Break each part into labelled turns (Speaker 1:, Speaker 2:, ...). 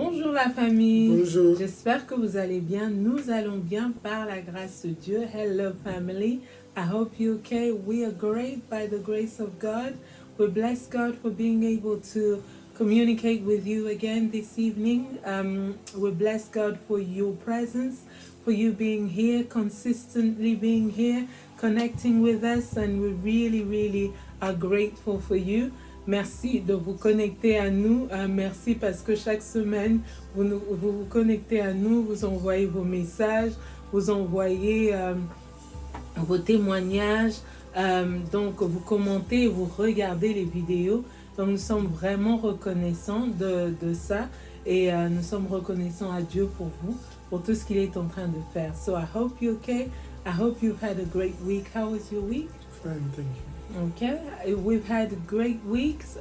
Speaker 1: Bonjour la famille.
Speaker 2: Bonjour.
Speaker 1: J'espère que vous allez bien. Nous allons bien par la grâce de Dieu. Hello family. I hope you're okay. We are great by the grace of God. We bless God for being able to communicate with you again this evening. We bless God for your presence, for you being here, consistently being here, connecting with us, and we really are grateful for you. Merci de vous connecter à nous. Merci parce que chaque semaine, vous connectez à nous, vous envoyez vos messages, vous envoyez vos témoignages. Donc, vous commentez, vous regardez les vidéos. Donc, nous sommes vraiment reconnaissants de ça. Et nous sommes reconnaissants à Dieu pour vous, pour tout ce qu'il est en train de faire. So, I hope you're okay. I hope you've had a great week. How was your week?
Speaker 2: Fine, thank you.
Speaker 1: Okay, we've had great weeks.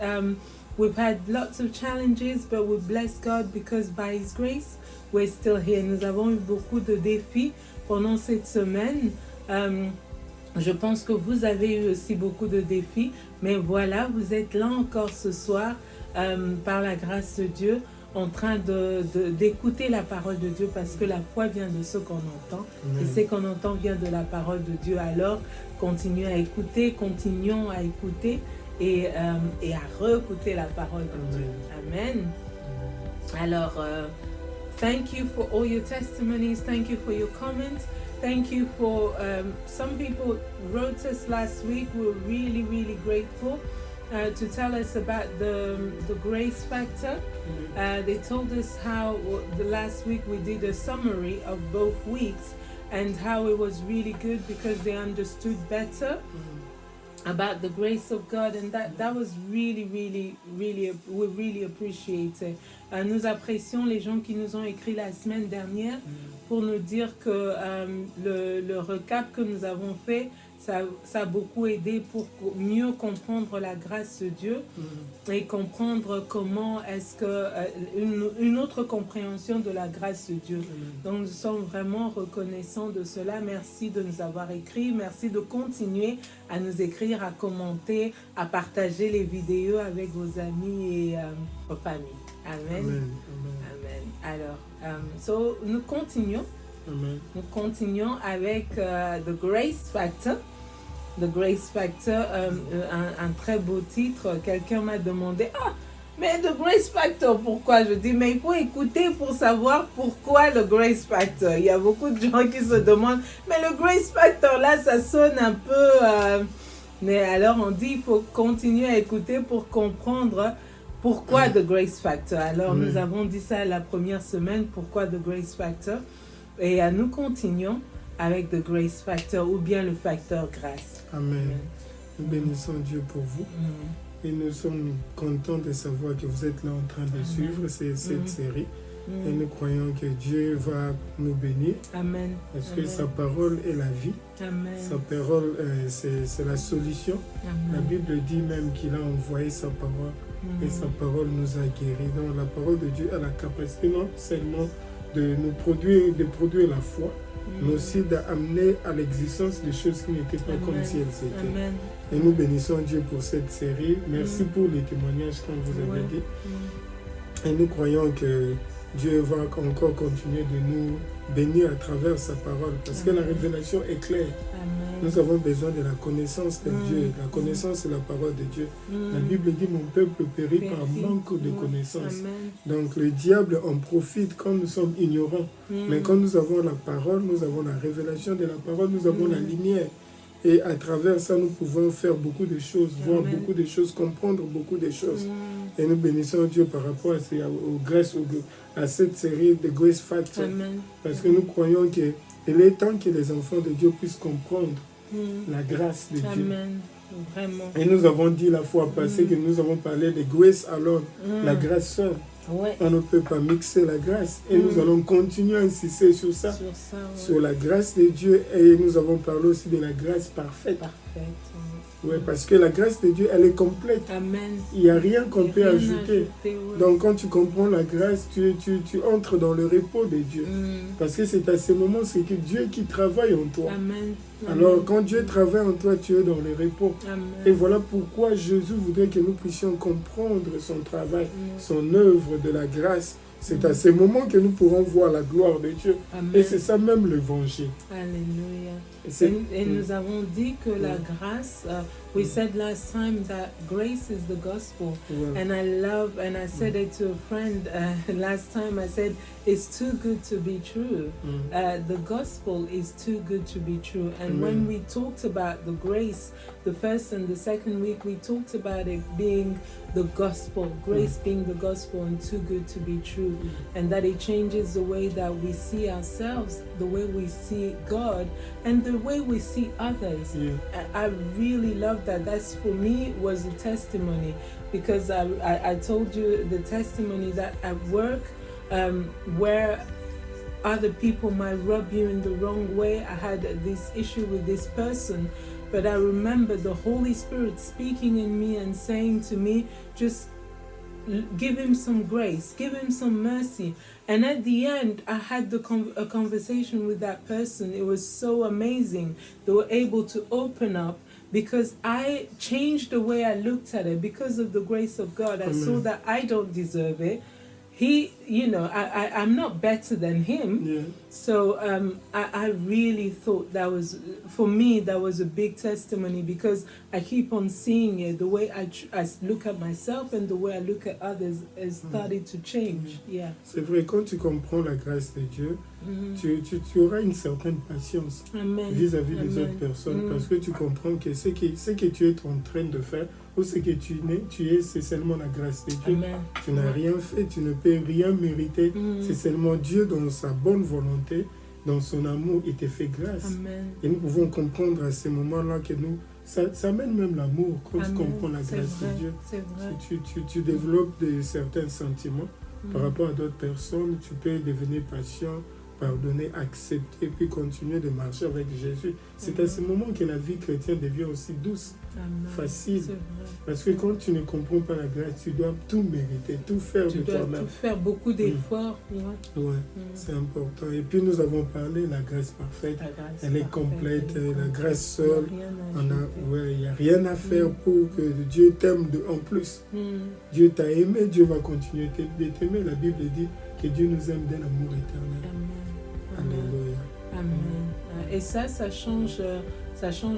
Speaker 1: We've had lots of challenges, but we bless God because by His grace, we're still here. Nous avons eu beaucoup de défis pendant cette semaine. Je pense que vous avez eu aussi beaucoup de défis, mais voilà, vous êtes là encore ce soir par la grâce de Dieu, en train d'écouter la parole de Dieu, parce que la foi vient de ce qu'on entend.
Speaker 2: Amen.
Speaker 1: Et ce qu'on entend vient de la parole de Dieu. Alors, continuons à écouter et à re-écouter la parole de Dieu. Amen. Alors, thank you for all your testimonies. Thank you for your comments. Thank you for, some people wrote us last week. We're really grateful to tell us about the grace factor. They told us how the last week we did a summary of both weeks and how it was really good because they understood better about the grace of God, and that was really we really appreciate it. Nous apprécions les gens qui nous ont écrit la semaine dernière pour nous dire que le recap que nous avons fait, ça a beaucoup aidé pour mieux comprendre la grâce de Dieu et comprendre comment est-ce que une autre compréhension de la grâce de Dieu. Donc nous sommes vraiment reconnaissants de cela. Merci de nous avoir écrit. Merci de continuer à nous écrire, à commenter, à partager les vidéos avec vos amis et vos familles. Amen. Amen. Alors, so, nous continuons.
Speaker 2: Amen.
Speaker 1: Nous continuons avec The Grace Factor. The Grace Factor, un très beau titre. Quelqu'un m'a demandé, mais The Grace Factor, pourquoi? Je dis, mais il faut écouter pour savoir pourquoi le Grace Factor. Il y a beaucoup de gens qui se demandent, mais le Grace Factor, là, ça sonne un peu... mais alors, on dit, il faut continuer à écouter pour comprendre pourquoi The Grace Factor. Alors, nous avons dit ça la première semaine, pourquoi The Grace Factor. Et nous continuons avec The Grace Factor ou bien le facteur grâce.
Speaker 2: Amen. Nous bénissons Dieu pour vous. Et nous sommes contents de savoir que vous êtes là en train de suivre cette série. Et nous croyons que Dieu va nous bénir.
Speaker 1: Amen.
Speaker 2: Parce que sa parole est la vie.
Speaker 1: Amen.
Speaker 2: Sa parole, c'est la solution.
Speaker 1: Amen.
Speaker 2: La Bible dit même qu'il a envoyé sa parole. Et sa parole nous a guéris. Donc la parole de Dieu a la capacité non seulement de produire la foi, mais aussi d'amener à l'existence des choses qui n'étaient pas comme si elles étaient. Et nous bénissons Dieu pour cette série. Merci pour les témoignages comme vous avez dit. Et nous croyons que Dieu va encore continuer de nous bénir à travers sa parole, parce que la révélation est claire. Nous avons besoin de la connaissance de Dieu. La connaissance est la parole de Dieu. La Bible dit, mon peuple périt par manque de connaissance. Donc le diable en profite quand nous sommes ignorants. Mais quand nous avons la parole, nous avons la révélation de la parole, nous avons la lumière. Et à travers ça, nous pouvons faire beaucoup de choses, voir beaucoup de choses, comprendre beaucoup de choses. Et nous bénissons Dieu par rapport à cette série de Grace Factor. Parce que nous croyons qu'il est temps que les enfants de Dieu puissent comprendre la grâce de Dieu.
Speaker 1: Vraiment.
Speaker 2: Et nous avons dit la fois passée que nous avons parlé de Grace alone, la grâce seule. On ne peut pas mixer la grâce. Et nous allons continuer à insister sur ça, sur la grâce de Dieu. Et nous avons parlé aussi de la grâce parfaite. Parce que la grâce de Dieu, elle est complète.
Speaker 1: Amen.
Speaker 2: Il n'y a rien qu'on peut ajouter. Donc quand tu comprends la grâce, tu entres dans le repos de Dieu. Parce que c'est à ce moment, c'est que Dieu qui travaille en toi.
Speaker 1: Amen.
Speaker 2: Alors quand Dieu travaille en toi, tu es dans le repos.
Speaker 1: Amen.
Speaker 2: Et voilà pourquoi Jésus voudrait que nous puissions comprendre son travail, son œuvre de la grâce, C'est à ces moments que nous pourrons voir la gloire de Dieu.
Speaker 1: Amen.
Speaker 2: Et c'est ça même l'évangile.
Speaker 1: Alléluia.
Speaker 2: Et
Speaker 1: Et nous avons dit que la grâce, we said last time that grace is the gospel.
Speaker 2: Voilà.
Speaker 1: And I love, and I said it to a friend last time, I said, it's too good to be true. The gospel is too good to be true. And when we talked about the grace, the first and the second week, we talked about it being the gospel, grace being the gospel and too good to be true. And that it changes the way that we see ourselves, the way we see God, and the way we see others.
Speaker 2: Yeah.
Speaker 1: I really love that. That's, for me, was a testimony, because I told you the testimony that at work, where other people might rub you in the wrong way, I had this issue with this person, but I remember the Holy Spirit speaking in me and saying to me, just give him some grace, give him some mercy. And at the end, I had a conversation with that person. It was so amazing. They were able to open up, because I changed the way I looked at it because of the grace of God. I saw that I don't deserve it. He, I'm not better than him.
Speaker 2: Yeah.
Speaker 1: So I really thought that was, for me, that was a big testimony, because I keep on seeing it. The way I look at myself and the way I look at others has started to change. Yeah.
Speaker 2: C'est vrai, quand tu comprends la grâce de Dieu, tu auras une certaine patience vis-à-vis des autres personnes, parce que tu comprends que ce que tu es en train de faire, ou ce que tu es, c'est seulement la grâce de Dieu.
Speaker 1: Amen.
Speaker 2: Tu n'as rien fait, tu ne peux rien mériter. C'est seulement Dieu, dans sa bonne volonté, dans son amour, il te fait grâce.
Speaker 1: Amen.
Speaker 2: Et nous pouvons comprendre à ces moments-là que ça amène même l'amour quand tu comprends la grâce de Dieu.
Speaker 1: C'est vrai.
Speaker 2: Tu développes certains sentiments par rapport à d'autres personnes. Tu peux devenir patient, pardonner, accepter, puis continuer de marcher avec Jésus. C'est à ce moment que la vie chrétienne devient aussi douce, facile. Parce que quand tu ne comprends pas la grâce, tu dois tout mériter, tout faire de toi-même. Tu dois tout
Speaker 1: faire, beaucoup d'efforts.
Speaker 2: C'est important. Et puis nous avons parlé de la grâce parfaite. Elle est complète. La grâce seule, il n'y a rien à faire pour que Dieu t'aime en plus. Dieu t'a aimé, Dieu va continuer de t'aimer. La Bible dit que Dieu nous aime d'un amour éternel. Alléluia.
Speaker 1: Amen. Et ça change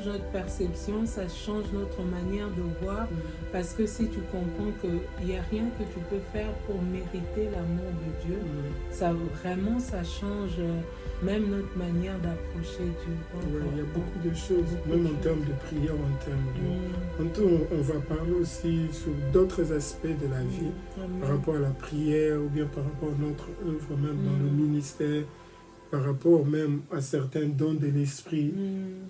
Speaker 1: notre perception, ça change notre manière de voir, parce que si tu comprends qu'il n'y a rien que tu peux faire pour mériter l'amour de Dieu, ça change même notre manière d'approcher Dieu.
Speaker 2: Il y a beaucoup de choses, même en termes de prière, en termes de... On va parler aussi sur d'autres aspects de la vie, par rapport à la prière, ou bien par rapport à notre œuvre, même dans le ministère, par rapport même à certains dons de l'esprit.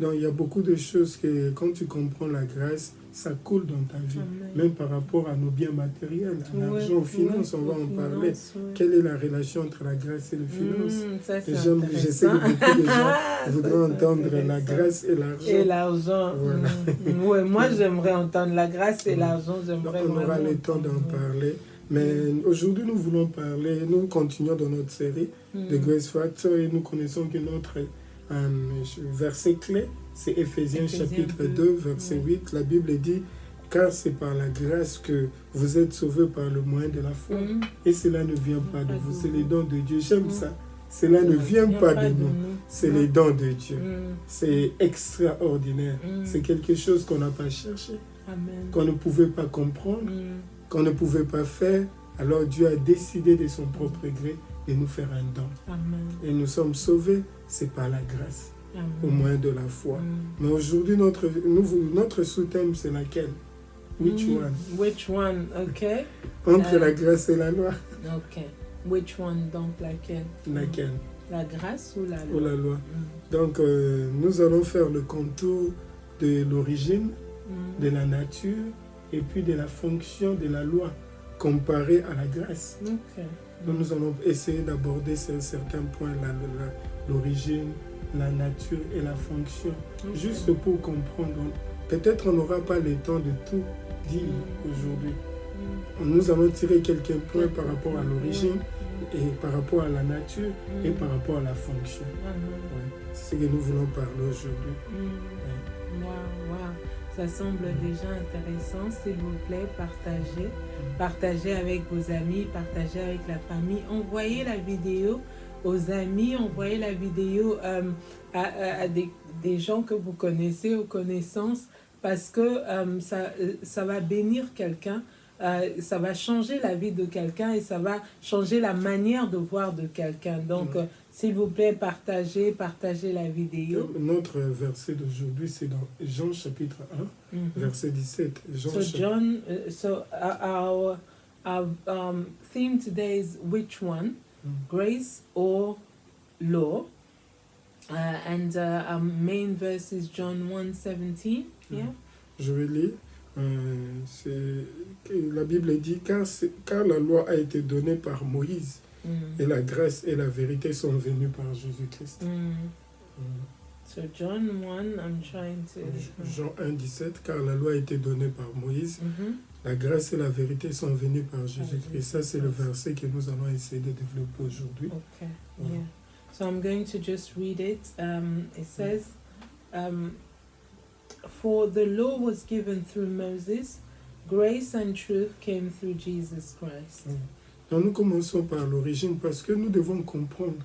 Speaker 2: Donc il y a beaucoup de choses que quand tu comprends la grâce, ça coule dans ta vie. Même par rapport à nos biens matériels, à l'argent, aux finances, on va en parler. Quelle est la relation entre la grâce et les finances? Je sais que beaucoup de gens voudraient entendre la grâce et l'argent.
Speaker 1: Et l'argent. Voilà. Moi j'aimerais entendre la grâce et l'argent.
Speaker 2: On aura le temps d'en parler. Mais aujourd'hui, nous voulons parler, nous continuons dans notre série de Grace Factor, et nous connaissons que notre verset clé, c'est Éphésiens chapitre 2, verset 8. La Bible dit, car c'est par la grâce que vous êtes sauvés par le moyen de la foi. Et cela ne vient pas de vous, c'est les dons de Dieu. J'aime ça. Cela ne vient pas de nous, c'est les dons de Dieu. C'est extraordinaire. C'est quelque chose qu'on n'a pas cherché, qu'on ne pouvait pas comprendre, qu'on ne pouvait pas faire. Alors Dieu a décidé de son propre gré de nous faire un don. Et nous sommes sauvés, c'est par la grâce, au moyen de la foi. Mais aujourd'hui, notre sous-thème, c'est laquelle? Which one?
Speaker 1: Which one, ok.
Speaker 2: Entre la grâce et la loi.
Speaker 1: Ok. Which one, donc laquelle?
Speaker 2: Laquelle?
Speaker 1: La grâce ou la loi?
Speaker 2: Ou la loi. Donc, nous allons faire le contour de l'origine, de la nature, et puis de la fonction de la loi comparée à la grâce. Donc nous allons essayer d'aborder certains points, l'origine, la nature et la fonction, juste pour comprendre. Peut-être on n'aura pas le temps de tout dire aujourd'hui. Nous allons tirer quelques points par rapport à l'origine, et par rapport à la nature, et par rapport à la fonction. C'est ce que nous voulons parler aujourd'hui.
Speaker 1: Wow. Ça semble déjà intéressant. S'il vous plaît, partagez. Partagez avec vos amis, partagez avec la famille. Envoyez la vidéo aux amis, envoyez la vidéo à des gens que vous connaissez, aux connaissances, parce que ça va bénir quelqu'un, ça va changer la vie de quelqu'un et ça va changer la manière de voir de quelqu'un. Donc, s'il vous plaît, partagez la vidéo.
Speaker 2: Notre verset d'aujourd'hui, c'est dans Jean chapitre 1, verset 17.
Speaker 1: So our theme today is which one? Grace or law? And our main verse is John 1:17. Yeah.
Speaker 2: Je vais lire. La Bible dit car la loi a été donnée par Moïse et la grâce et la vérité sont venues par Jésus-Christ.
Speaker 1: So John 1, I'm trying to...
Speaker 2: Jean 1:17, car la loi a été donnée par Moïse, la grâce et la vérité sont venues par Jésus-Christ. Ça, c'est le verset que nous allons essayer de développer aujourd'hui.
Speaker 1: Okay, yeah. So I'm going to just read it. It says, for the law was given through Moses, grace and truth came through Jesus Christ.
Speaker 2: Donc nous commençons par l'origine parce que nous devons comprendre.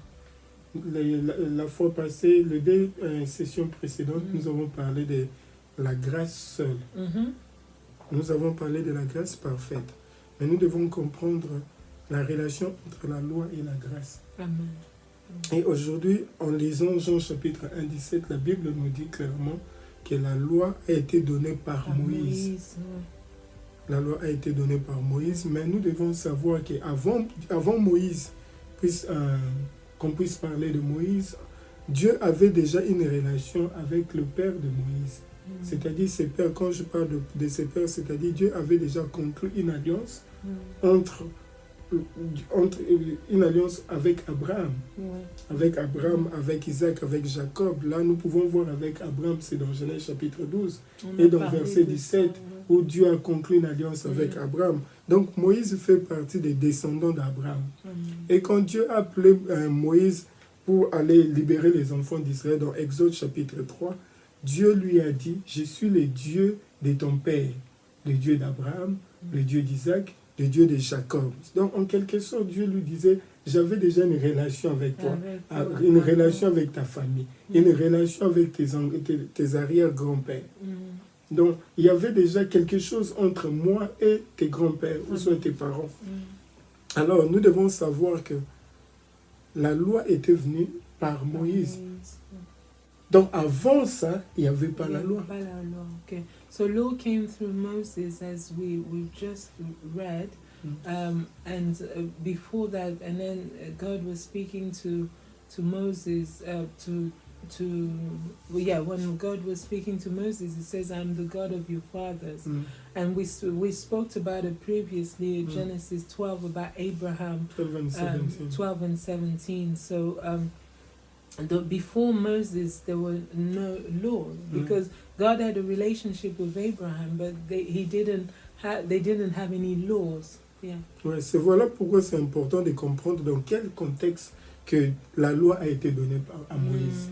Speaker 2: La fois passée, les deux sessions précédentes, nous avons parlé de la grâce seule. Nous avons parlé de la grâce parfaite. Mais nous devons comprendre la relation entre la loi et la grâce.
Speaker 1: Amen.
Speaker 2: Et aujourd'hui, en lisant Jean chapitre 1:17, la Bible nous dit clairement que la loi a été donnée par Moïse. La loi a été donnée par Moïse, mais nous devons savoir qu'avant Moïse, qu'on puisse parler de Moïse, Dieu avait déjà une relation avec le père de Moïse. C'est-à-dire ses pères, quand je parle de ses pères, c'est-à-dire Dieu avait déjà conclu une alliance une alliance avec Abraham. Avec Abraham, avec Isaac, avec Jacob. Là, nous pouvons voir avec Abraham, c'est dans Genèse chapitre 12. Et dans verset 17, où Dieu a conclu une alliance avec Abraham. Donc Moïse fait partie des descendants d'Abraham. Et quand Dieu a appelé Moïse pour aller libérer les enfants d'Israël dans Exode chapitre 3, Dieu lui a dit, je suis le Dieu de ton père, le Dieu d'Abraham, le Dieu d'Isaac, le Dieu de Jacob. Donc en quelque sorte, Dieu lui disait, j'avais déjà une relation avec toi, une relation avec ta famille, une relation avec tes arrière-grands-pères. Donc, il y avait déjà quelque chose entre moi et tes grands-pères, ou soit tes parents. Alors, nous devons savoir que la loi était venue par Moïse. Donc, avant ça, il n'y avait pas la loi.
Speaker 1: Okay. So, law came through Moses, as we just read. And before that, and then God was speaking to Moses, when God was speaking to Moses, he says, I'm the God of your fathers. And we spoke about it previously in Genesis 12 about Abraham, 12 and 17. So before Moses, there were no law because God had a relationship with Abraham, but they didn't have any laws. Yeah.
Speaker 2: Ouais, voilà pourquoi c'est important de comprendre dans quel contexte que la loi a été donnée à Moïse.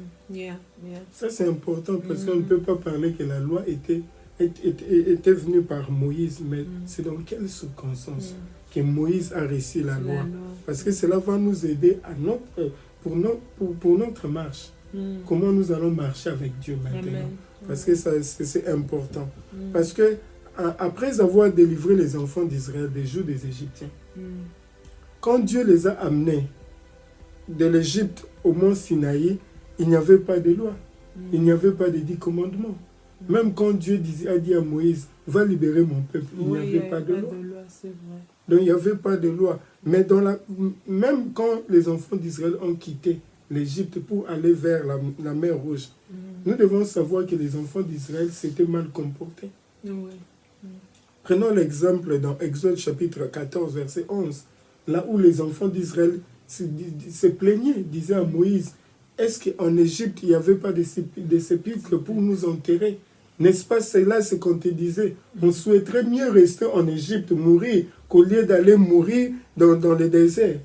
Speaker 2: Ça c'est important parce qu'on ne peut pas parler que la loi était venue par Moïse, mais c'est dans quelles circonstances que Moïse a reçu la loi. Parce que cela va nous aider pour notre marche. Comment nous allons marcher avec Dieu maintenant. Parce que c'est important. Parce que après avoir délivré les enfants d'Israël des jours des Égyptiens, quand Dieu les a amenés de l'Égypte au mont Sinaï, il n'y avait pas de loi, il n'y avait pas de 10 commandements. Même quand Dieu a dit à Moïse, va libérer mon peuple, il n'y avait pas de loi. Donc il n'y avait pas de loi. Mais même quand les enfants d'Israël ont quitté l'Égypte pour aller vers la mer Rouge, nous devons savoir que les enfants d'Israël s'étaient mal comportés. Prenons l'exemple dans Exode chapitre 14, verset 11, là où les enfants d'Israël se plaignaient, disaient à Moïse, est-ce qu'en Égypte, il n'y avait pas de sépulcres pour nous enterrer? N'est-ce pas, c'est là ce qu'on te disait? On souhaiterait mieux rester en Égypte, mourir, qu'au lieu d'aller mourir dans le désert.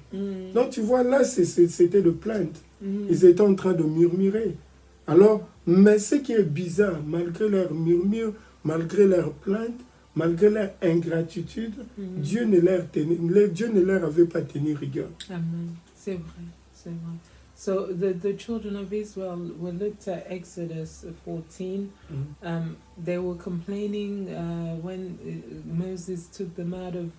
Speaker 2: Donc tu vois, là, c'était de plainte. Ils étaient en train de murmurer. Alors, mais ce qui est bizarre, malgré leur murmure, malgré leurs plaintes, malgré leur ingratitude, Dieu ne leur avait pas tenu rigueur.
Speaker 1: Amen. C'est vrai, c'est vrai. So the children of Israel, we looked at Exodus 14. They were complaining when Moses took them out of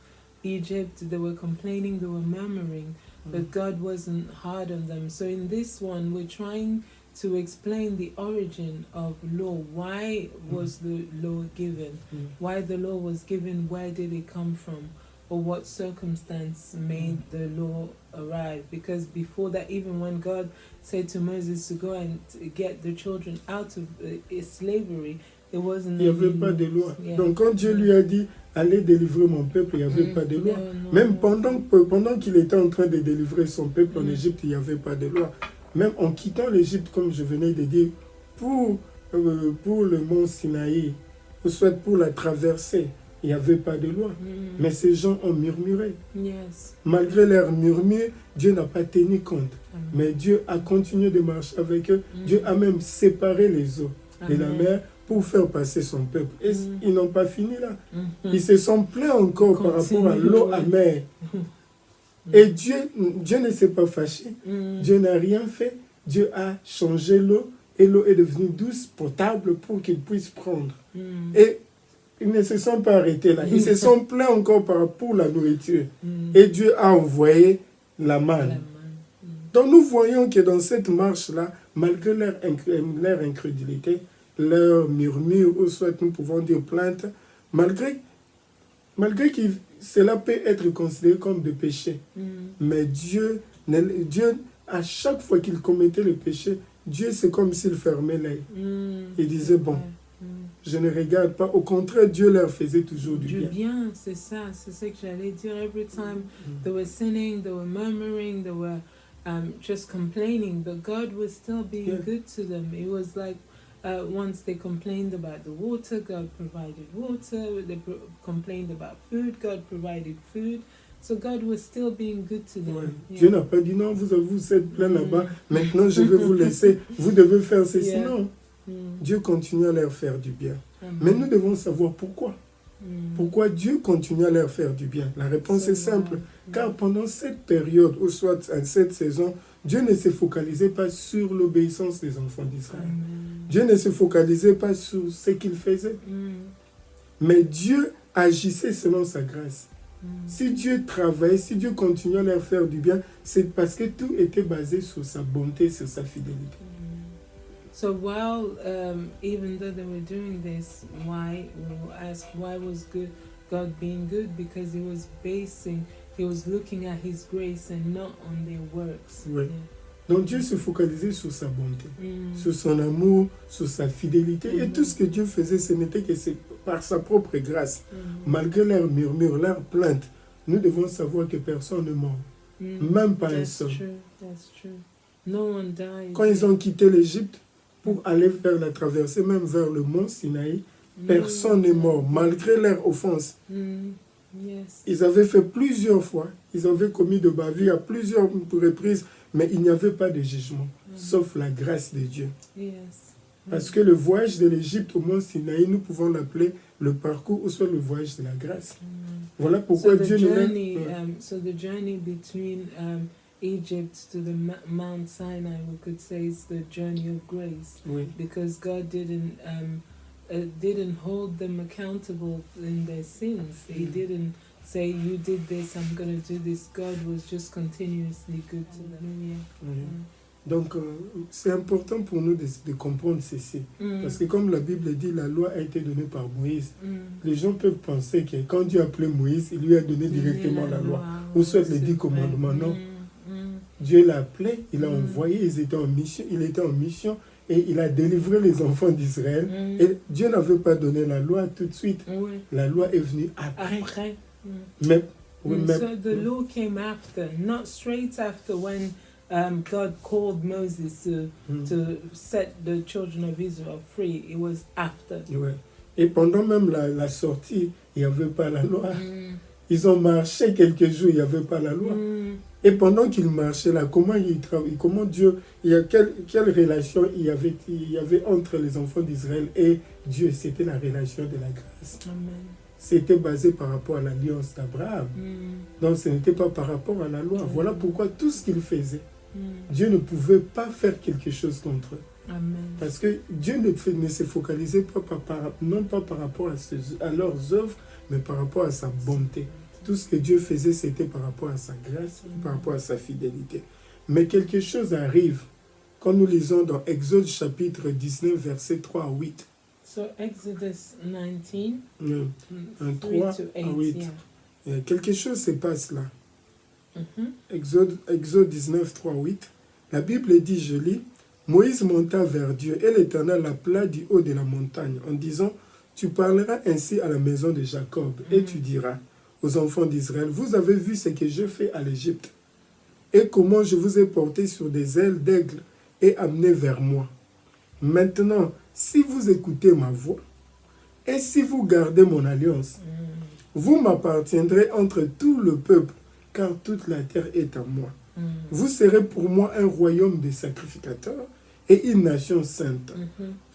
Speaker 1: Egypt. They were complaining, they were murmuring, but God wasn't hard on them. So in this one, we're trying to explain the origin of law. Why was the law given? Why the law was given? Where did it come from? Or what circumstance made the law arrive? Because before that, even when God said to Moses to go and get the children out of slavery, there wasn't.
Speaker 2: Il n'y avait pas de loi. Donc quand Dieu lui a dit allez délivrer mon peuple, il n'y avait pas de loi. Même pendant qu'il était en train de délivrer son peuple en Égypte, il n'y avait pas de loi. Même en quittant l'Égypte, comme je venais de dire, pour le mont Sinaï, ou soit pour la traversée, il n'y avait pas de loi. Mais ces gens ont murmuré. Malgré leur murmure, Dieu n'a pas tenu compte. Mais Dieu a continué de marcher avec eux. Dieu a même séparé les eaux de la mer pour faire passer son peuple. Et ils n'ont pas fini là. Ils se sont plaints encore par rapport à l'eau amère. Et Dieu ne s'est pas fâché. Dieu n'a rien fait. Dieu a changé l'eau et l'eau est devenue douce, potable pour qu'ils puissent prendre. Et ils ne se sont pas arrêtés là. Ils se sont plaints encore pour la nourriture. Et Dieu a envoyé la manne. Donc nous voyons que dans cette marche-là, malgré leur incrédulité, leur murmure, ou soit nous pouvons dire plainte, malgré que cela peut être considéré comme des péchés. Mais Dieu, à chaque fois qu'il commettait le péché, Dieu, c'est comme s'il fermait l'œil. Il disait, bon, je ne regarde pas. Au contraire, Dieu leur faisait toujours du bien.
Speaker 1: C'est ça que j'allais dire. Every time they were sinning, they were murmuring, they were just complaining, but God was still being good to them. It was like once they complained about the water, God provided water. They complained about food, God provided food. So God was still being good to them.
Speaker 2: Dieu n'a pas dit non, vous êtes plein là-bas, maintenant je vais vous laisser, vous devez faire ceci. Non. Dieu continue à leur faire du bien. Mais nous devons savoir pourquoi. Pourquoi Dieu continue à leur faire du bien? La réponse est simple. Car pendant cette période, ou soit cette saison, Dieu ne se focalisait pas sur l'obéissance des enfants d'Israël. Dieu ne se focalisait pas sur ce qu'il faisait. Mais Dieu agissait selon sa grâce. Si Dieu travaillait, si Dieu continuait à leur faire du bien, c'est parce que tout était basé sur sa bonté, sur sa fidélité.
Speaker 1: So while, even though they were doing this, why was God being good? Because he was looking at his grace and not on their works.
Speaker 2: Oui. Donc Dieu se focalisait sur sa bonté, sur son amour, sur sa fidélité. Et tout ce que Dieu faisait, ce n'était que par sa propre grâce. Malgré leurs murmures, leurs plaintes, nous devons savoir que personne ne mort. Même pas un seul.
Speaker 1: That's true. No one died.
Speaker 2: Quand ils ont quitté l'Égypte pour aller faire la traversée, même vers le mont Sinaï, personne n'est mort, malgré leur offense. Ils avaient fait plusieurs fois, ils avaient commis de bavures à plusieurs reprises, mais il n'y avait pas de jugement, sauf la grâce de Dieu. Parce que le voyage de l'Égypte au mont Sinaï, nous pouvons l'appeler le parcours ou soit le voyage de la grâce. Voilà pourquoi Dieu
Speaker 1: So the journey between Egypt to the Mount Sinai, we could say, is the journey of grace. Because God didn't hold them accountable in their sins. He didn't say, you did this, I'm going to do this. God was just continuously good to them.
Speaker 2: Donc, c'est important pour nous de comprendre ceci. Parce que comme la Bible dit, la loi a été donnée par Moïse. Les gens peuvent penser que quand Dieu a appelé Moïse, il lui a donné directement la loi. Ou soit les 10 commandements. Non. Dieu l'a appelé, il l'a envoyé, il était en mission et il a délivré les enfants d'Israël. Et Dieu n'avait pas donné la loi tout de suite. La loi est venue après.
Speaker 1: So the law came after, not straight after when God called Moses to set the children of Israel free. It was after.
Speaker 2: Et pendant même la sortie, il n'y avait pas la loi. ils ont marché quelques jours, il n'y avait pas la loi. Et pendant qu'ils marchaient là, comment Dieu, quelle relation il y avait entre les enfants d'Israël et Dieu? C'était la relation de la grâce.
Speaker 1: Amen.
Speaker 2: C'était basé par rapport à l'alliance d'Abraham. Donc ce n'était pas par rapport à la loi. Voilà pourquoi tout ce qu'ils faisaient, Dieu ne pouvait pas faire quelque chose contre eux.
Speaker 1: Amen.
Speaker 2: Parce que Dieu ne se focalisait non pas par rapport à leurs œuvres, mais par rapport à sa bonté. Tout ce que Dieu faisait, c'était par rapport à sa grâce, par rapport à sa fidélité. Mais quelque chose arrive quand nous lisons dans Exode chapitre 19, versets 3 à 8.
Speaker 1: So Exodus 19,
Speaker 2: 3
Speaker 1: to 8,
Speaker 2: à 8.
Speaker 1: yeah.
Speaker 2: Quelque chose se passe là. Exode 19, 3 à 8. La Bible dit, je lis, Moïse monta vers Dieu et l'Éternel l'appela du haut de la montagne en disant, tu parleras ainsi à la maison de Jacob et tu diras aux enfants d'Israël, vous avez vu ce que j'ai fait à l'Égypte et comment je vous ai porté sur des ailes d'aigle et amené vers moi. Maintenant, si vous écoutez ma voix et si vous gardez mon alliance, vous m'appartiendrez entre tout le peuple, car toute la terre est à moi. Vous serez pour moi un royaume de sacrificateurs et une nation sainte.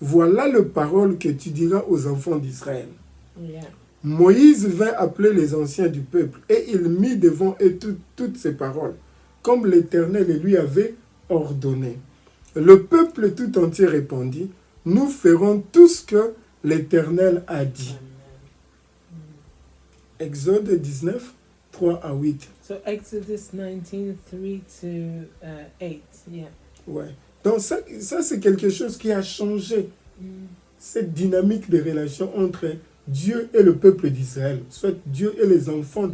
Speaker 2: Voilà les paroles que tu diras aux enfants d'Israël.
Speaker 1: Yeah.
Speaker 2: Moïse vint appeler les anciens du peuple et il mit devant eux toutes ces paroles, comme l'Éternel lui avait ordonné. Le peuple tout entier répondit, nous ferons tout ce que l'Éternel a dit. Exode 19, 3 à 8.
Speaker 1: So Exodus 19, 3 to 8, yeah.
Speaker 2: Ouais. Donc ça c'est quelque chose qui a changé cette dynamique de relation entre Dieu et le peuple d'Israël, soit Dieu et les enfants,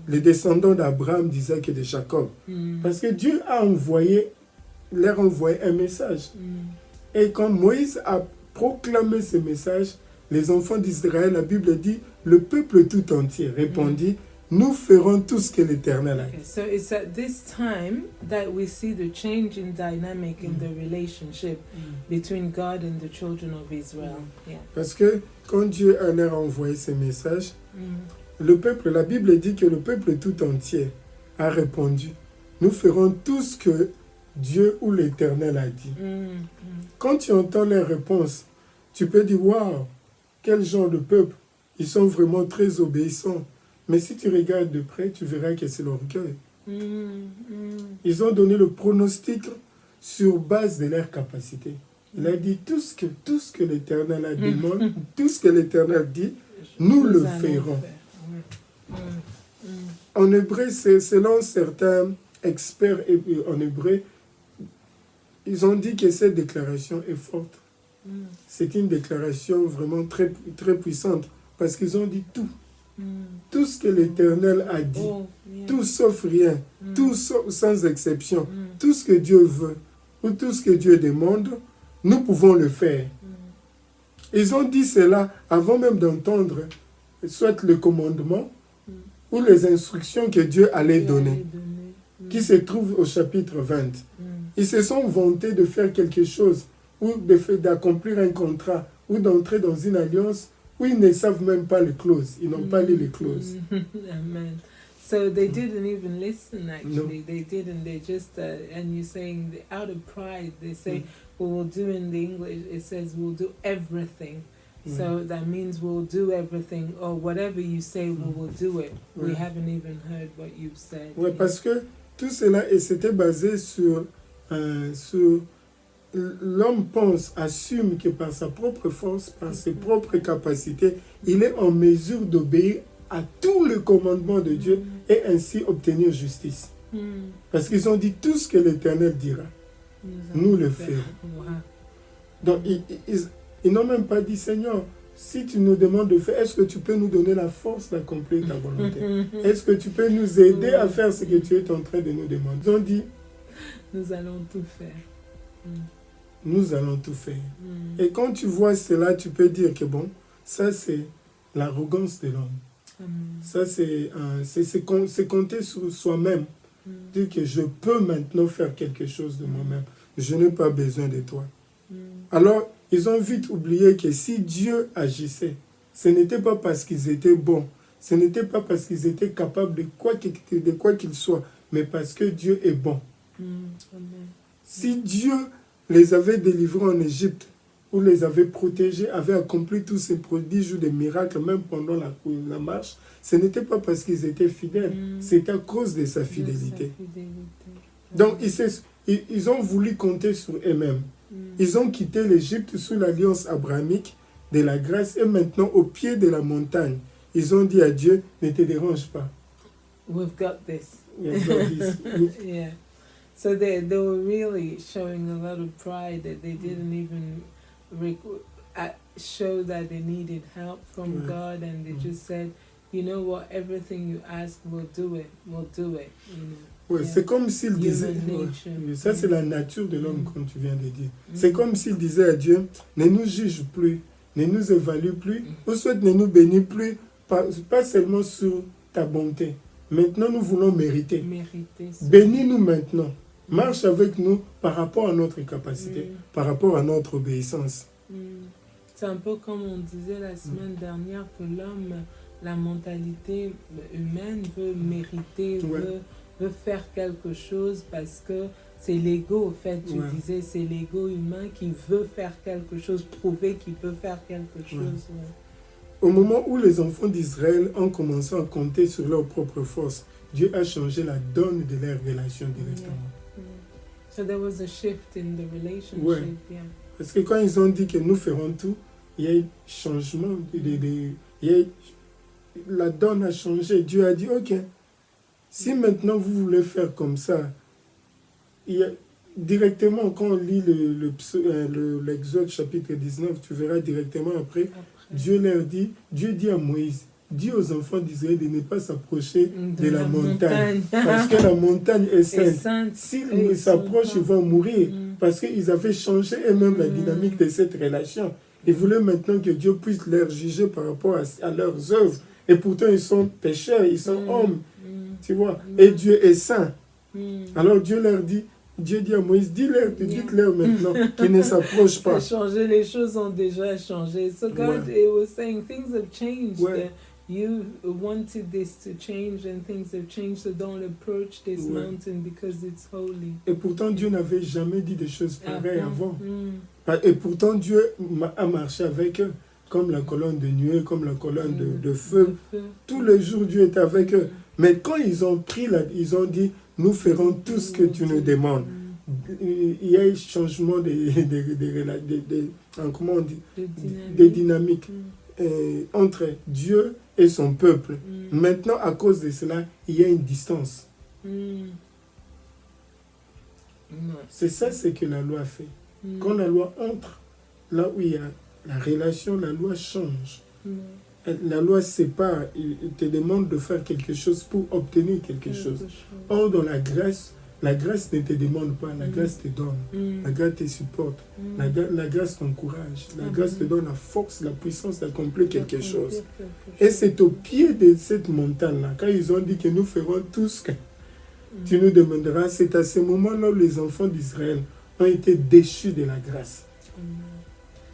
Speaker 2: les descendants d'Abraham, d'Isaac et de Jacob. Parce que Dieu leur envoyé un message. Et quand Moïse a proclamé ce message, les enfants d'Israël, la Bible dit, le peuple tout entier répondit, nous ferons tout ce que l'Éternel a dit.
Speaker 1: Okay, so it's at this time that we see the change in dynamic in the relationship between God and the children of Israel. Yeah.
Speaker 2: Parce que quand Dieu a leur envoyé ce message, le peuple, la Bible dit que le peuple tout entier a répondu, nous ferons tout ce que Dieu ou l'Éternel a dit. Quand tu entends les réponses, tu peux dire, waouh, quel genre de peuple, ils sont vraiment très obéissants. Mais si tu regardes de près, tu verras que c'est l'orgueil. Ils ont donné le pronostic sur base de leur capacité. Il a dit tout ce que l'Éternel a demandé, tout ce que l'Éternel dit, nous le ferons. En hébreu, selon certains experts en hébreu, ils ont dit que cette déclaration est forte. C'est une déclaration vraiment très, très puissante parce qu'ils ont dit tout. Tout ce que l'Éternel a dit, tout sauf rien, tout sans exception, tout ce que Dieu veut ou tout ce que Dieu demande, nous pouvons le faire. Ils ont dit cela avant même d'entendre soit le commandement ou les instructions que Dieu allait donner, qui se trouvent au chapitre 20. Ils se sont vantés de faire quelque chose ou d'accomplir un contrat ou d'entrer dans une alliance où ils ne savent même pas les clauses. Ils n'ont pas lu les clauses.
Speaker 1: Amen. So they didn't even listen, actually.
Speaker 2: No.
Speaker 1: They didn't. They just, and you're saying, out of pride, they say, we will do in the English, it says, we'll do everything. So that means we'll do everything, or whatever you say, we will do it. We haven't even heard what you've said.
Speaker 2: Oui, parce que tout cela, c'était basé sur l'homme assume que par sa propre force, par ses propres capacités, il est en mesure d'obéir à tous les commandements de Dieu et ainsi obtenir justice. Parce qu'ils ont dit tout ce que l'Éternel dira, nous le ferons. Donc ils n'ont même pas dit, Seigneur, si tu nous demandes de faire, est-ce que tu peux nous donner la force d'accomplir ta volonté? Est-ce que tu peux nous aider à faire ce que tu es en train de nous demander? Ils ont dit,
Speaker 1: nous allons tout faire.
Speaker 2: Nous allons tout faire. Et quand tu vois cela, tu peux dire que bon, ça c'est l'arrogance de l'homme. Ça c'est compter sur soi-même. Dire que je peux maintenant faire quelque chose de moi-même. Je n'ai pas besoin de toi. Alors, ils ont vite oublié que si Dieu agissait, ce n'était pas parce qu'ils étaient bons, ce n'était pas parce qu'ils étaient capables de quoi qu'il soit, mais parce que Dieu est bon.
Speaker 1: Amen.
Speaker 2: Si Dieu les avait délivrés en Égypte, ou les avait protégés, avait accompli tous ces prodiges ou des miracles, même pendant la marche, ce n'était pas parce qu'ils étaient fidèles, c'est à cause de sa fidélité. Donc, ils ont voulu compter sur eux-mêmes. Ils ont quitté l'Égypte sous l'alliance abrahamique de la grâce, et maintenant, au pied de la montagne, ils ont dit à Dieu, ne te dérange pas.
Speaker 1: We've got this.
Speaker 2: We've got this.
Speaker 1: Yeah. So they were really showing a lot of pride that they didn't even show that they needed help from God, and they just said, you know what, everything you ask, we'll do it. You know.
Speaker 2: Ouais, c'est comme s'il disait, ça c'est la nature de l'homme, comme tu viens de dire. C'est comme s'il disait à Dieu, ne nous juge plus, ne nous évalue plus, ou soit ne nous bénis plus, pas seulement sur ta bonté. Maintenant, nous voulons mériter. Bénis-nous maintenant. Marche avec nous par rapport à notre capacité, par rapport à notre obéissance.
Speaker 1: C'est un peu comme on disait la semaine dernière, que l'homme, la mentalité humaine veut mériter, veut faire quelque chose parce que c'est l'ego, en fait, tu disais, c'est l'ego humain qui veut faire quelque chose, prouver qu'il peut faire quelque chose.
Speaker 2: Au moment où les enfants d'Israël ont commencé à compter sur leur propre force, Dieu a changé la donne de leur relation directement.
Speaker 1: So there was a shift in the relationship.
Speaker 2: Parce que quand ils ont dit que nous ferons tout, il y a eu changement, la donne a changé. Dieu a dit, ok, si maintenant vous voulez faire comme ça, directement quand on lit l'Exode chapitre 19, tu verras directement après. Dieu dit à Moïse, dis aux enfants d'Israël de ne pas s'approcher de la montagne. Parce que la montagne est sainte. S'ils s'approchent, ils vont mourir. Parce qu'ils avaient changé eux-mêmes la dynamique de cette relation. Ils voulaient maintenant que Dieu puisse leur juger par rapport à leurs œuvres. Et pourtant, ils sont pécheurs, ils sont hommes. Tu vois. Et Dieu est saint. Alors Dieu dit à Moïse, dites-leur maintenant qu'ils ne s'approchent pas.
Speaker 1: Les choses ont déjà changé. So God was saying things have changed. You wanted this to change and things have changed, so don't approach this mountain because it's holy.
Speaker 2: Et pourtant Dieu n'avait jamais dit des choses pareilles avant. Et pourtant Dieu a marché avec eux, comme la colonne de nuée, comme la colonne de feu. Tous les jours Dieu était avec eux. Mais quand ils ont ils ont dit, nous ferons tout ce que tu nous demandes. Il y a eu changement de dynamiques entre Dieu et son peuple. Maintenant, à cause de cela, il y a une distance. C'est ça ce que la loi fait. Quand la loi entre, là où il y a la relation, la loi change. La loi sépare, il te demande de faire quelque chose pour obtenir quelque chose. Or, dans la grâce ne te demande pas, la grâce te donne, la grâce te supporte, la grâce t'encourage, la grâce te donne la force, la puissance d'accomplir quelque chose. Et c'est au pied de cette montagne-là, quand ils ont dit que nous ferons tout ce que tu nous demanderas, c'est à ce moment-là où les enfants d'Israël ont été déchus de la grâce.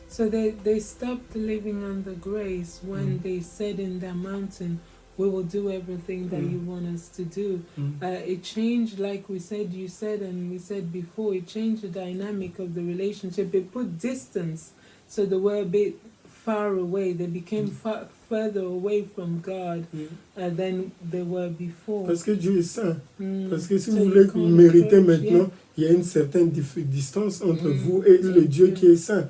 Speaker 1: So they stopped living under grace when they said in their mountain, we will do everything that you want us to do. It changed, like you said and we said before, it changed the dynamic of the relationship. It put distance, so they were a bit far away. They became further away from God than they were before.
Speaker 2: Parce que Dieu est saint. Parce que si vous voulez mériter maintenant, il y a une certaine distance entre vous et le Dieu qui est saint.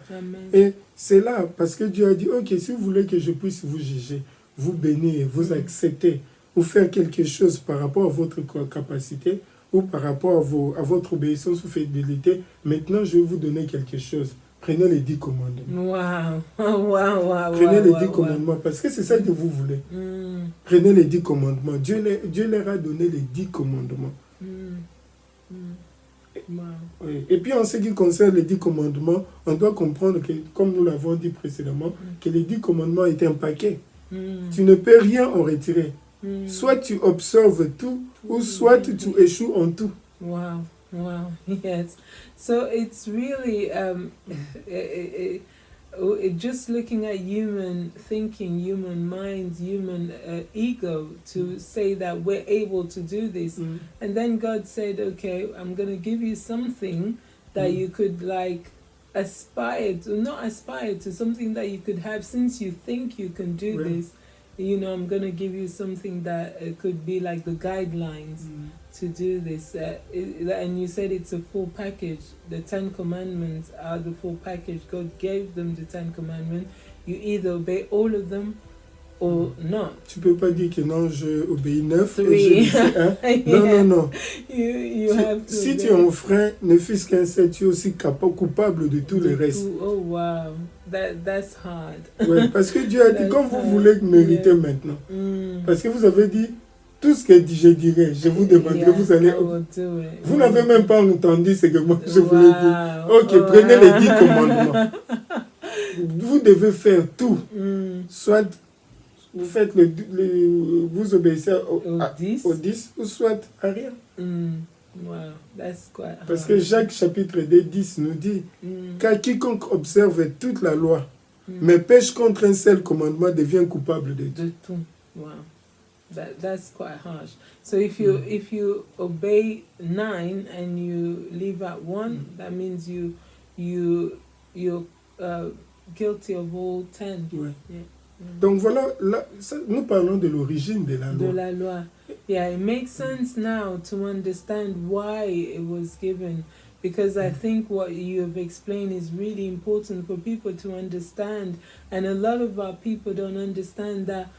Speaker 2: Et c'est là, parce que Dieu a dit, ok, si vous voulez que je puisse vous juger, vous bénir, vous accepter, ou faire quelque chose par rapport à votre capacité, ou par rapport à votre obéissance ou fidélité, maintenant je vais vous donner quelque chose. Prenez les 10 commandements. Prenez les 10 commandements, parce que c'est ça que vous voulez. Prenez les 10 commandements. Dieu leur a donné les 10 commandements. Et puis en ce qui concerne les 10 commandements, on doit comprendre que, comme nous l'avons dit précédemment, que les 10 commandements étaient un paquet. Tu ne peux rien en retirer. Soit tu observes tout, ou soit tu échoues en tout.
Speaker 1: Wow, yes. So it's really just looking at human thinking, human minds, human ego to say that we're able to do this. And then God said, okay, I'm going to give you something that you could like aspire to, not aspire to, something that you could have since you think you can do this. You know, I'm going to give you something that could be like the guidelines to do this. And you said it's a full package. The 10 Commandments are the full package. God gave them the 10 Commandments. You either obey all of them or not.
Speaker 2: Tu peux pas dire que non, je obéis 9
Speaker 1: Three.
Speaker 2: et je dis 1. Non, non, non.
Speaker 1: You have to
Speaker 2: Si tu es un frein, ne fût-ce qu'un seul, tu es aussi coupable de tout le reste.
Speaker 1: Oh wow, that's hard.
Speaker 2: Ouais, parce que Dieu a dit, comme vous voulez mériter maintenant. Parce que vous avez dit, tout ce que je dirai, je vous demanderai, vous allez... Vous n'avez même pas entendu ce que moi je voulais dire. Ok, prenez les 10 commandements. Vous devez faire tout. Soit vous faites vous obéissez aux 10 ou soit à rien.
Speaker 1: Wow, that's quite hard.
Speaker 2: Parce que Jacques chapitre 10 nous dit car quiconque observe toute la loi mais pêche contre un seul commandement devient coupable de tout.
Speaker 1: Wow. That's quite harsh. So if you obey 9 and you leave at 1, that means you're guilty of all 10.
Speaker 2: Ouais. Yeah. Donc voilà, là, nous parlons de l'origine de la loi.
Speaker 1: De la loi. Yeah, it makes sense now to understand why it was given, because I think what you have explained is really important for people to understand, and a lot of our people don't understand that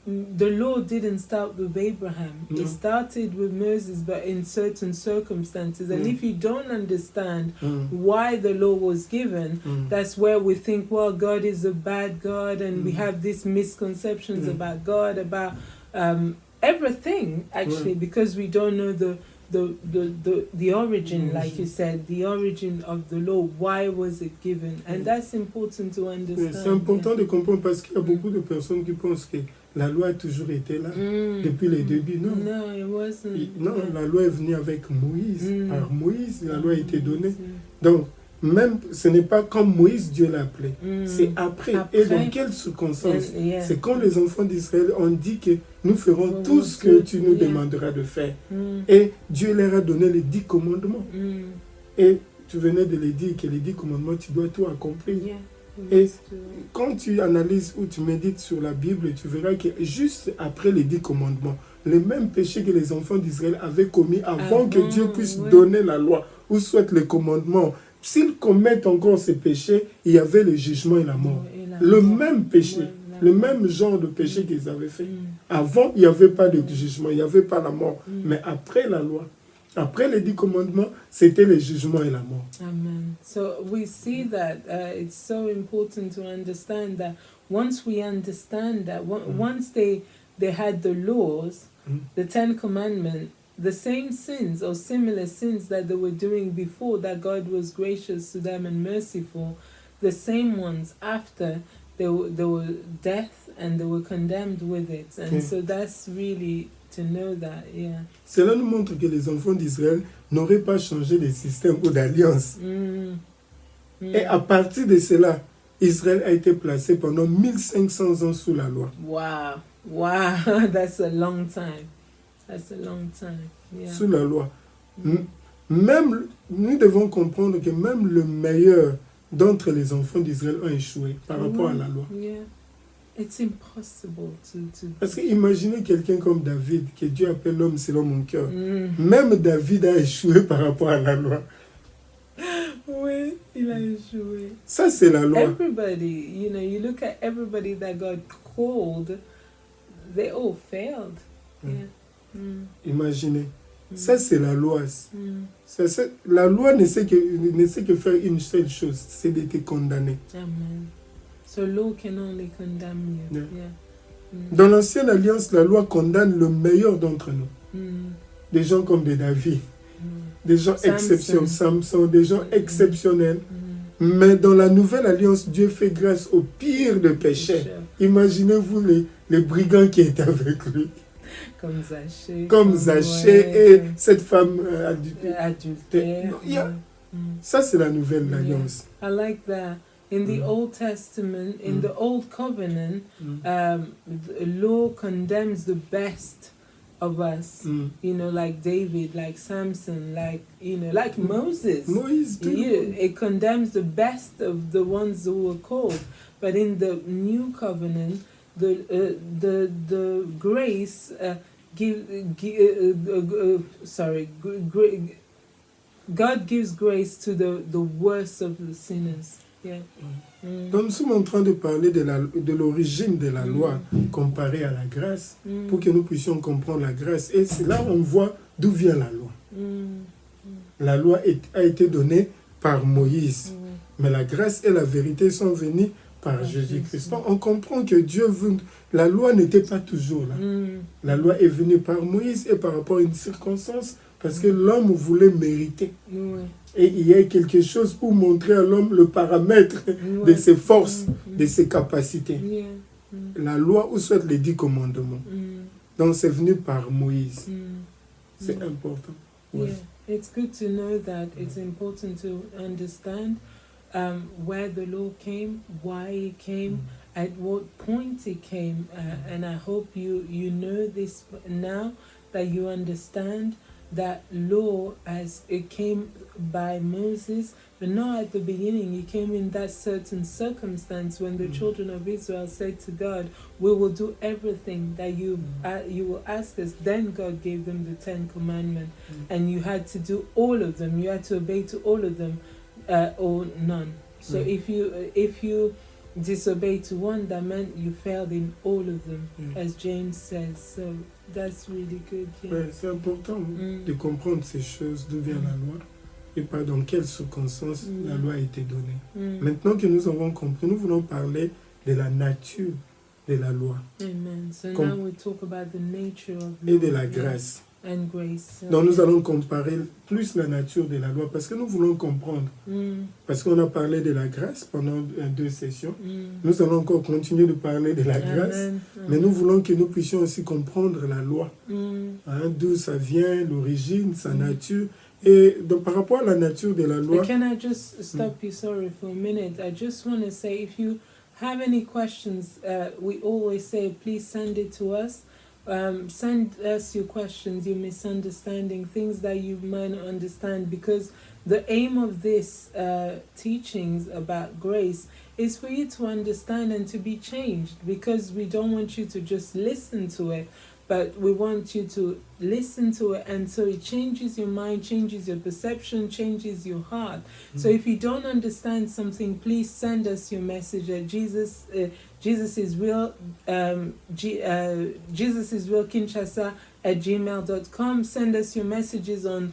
Speaker 1: the law didn't start with Abraham. No. It started with Moses, but in certain circumstances. And if you don't understand why the law was given, that's where we think, well, God is a bad God, and we have these misconceptions about God, about everything, actually, because we don't know the origin, like you said, the origin of the law. Why was it given? And that's important to understand.
Speaker 2: C'est important de comprendre, parce qu'il y a beaucoup de personnes qui pensent que la loi a toujours été là depuis les débuts. Non,
Speaker 1: no, it wasn't.
Speaker 2: Non, la loi est venue avec Moïse. Par Moïse, la loi a été donnée. Donc, même, ce n'est pas comme Moïse, Dieu l'a appelé. C'est après. Et dans quelles circonstances? C'est quand les enfants d'Israël ont dit que nous ferons tout ce que tu nous demanderas de faire. Et Dieu leur a donné les 10 commandements. Et tu venais de le dire, que les 10 commandements, tu dois tout accomplir. Et quand tu analyses ou tu médites sur la Bible, tu verras que juste après les 10 commandements, les mêmes péchés que les enfants d'Israël avaient commis avant que Dieu puisse donner la loi, ou soit les commandements, s'ils commettent encore ces péchés, il y avait le jugement et la mort. Le même péché, le même genre de péché qu'ils avaient fait. Avant, il n'y avait pas de jugement, il n'y avait pas la mort. Mais après la loi, après les 10 commandements, c'était le jugement et la mort.
Speaker 1: Amen. So we see that it's so important to understand that once we understand that, once they had the laws, the 10 commandments, the same sins or similar sins that they were doing before, that God was gracious to them and merciful, the same ones after, they were death and they were condemned with it. And so that's really to know that,
Speaker 2: Cela nous montre que les enfants d'Israël n'auraient pas changé de système ou d'alliance. Et à partir de cela, Israël a été placé pendant 1500 ans sous la loi.
Speaker 1: Wow, that's a long time. That's a long time. Yeah.
Speaker 2: Sous la loi. Même, nous devons comprendre que même le meilleur d'entre les enfants d'Israël ont échoué par rapport à la loi.
Speaker 1: Yeah. It's impossible to...
Speaker 2: Parce que imaginez quelqu'un comme David, que Dieu appelle l'homme selon mon cœur. Même David a échoué par rapport à la loi.
Speaker 1: Oui, il a échoué.
Speaker 2: Ça, c'est la loi.
Speaker 1: Everybody, you look at everybody that God called, they all failed.
Speaker 2: Imaginez. Ça, c'est la loi. La loi ne sait que faire une seule chose, c'est de te condamner.
Speaker 1: Amen. So law can only condemn you.
Speaker 2: Dans l'ancienne alliance, la loi condamne le meilleur d'entre nous. Des gens comme des David, des gens exceptionnels, Samson, des gens exceptionnels. Mais dans la nouvelle alliance, Dieu fait grâce au pire de péchés. Imaginez-vous les brigands qui étaient avec lui.
Speaker 1: Comme Zachée et
Speaker 2: cette femme adultère. Ça, c'est la nouvelle alliance.
Speaker 1: I like that. In the Old Testament, in the Old Covenant, the law condemns the best of us. You know, like David, like Samson, like, you know, like Moses.
Speaker 2: Moïse,
Speaker 1: It condemns the best of the ones who were called. But in the New Covenant, the grace God gives grace to the worst of the sinners. Yeah.
Speaker 2: Donc nous sommes en train de parler de l'origine de la loi comparée à la grâce pour que nous puissions comprendre la grâce. Et c'est là on voit d'où vient la loi. La loi a été donnée par Moïse, mais la grâce et la vérité sont venues par Jésus-Christ. Donc on comprend que Dieu veut... La loi n'était pas toujours là. La loi est venue par Moïse et par rapport à une circonstance parce que l'homme voulait mériter. Et il y a quelque chose pour montrer à l'homme le paramètre de ses forces, de ses capacités. La loi ou soit les 10 commandements. Donc c'est venu par Moïse. C'est important.
Speaker 1: Yeah, it's good to know that. It's important to understand where the law came, why it came, at what point it came. And I hope you know this now, that you understand that law as it came by Moses, but not at the beginning. It came in that certain circumstance when the children of Israel said to God, we will do everything that you will ask us. Then God gave them the 10 commandments, and you had to do all of them. You had to obey to all of them, or none. So if you disobey to one, that meant you failed in all of them, as James says. So that's really good. Yeah.
Speaker 2: Ouais, c'est important de comprendre ces choses, d'où vient la loi et pas dans quelles circonstances la loi a été donnée. Maintenant que nous avons compris, nous voulons parler de la nature de la loi.
Speaker 1: Amen. So now we talk about the nature of
Speaker 2: et de la grâce.
Speaker 1: And grace.
Speaker 2: Donc nous allons comparer plus la nature de la loi parce que nous voulons comprendre. Parce qu'on a parlé de la grâce pendant 2 sessions. Nous allons encore continuer de parler de la grâce. Mais nous voulons que nous puissions aussi comprendre la loi. D'où ça vient, l'origine, sa nature. Et donc par rapport à la nature de la loi...
Speaker 1: Can I just stop you, sorry, for a minute? I just want to say, if you have any questions, we always say, please send it to us. Send us your questions, your misunderstanding, things that you might not understand, because the aim of this teachings about grace is for you to understand and to be changed, because we don't want you to just listen to it, but we want you to listen to it, and so it changes your mind, changes your perception, changes your heart. So if you don't understand something, please send us your message at Jesus is real Kinshasa@gmail.com. Send us your messages on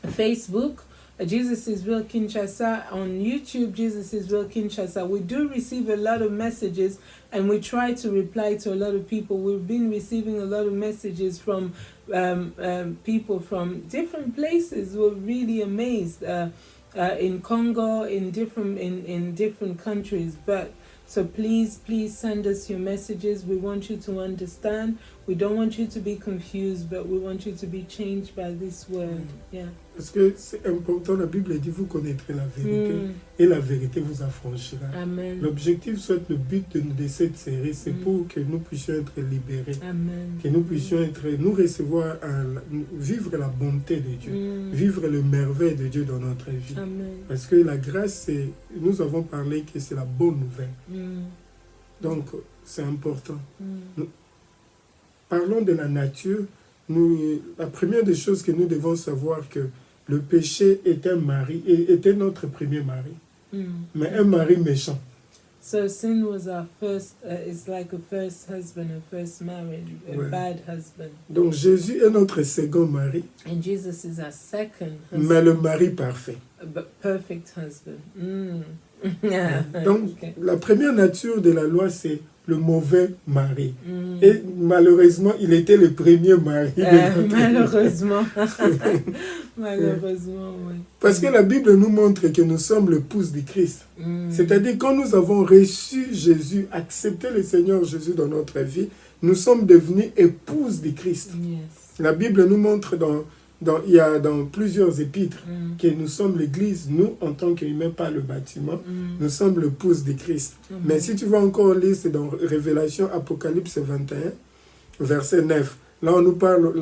Speaker 1: Facebook, Jesus is Real Kinshasa, on YouTube, Jesus is Real Kinshasa. We do receive a lot of messages, and we try to reply to a lot of people. We've been receiving a lot of messages from people from different places. We're really amazed. In Congo, in different countries. But so please send us your messages. We want you to understand. We don't want you to be confused, but we want you to be changed by this word. Yeah.
Speaker 2: Parce que c'est important, la Bible dit, vous connaîtrez la vérité et la vérité vous affranchira.
Speaker 1: Amen.
Speaker 2: L'objectif, soit le but de cette série, c'est pour que nous puissions être libérés.
Speaker 1: Amen.
Speaker 2: Que nous puissions nous recevoir, vivre la bonté de Dieu, vivre le merveille de Dieu dans notre vie.
Speaker 1: Amen.
Speaker 2: Parce que la grâce, nous avons parlé que c'est la bonne nouvelle. Donc, c'est important. Parlons de la nature. La première des choses que nous devons savoir, que le péché était notre premier mari, mais un mari méchant.
Speaker 1: So sin was our first, it's like a first husband, a first marriage, a bad husband.
Speaker 2: Donc Jésus est notre second mari,
Speaker 1: and Jesus is our second husband,
Speaker 2: mais le mari parfait.
Speaker 1: A perfect husband.
Speaker 2: Donc la première nature de la loi, c'est le mauvais mari. Et malheureusement, il était le premier mari.
Speaker 1: Malheureusement. Malheureusement, oui.
Speaker 2: Parce que la Bible nous montre que nous sommes l'épouse du Christ. C'est-à-dire, quand nous avons reçu Jésus, accepté le Seigneur Jésus dans notre vie, nous sommes devenus épouses du Christ.
Speaker 1: Yes.
Speaker 2: La Bible nous montre dans il y a dans plusieurs épîtres que nous sommes l'Église, nous en tant qu'humains, pas le bâtiment, nous sommes l'épouse de Christ. Mais si tu vas encore lire, c'est dans Révélation, Apocalypse 21, verset 9. Là, on nous parle,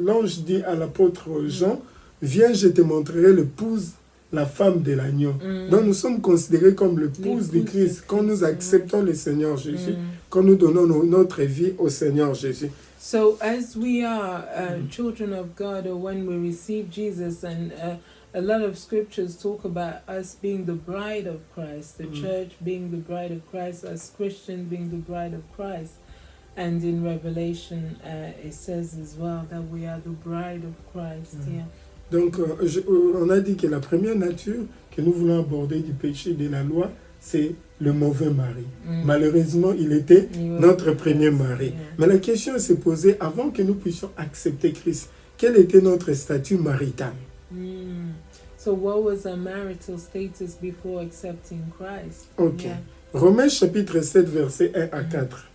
Speaker 2: l'ange dit à l'apôtre Jean, viens, je te montrerai l'épouse, la femme de l'agneau. Donc nous sommes considérés comme l'épouse de Christ quand nous acceptons le Seigneur Jésus, quand nous donnons notre vie au Seigneur Jésus.
Speaker 1: So as we are children of God, or when we receive Jesus, and a lot of scriptures talk about us being the bride of Christ, the church being the bride of Christ, us Christians being the bride of Christ. And in Revelation, it says as well that we are the bride of Christ. Yeah.
Speaker 2: Donc, on a dit que la première nature que nous voulons aborder du péché de la loi, c'est le mauvais mari. Malheureusement, il était notre premier mari.
Speaker 1: Yeah.
Speaker 2: Mais la question s'est posée, avant que nous puissions accepter Christ, quel était notre statut marital?
Speaker 1: So what was our marital status before accepting Christ?
Speaker 2: Ok.
Speaker 1: Yeah.
Speaker 2: Romains chapitre 7, versets 1 à 4.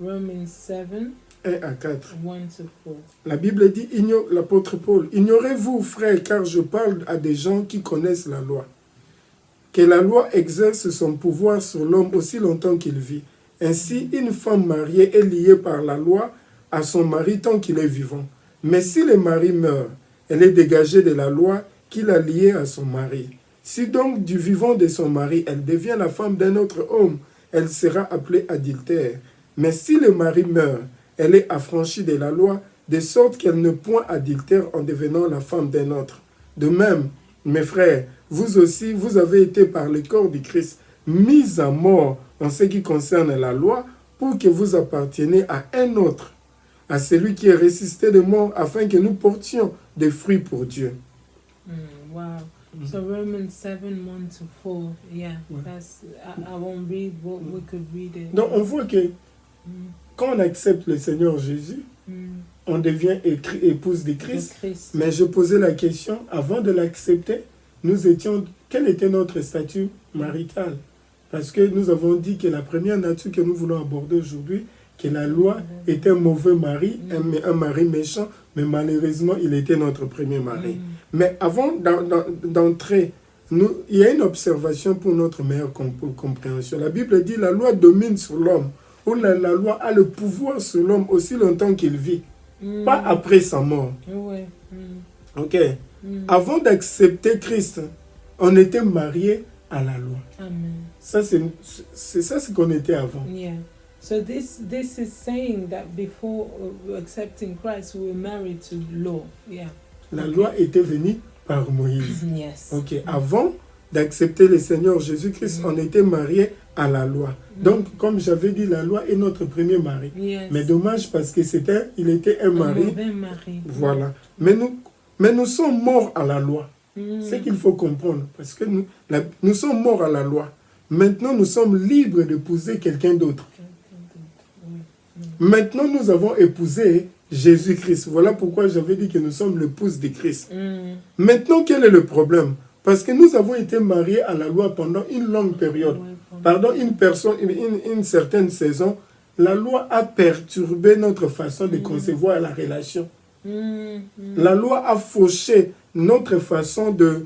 Speaker 1: Romans 7,
Speaker 2: 1 à 4.
Speaker 1: 1 to 4.
Speaker 2: La Bible dit, l'apôtre Paul, ignorez-vous, frères, car je parle à des gens qui connaissent la loi, que la loi exerce son pouvoir sur l'homme aussi longtemps qu'il vit. Ainsi, une femme mariée est liée par la loi à son mari tant qu'il est vivant. Mais si le mari meurt, elle est dégagée de la loi qui l'a liée à son mari. Si donc du vivant de son mari, elle devient la femme d'un autre homme, elle sera appelée adultère. Mais si le mari meurt, elle est affranchie de la loi, de sorte qu'elle ne point adultère en devenant la femme d'un autre. De même, mes frères, vous aussi, vous avez été par le corps du Christ mis à mort en ce qui concerne la loi, pour que vous apparteniez à un autre, à celui qui est ressuscité de mort, afin que nous portions des fruits pour Dieu.
Speaker 1: Wow. So Romans 7, 1 to 4. Yeah, that's, I won't read, we could read it.
Speaker 2: Donc on voit que quand on accepte le Seigneur Jésus, on devient épouse de Christ. Mais je posais la question, avant de l'accepter, quel était notre statut marital? Parce que nous avons dit que la première nature que nous voulons aborder aujourd'hui, que la loi était un mauvais mari, un mari méchant, mais malheureusement, il était notre premier mari. Mais avant d'entrer, il y a une observation pour notre meilleure compréhension. La Bible dit que la loi domine sur l'homme, ou la loi a le pouvoir sur l'homme aussi longtemps qu'il vit, pas après sa mort. Ok. Avant d'accepter Christ, on était marié à la loi.
Speaker 1: Amen.
Speaker 2: Ça, c'est ça ce qu'on était avant.
Speaker 1: Yeah. So this is saying that before accepting Christ, we were married to law. Yeah.
Speaker 2: La loi était venue par Moïse.
Speaker 1: Yes.
Speaker 2: Ok. Avant d'accepter le Seigneur Jésus-Christ, on était marié à la loi. Donc, comme j'avais dit, la loi est notre premier mari.
Speaker 1: Yes.
Speaker 2: Mais dommage parce que il était un mari.
Speaker 1: mauvais mari.
Speaker 2: Voilà. Mais nous sommes morts à la loi. C'est ce qu'il faut comprendre. Parce que nous sommes morts à la loi. Maintenant, nous sommes libres d'épouser quelqu'un d'autre. Maintenant, nous avons épousé Jésus-Christ. Voilà pourquoi j'avais dit que nous sommes l'épouse de Christ. Maintenant, quel est le problème? Parce que nous avons été mariés à la loi pendant une longue période. Pendant une certaine saison, la loi a perturbé notre façon de concevoir la relation. La loi a fauché notre façon de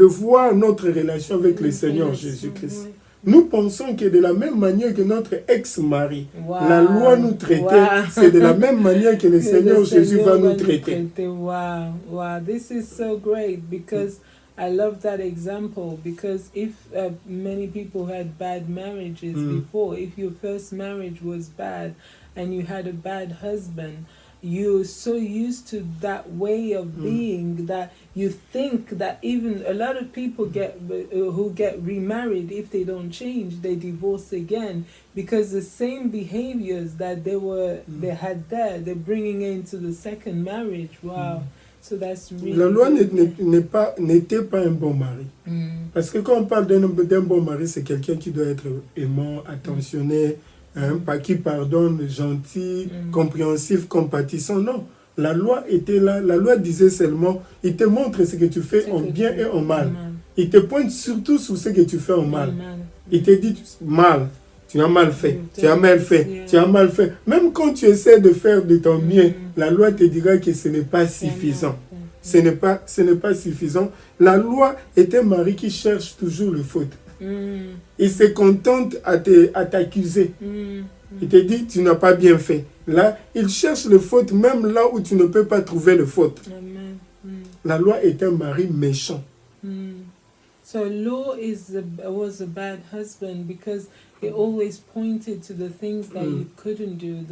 Speaker 2: voir notre relation avec le Seigneur Jésus-Christ. Nous pensons que de la même manière que notre ex-mari, la loi nous traitait, c'est de la même manière que le Seigneur Jésus va nous traiter.
Speaker 1: Wow, this is so great because I love that example, because if many people had bad marriages before, if your first marriage was bad and you had a bad husband, you're so used to that way of being that you think that even a lot of people who get remarried, if they don't change, they divorce again, because the same behaviors that they had there, they're bringing into the second marriage. Wow. So that's really
Speaker 2: La loi n'était pas un bon mari. Parce que quand on parle d'un bon mari, c'est quelqu'un qui doit être aimant, attentionné, qui pardonne, gentil, compréhensif, compatissant. Non, la loi était là. La loi disait seulement, il te montre ce que tu fais en bien et en mal. Il te pointe surtout sur ce que tu fais en mal. Il te dit mal, tu as mal fait,
Speaker 1: You've
Speaker 2: tu as
Speaker 1: done
Speaker 2: mal
Speaker 1: this,
Speaker 2: fait,
Speaker 1: yeah.
Speaker 2: tu as mal fait. Même quand tu essaies de faire de ton mieux, la loi te dira que ce n'est pas suffisant. Ce n'est pas suffisant. La loi est un mari qui cherche toujours le faute. Il se contente à t'accuser. Il te dit, tu n'as pas bien fait. Là, il cherche le faute même là où tu ne peux pas trouver le faute.
Speaker 1: Amen.
Speaker 2: La loi est un mari méchant.
Speaker 1: So Lot was a bad husband because he always pointed to the things that you couldn't do,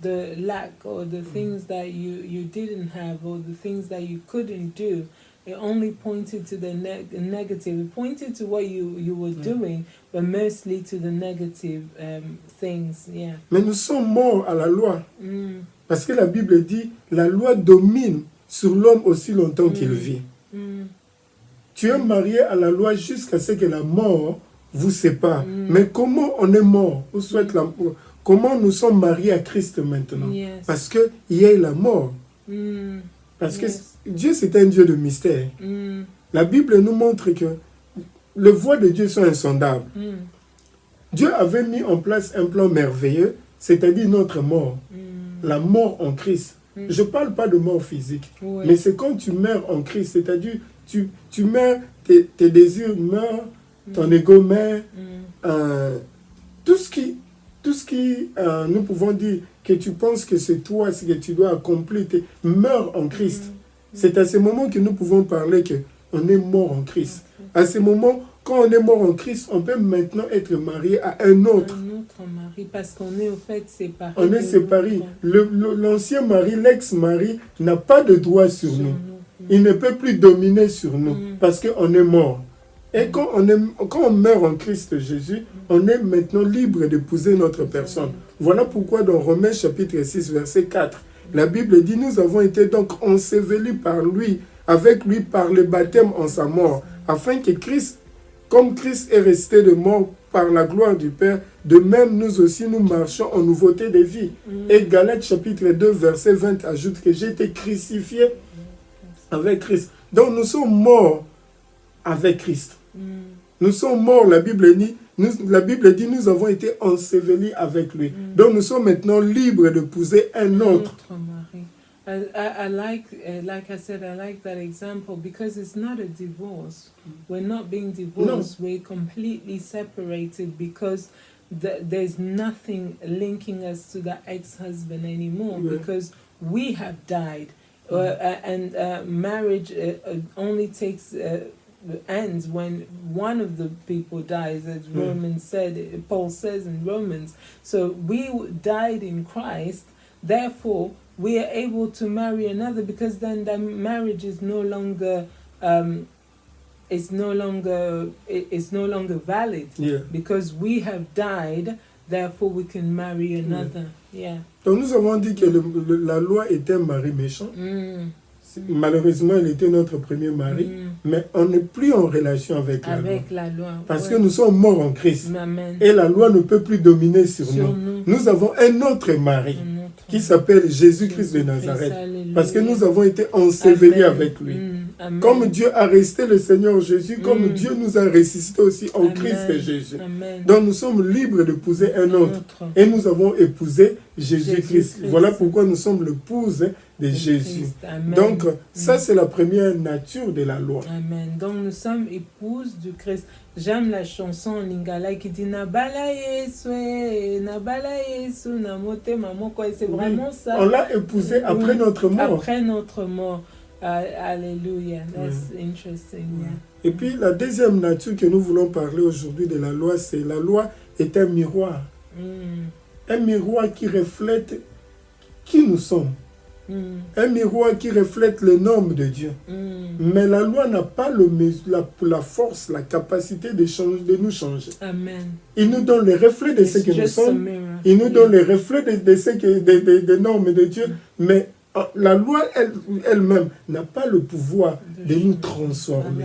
Speaker 1: the lack or the things that you didn't have or the things that you couldn't do. It only pointed to the negative. It pointed to what you were doing, but mostly to the negative things. Yeah.
Speaker 2: Mais nous sommes morts à la loi. Parce que la Bible dit, la loi domine sur l'homme aussi longtemps qu'il vit. Tu es marié à la loi jusqu'à ce que la mort vous sépare. Mais comment on est mort? Comment nous sommes mariés à Christ maintenant?
Speaker 1: Yes.
Speaker 2: Parce qu'il y a eu la mort. Parce que Dieu, c'est un Dieu de mystère. La Bible nous montre que les voies de Dieu sont insondables. Dieu avait mis en place un plan merveilleux, c'est-à-dire notre mort. La mort en Christ. Je ne parle pas de mort physique, mais c'est quand tu meurs en Christ, c'est-à-dire tu meurs, tes désirs meurent, ton ego meurt, tout ce qui nous pouvons dire que tu penses que c'est toi, ce que tu dois accomplir, meurt en Christ. C'est à ce moment que nous pouvons parler qu'on est mort en Christ. À ce moment, quand on est mort en Christ, on peut maintenant être marié à un autre.
Speaker 1: Un autre mari, parce qu'on est au fait séparés.
Speaker 2: On est séparés. L'ancien mari, l'ex-mari, n'a pas de droit sur nous. Il ne peut plus dominer sur nous parce qu'on est mort. Et quand on meurt en Christ Jésus, on est maintenant libre d'épouser notre personne. Voilà pourquoi dans Romains chapitre 6, verset 4, la Bible dit, nous avons été donc ensevelis par lui, avec lui par le baptême en sa mort, afin que Christ, comme Christ est resté de mort par la gloire du Père, de même nous aussi nous marchons en nouveauté de vie. Et Galates chapitre 2, verset 20 ajoute que j'ai été crucifié avec Christ. Donc nous sommes morts avec Christ. Nous sommes morts, la Bible dit, nous avons été ensevelis avec lui. Donc nous sommes maintenant libres d'épouser un autre.
Speaker 1: I like I said, I like that example because it's not a divorce. We're not being divorced. No. We're completely separated because there's nothing linking us to the ex-husband anymore because we have died. And marriage only ends when one of the people dies, as Paul says in Romans. So we died in Christ, therefore we are able to marry another because then the marriage is no longer valid because we have died, therefore we can marry another. Yeah.
Speaker 2: Donc nous avons dit que la loi était un mari méchant. Malheureusement, il était notre premier mari, mais on n'est plus en relation avec la loi. Parce que nous sommes morts en Christ.
Speaker 1: Amen.
Speaker 2: Et la loi ne peut plus dominer sur nous. Nous avons un autre mari qui s'appelle Jésus-Christ de Nazareth. Parce que nous avons été ensevelis avec lui.
Speaker 1: Amen.
Speaker 2: Comme Dieu a resté le Seigneur Jésus, comme Dieu nous a ressuscité aussi en Christ Jésus.
Speaker 1: Amen.
Speaker 2: Donc nous sommes libres d'épouser un autre. Et nous avons épousé Jésus-Christ. Voilà pourquoi nous sommes l'épouse de Jésus. Donc ça c'est la première nature de la loi.
Speaker 1: Amen. Donc nous sommes épouses du Christ. J'aime la chanson en lingala qui dit Nabala Yesu, Nabala Yesu, Namote Mamoko. C'est vraiment ça.
Speaker 2: On l'a épousé après notre mort.
Speaker 1: Après notre mort. Alléluia. That's interesting. Yeah.
Speaker 2: Et puis la deuxième nature que nous voulons parler aujourd'hui de la loi, c'est la loi est un miroir. Un miroir qui reflète qui nous sommes. Un miroir qui reflète les normes de Dieu. Mais la loi n'a pas la force, la capacité de nous changer.
Speaker 1: Amen.
Speaker 2: Il nous donne le reflet de ce que nous sommes. Il nous donne le reflet des normes de Dieu. Mais la loi elle-même n'a pas le pouvoir de nous transformer.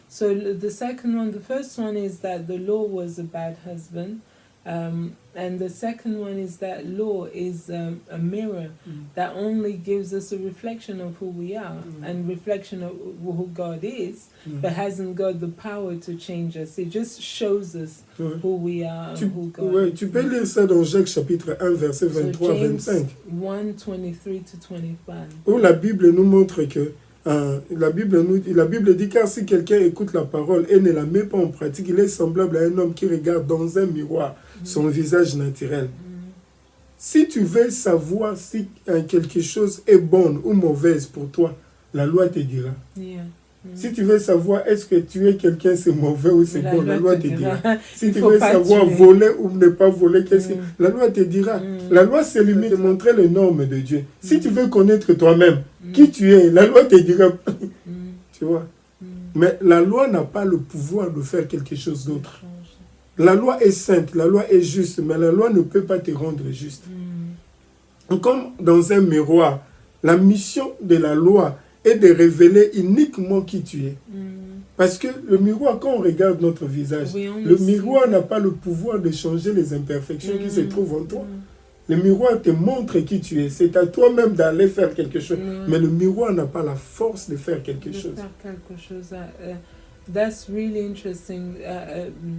Speaker 1: So the second one, the first one is that the law was a bad husband. And the second one is that law is a mirror that only gives us a reflection of who we are and reflection of who God is, but hasn't got the power to change us. It just shows us who we are and who God is.
Speaker 2: Tu peux lire ça dans Jacques chapitre 1, verset 23-25.
Speaker 1: 1:23-25.
Speaker 2: Où la Bible nous montre que la Bible dit car si quelqu'un écoute la parole et ne la met pas en pratique, il est semblable à un homme qui regarde dans un miroir son visage naturel. Si tu veux savoir si quelque chose est bonne ou mauvaise pour toi, la loi te dira. Si tu veux savoir est-ce que tu es quelqu'un c'est mauvais ou c'est bon, la loi te dira. Si tu veux savoir voler ou ne pas voler, la loi te dira. La loi se limite de montrer les normes de Dieu. Si tu veux connaître toi-même qui tu es, la loi te dira. Tu vois. Mais la loi n'a pas le pouvoir de faire quelque chose d'autre. La loi est sainte, la loi est juste, mais la loi ne peut pas te rendre juste. Comme dans un miroir, la mission de la loi est de révéler uniquement qui tu es. Parce que le miroir, quand on regarde notre visage, le miroir n'a pas le pouvoir de changer les imperfections qui se trouvent en toi. Le miroir te montre qui tu es. C'est à toi-même d'aller faire quelque chose. Mais le miroir n'a pas la force de faire quelque chose.
Speaker 1: That's really interesting.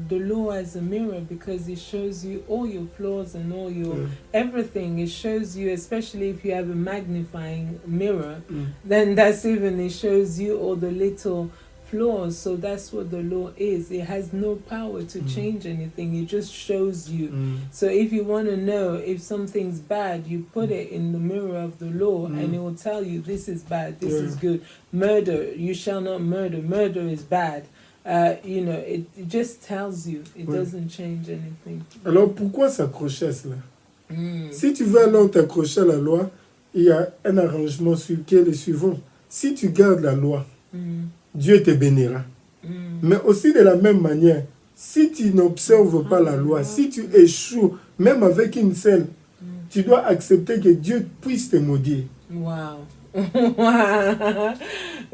Speaker 1: The law as a mirror, because it shows you all your flaws and all your everything. It shows you, especially if you have a magnifying mirror, then that's even, it shows you all the little flaws. So that's what the law is. It has no power to change anything. It just shows you. So if you want to know if something's bad, you put it in the mirror of the law and it will tell you this is bad, this is good. Murder, you shall not murder. Murder is bad. You know, it just tells you. It doesn't change anything.
Speaker 2: Alors pourquoi s'accrocher à cela? Si tu veux alors t'accrocher à la loi, il y a un arrangement qui est le suivant. Si tu gardes la loi, Dieu te bénira. Mais aussi de la même manière, si tu n'observes pas la loi, si tu échoues, même avec une seule, tu dois accepter que Dieu puisse te maudire.
Speaker 1: Wow.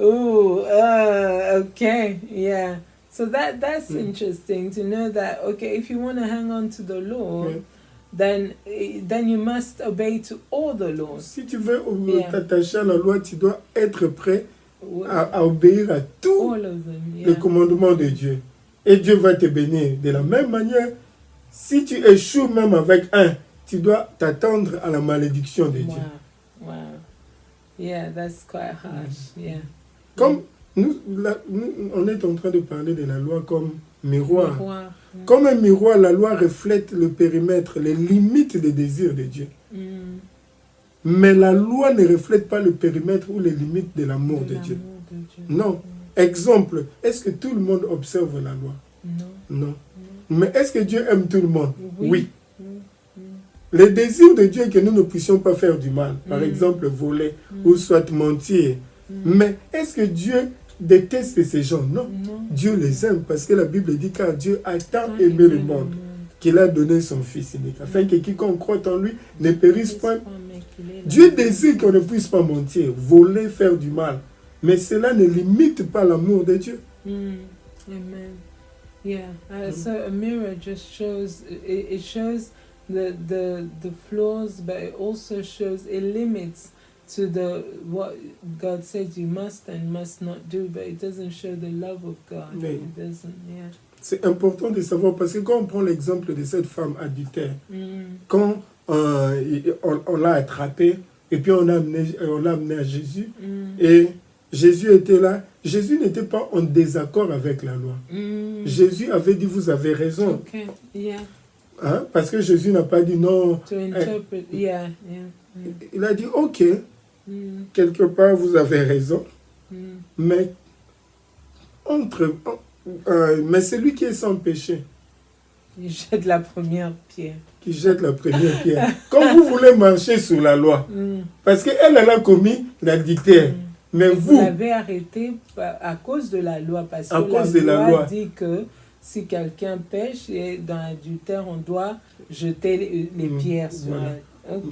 Speaker 1: Ooh, okay, yeah. So that's interesting to know that, okay, if you want to hang on to the law, then you must obey to all the laws.
Speaker 2: Si tu veux t'attacher à la loi, tu dois être prêt à obéir à tous les commandements de Dieu. Et Dieu va te bénir. De la même manière, si tu échoues même avec un, tu dois t'attendre à la malédiction de Dieu.
Speaker 1: Wow. Yeah, that's quite harsh. Yeah.
Speaker 2: Comme nous, on est en train de parler de la loi comme miroir. Comme un miroir, la loi reflète le périmètre, les limites des désirs de Dieu. Mais la loi ne reflète pas le périmètre ou les limites de l'amour de Dieu. Non. Exemple, est-ce que tout le monde observe la loi? Non. Mais est-ce que Dieu aime tout le monde? Oui. Le désir de Dieu est que nous ne puissions pas faire du mal. Par exemple, voler ou soit mentir. Mais est-ce que Dieu déteste ces gens? Non. Dieu les aime parce que la Bible dit car Dieu a tant aimé le monde qu'il a donné son Fils unique, afin que quiconque croit en lui ne périsse point. Dieu désire qu'on ne puisse pas mentir, voler, faire du mal. Mais cela ne limite pas l'amour de Dieu.
Speaker 1: Amen. Yeah. So a mirror just shows, it shows the flaws, but it also shows, it limits to what God says you must and must not do, but it doesn't show the love of God.
Speaker 2: Oui.
Speaker 1: It doesn't, yeah.
Speaker 2: C'est important de savoir, parce que quand on prend l'exemple de cette femme adultère, quand on l'a attrapée, et puis on l'a amené à Jésus, et Jésus était là. Jésus n'était pas en désaccord avec la loi. Jésus avait dit, vous avez raison.
Speaker 1: Okay. Yeah.
Speaker 2: Hein? Parce que Jésus n'a pas dit non.
Speaker 1: To interpret, yeah.
Speaker 2: Il a dit, ok, quelque part vous avez raison, mais mais celui qui est sans péché,
Speaker 1: Il jette la première pierre.
Speaker 2: Qui jette la première pierre. Quand vous voulez marcher sur la loi, parce qu'elle a commis l'adultère, mais vous
Speaker 1: l'avez arrêté à cause de la loi, parce
Speaker 2: que
Speaker 1: la loi dit que si quelqu'un pêche et dans l'adultère, on doit jeter les pierres sur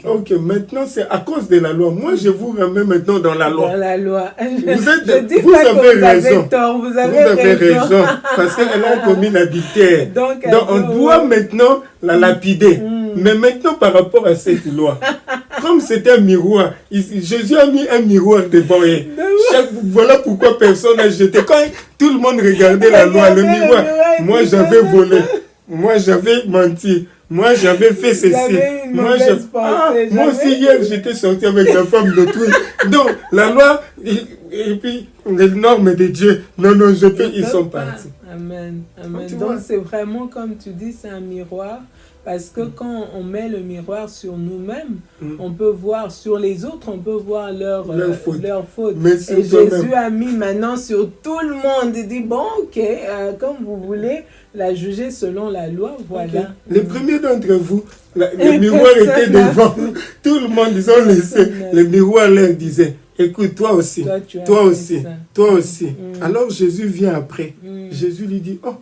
Speaker 2: Ok, maintenant c'est à cause de la loi. Moi, je vous remets maintenant dans la loi.
Speaker 1: Dans la loi.
Speaker 2: Vous avez raison.
Speaker 1: Vous avez
Speaker 2: raison. Parce qu'elle a commis l'adultère. Donc on doit maintenant la lapider. Mais maintenant, par rapport à cette loi, comme c'était un miroir, Jésus a mis un miroir devant elle. Voilà pourquoi personne n'a jeté. Quand tout le monde regardait la loi, le miroir, moi j'avais volé. Moi j'avais menti. Moi j'avais fait ceci. Moi aussi hier j'étais sorti avec la femme d'autrui. Donc la loi et puis les normes de Dieu. Non, ils sont partis.
Speaker 1: Amen. Donc c'est vraiment comme tu dis, c'est un miroir. Parce que quand on met le miroir sur nous-mêmes, on peut voir sur les autres, on peut voir leur faute. Et Jésus a mis maintenant sur tout le monde. Il dit, bon, ok, comme vous voulez la juger selon la loi, voilà. Okay.
Speaker 2: Les premiers d'entre vous, le miroir était devant. Tout le monde, ils ont laissé. Le miroir leur disait, écoute, toi aussi. Alors Jésus vient après. Jésus lui dit, oh,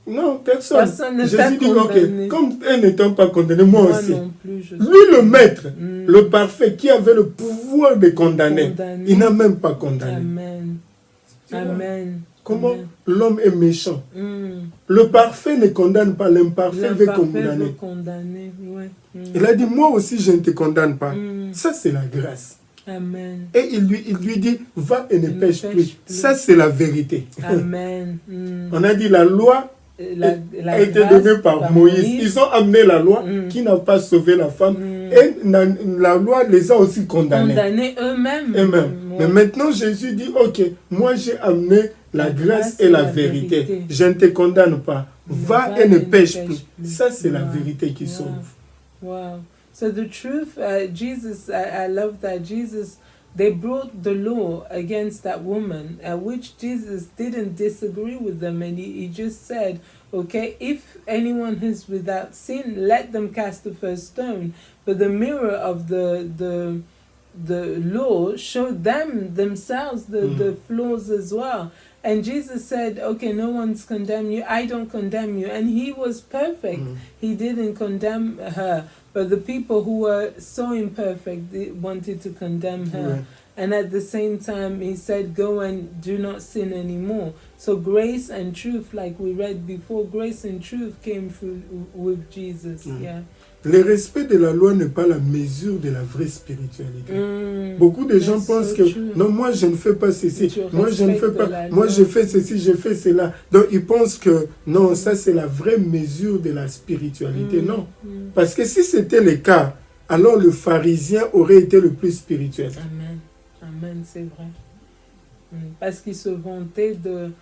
Speaker 2: non, personne Jésus dit, ok, comme eux n'étant pas condamnés, moi aussi. Lui, le maître, le parfait, qui avait le pouvoir de condamner, il n'a même pas condamné.
Speaker 1: Amen.
Speaker 2: Comment l'homme est méchant. Le parfait ne condamne pas, l'imparfait veut condamner. Il a dit, moi aussi, je ne te condamne pas. Ça, c'est la grâce.
Speaker 1: Amen.
Speaker 2: Et il lui dit, va et ne pêche plus. Ça, c'est la vérité.
Speaker 1: Amen.
Speaker 2: On a dit, la loi a été donnée par Moïse. Ils ont amené la loi qui n'a pas sauvé la femme. Et la loi les a aussi condamnés
Speaker 1: eux-mêmes.
Speaker 2: Mais maintenant, Jésus dit, ok, moi j'ai amené la grâce et la vérité. Je ne te condamne pas. Va et ne pêche plus. Ça, c'est la vérité qui sauve.
Speaker 1: Wow. So the truth, Jesus, I love that Jesus, they brought the law against that woman, which Jesus didn't disagree with them, and he just said, okay, if anyone is without sin, let them cast the first stone. But the mirror of the law showed themselves the flaws as well. And Jesus said, okay, no one's condemned you, I don't condemn you. And he was perfect. He didn't condemn her. But the people who were so imperfect, they wanted to condemn her. And at the same time, he said, go and do not sin anymore. So grace and truth, like we read before, grace and truth came through with Jesus. Yeah.
Speaker 2: Le respect de la loi n'est pas la mesure de la vraie spiritualité. Beaucoup de gens pensent que non, moi je ne fais pas ceci, moi je ne fais pas, moi je fais ceci, je fais cela. Donc ils pensent que non, ça c'est la vraie mesure de la spiritualité. Non. Parce que si c'était le cas, alors le pharisien aurait été le plus spirituel.
Speaker 1: Amen. Amen, c'est vrai. Parce qu'il se vantait de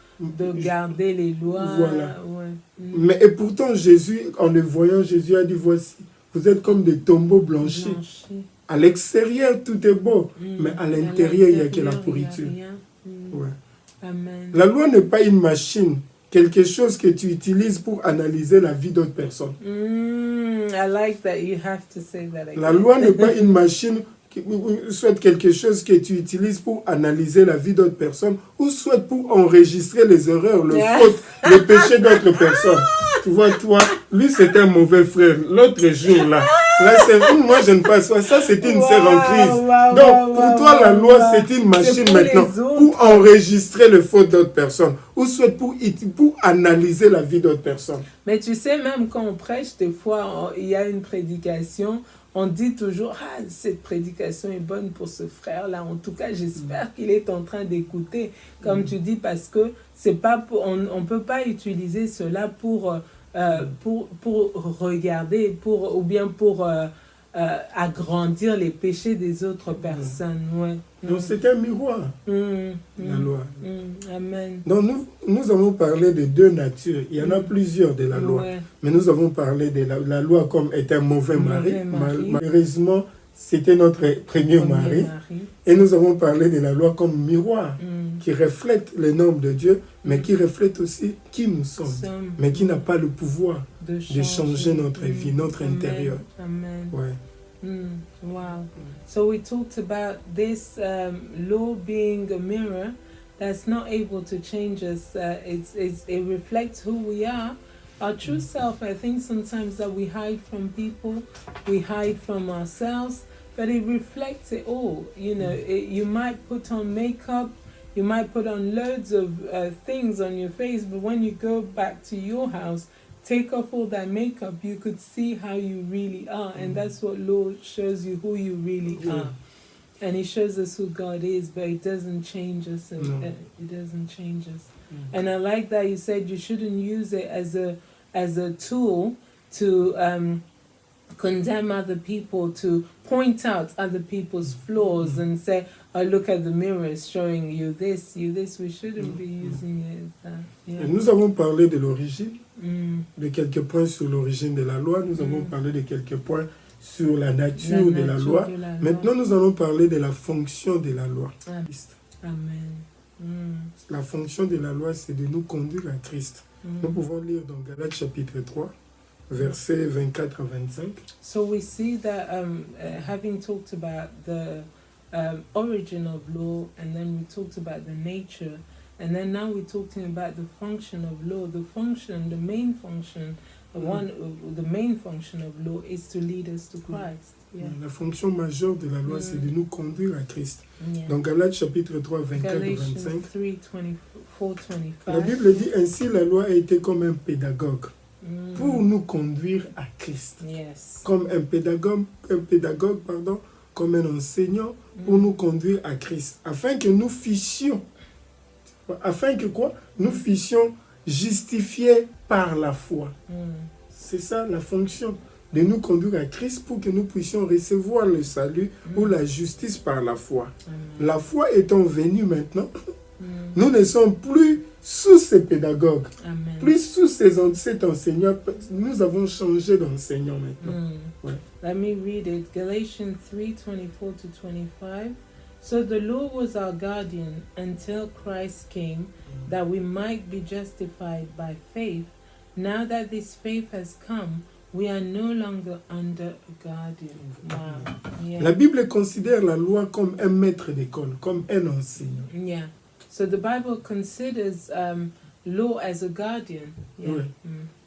Speaker 1: garder les lois.
Speaker 2: Voilà. Mais et pourtant Jésus, en le voyant, Jésus a dit, voici, vous êtes comme des tombeaux blanchis. À l'extérieur, tout est beau, mais à l'intérieur, il n'y a que la pourriture.
Speaker 1: Amen.
Speaker 2: La loi n'est pas une machine, quelque chose que tu utilises pour analyser la vie d'autres personnes.
Speaker 1: I like that you have to say that again.
Speaker 2: La loi n'est pas une machine, soit quelque chose que tu utilises pour analyser la vie d'autres personnes, ou soit pour enregistrer les erreurs, les fautes, les péchés d'autres personnes. Tu vois, toi, lui c'était un mauvais frère. L'autre jour là c'est moi je ne passe pas. Ça c'est une sœur en crise. Donc pour toi la loi c'est une machine maintenant pour enregistrer les fautes d'autres personnes, ou soit pour analyser la vie d'autres personnes.
Speaker 1: Mais tu sais, même quand on prêche, des fois il y a une prédication. On dit toujours, cette prédication est bonne pour ce frère-là. En tout cas, j'espère qu'il est en train d'écouter, comme tu dis, parce que c'est pas on peut pas utiliser cela pour regarder, ou bien pour agrandir les péchés des autres personnes.
Speaker 2: Donc c'est un miroir, la loi.
Speaker 1: Amen.
Speaker 2: Donc nous avons parlé de deux natures. Il y en a plusieurs de la loi. Mais nous avons parlé de la loi comme étant un mauvais mari. Malheureusement, c'était notre premier mari. Et nous avons parlé de la loi comme miroir, qui reflète les normes de Dieu, mais qui reflète aussi qui nous sommes, mais qui n'a pas le pouvoir de changer notre vie, notre intérieur.
Speaker 1: Amen. Wow. So we talked about this law being a mirror that's not able to change us. It reflects who we are, Our true self, I think sometimes that we hide from people, we hide from ourselves, but it reflects it all. You know, you might put on makeup, you might put on loads of things on your face, but when you go back to your house, take off all that makeup, you could see how you really are. And that's what Lord shows you, who you really are. And He shows us who God is, but it doesn't change us. It doesn't change us. And I like that you said you shouldn't use it as a tool to condemn other people, to point out other people's flaws and say, oh, look at the mirror, it's showing you this. We shouldn't be using it as that. Yeah.
Speaker 2: Et nous avons parlé de l'origine, de quelques points sur l'origine de la loi. Nous avons parlé de quelques points sur la nature de la loi. Maintenant, nous allons parler de la fonction de la loi.
Speaker 1: Amen.
Speaker 2: La fonction de la loi, c'est de nous conduire à Christ. Nous pouvons lire dans Galates chapitre 3, versets 24 à 25.
Speaker 1: So we see that having talked about the origin of law, and then we talked about the nature, and then now we're talking about the function of law. The main function of law is to lead us to Christ. Yeah.
Speaker 2: La fonction majeure de la loi, c'est de nous conduire à Christ. Dans Galates chapitre 3, 24 à 25,
Speaker 1: 3:24-25.
Speaker 2: la Bible dit ainsi, la loi a été comme un pédagogue pour nous conduire à Christ.
Speaker 1: Yes.
Speaker 2: Comme un pédagogue, comme un enseignant pour nous conduire à Christ, afin que nous fussions justifiés par la foi. C'est ça la fonction, de nous conduire à Christ pour que nous puissions recevoir le salut ou la justice par la foi. La foi étant venue maintenant, nous ne sommes plus sous ces pédagogues, plus sous cet enseignant. Nous avons changé d'enseignant maintenant. Ouais.
Speaker 1: Let me read it. Galatians 3:24-25. So the law was our guardian until Christ came, that we might be justified by faith. Now that this faith has come, we are no longer under a guardian. Wow. Yeah.
Speaker 2: La Bible considère la loi comme un maître d'école, comme un enseignant.
Speaker 1: Yeah. So the Bible considers law as a guardian. Yeah.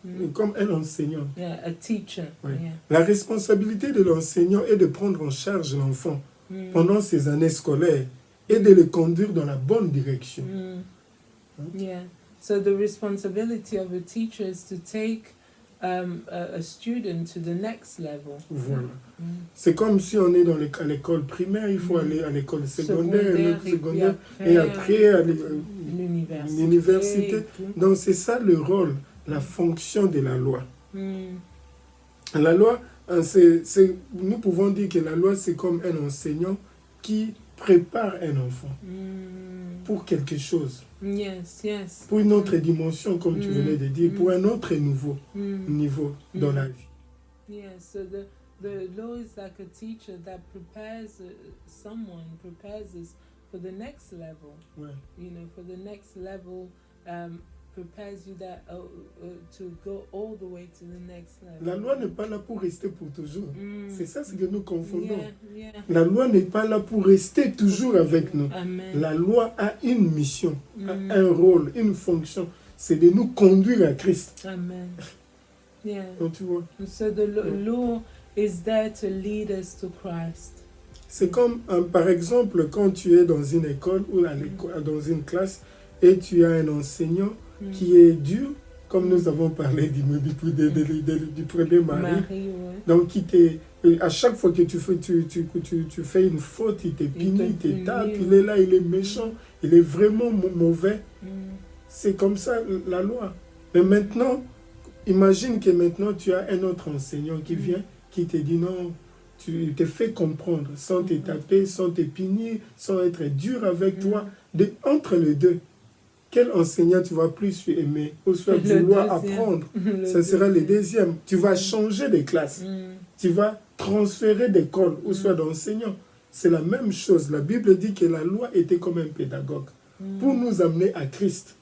Speaker 2: Ouais. Comme un enseignant.
Speaker 1: Yeah, a teacher.
Speaker 2: Ouais.
Speaker 1: Yeah.
Speaker 2: La responsabilité de l'enseignant est de prendre en charge l'enfant pendant ses années scolaires et de le conduire dans la bonne direction.
Speaker 1: Yeah. So the responsibility of a teacher is to take a student to the next level.
Speaker 2: Voilà. C'est comme si on est à l'école primaire, il faut aller à l'école secondaire, et après à l'université. Donc c'est ça le rôle, la fonction de la loi. La loi, nous pouvons dire que la loi c'est comme un enseignant qui prépare un enfant pour quelque chose.
Speaker 1: Yes, yes.
Speaker 2: Pour une autre dimension, comme tu venais de dire, pour un autre niveau dans la vie.
Speaker 1: Yeah, so the law is like a teacher that prepares us for the next level.
Speaker 2: Ouais.
Speaker 1: You know, for the next level, prepares you that to go all the way to the next level.
Speaker 2: La loi n'est pas là pour rester pour toujours. C'est ça ce que nous confondons.
Speaker 1: Yeah.
Speaker 2: La loi n'est pas là pour rester toujours avec nous.
Speaker 1: Amen.
Speaker 2: La loi a une mission, un rôle, une fonction. C'est de nous conduire à Christ.
Speaker 1: Amen. Yeah.
Speaker 2: Donc, tu vois.
Speaker 1: So the law is there to lead us to Christ.
Speaker 2: C'est comme, par exemple, quand tu es dans une école ou dans une classe et tu as un enseignant qui est dur, comme nous avons parlé du premier mari.
Speaker 1: Ouais.
Speaker 2: Donc, à chaque fois que tu fais une faute, il te punit, il te tape, il est là, il est méchant, il est vraiment mauvais. C'est comme ça la loi. Mais maintenant, imagine que maintenant tu as un autre enseignant qui vient, qui te dit non, tu te fais comprendre, sans te taper, sans te punir, sans être dur avec toi. Entre les deux, quel enseignant tu vas plus aimer ou soit vouloir apprendre? Ça sera le deuxième. Tu vas changer de classe. Tu vas transférer d'école ou soit d'enseignant. C'est la même chose. La Bible dit que la loi était comme un pédagogue pour nous amener à Christ,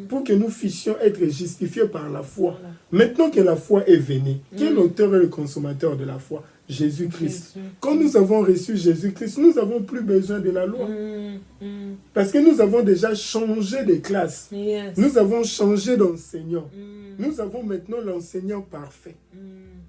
Speaker 2: pour que nous puissions être justifiés par la foi. Maintenant que la foi est venue, quel auteur est le consommateur de la foi? Jésus-Christ. Quand nous avons reçu Jésus-Christ, nous n'avons plus besoin de la loi. Parce que nous avons déjà changé de classe.
Speaker 1: Yes.
Speaker 2: Nous avons changé d'enseignant. Nous avons maintenant l'enseignant parfait.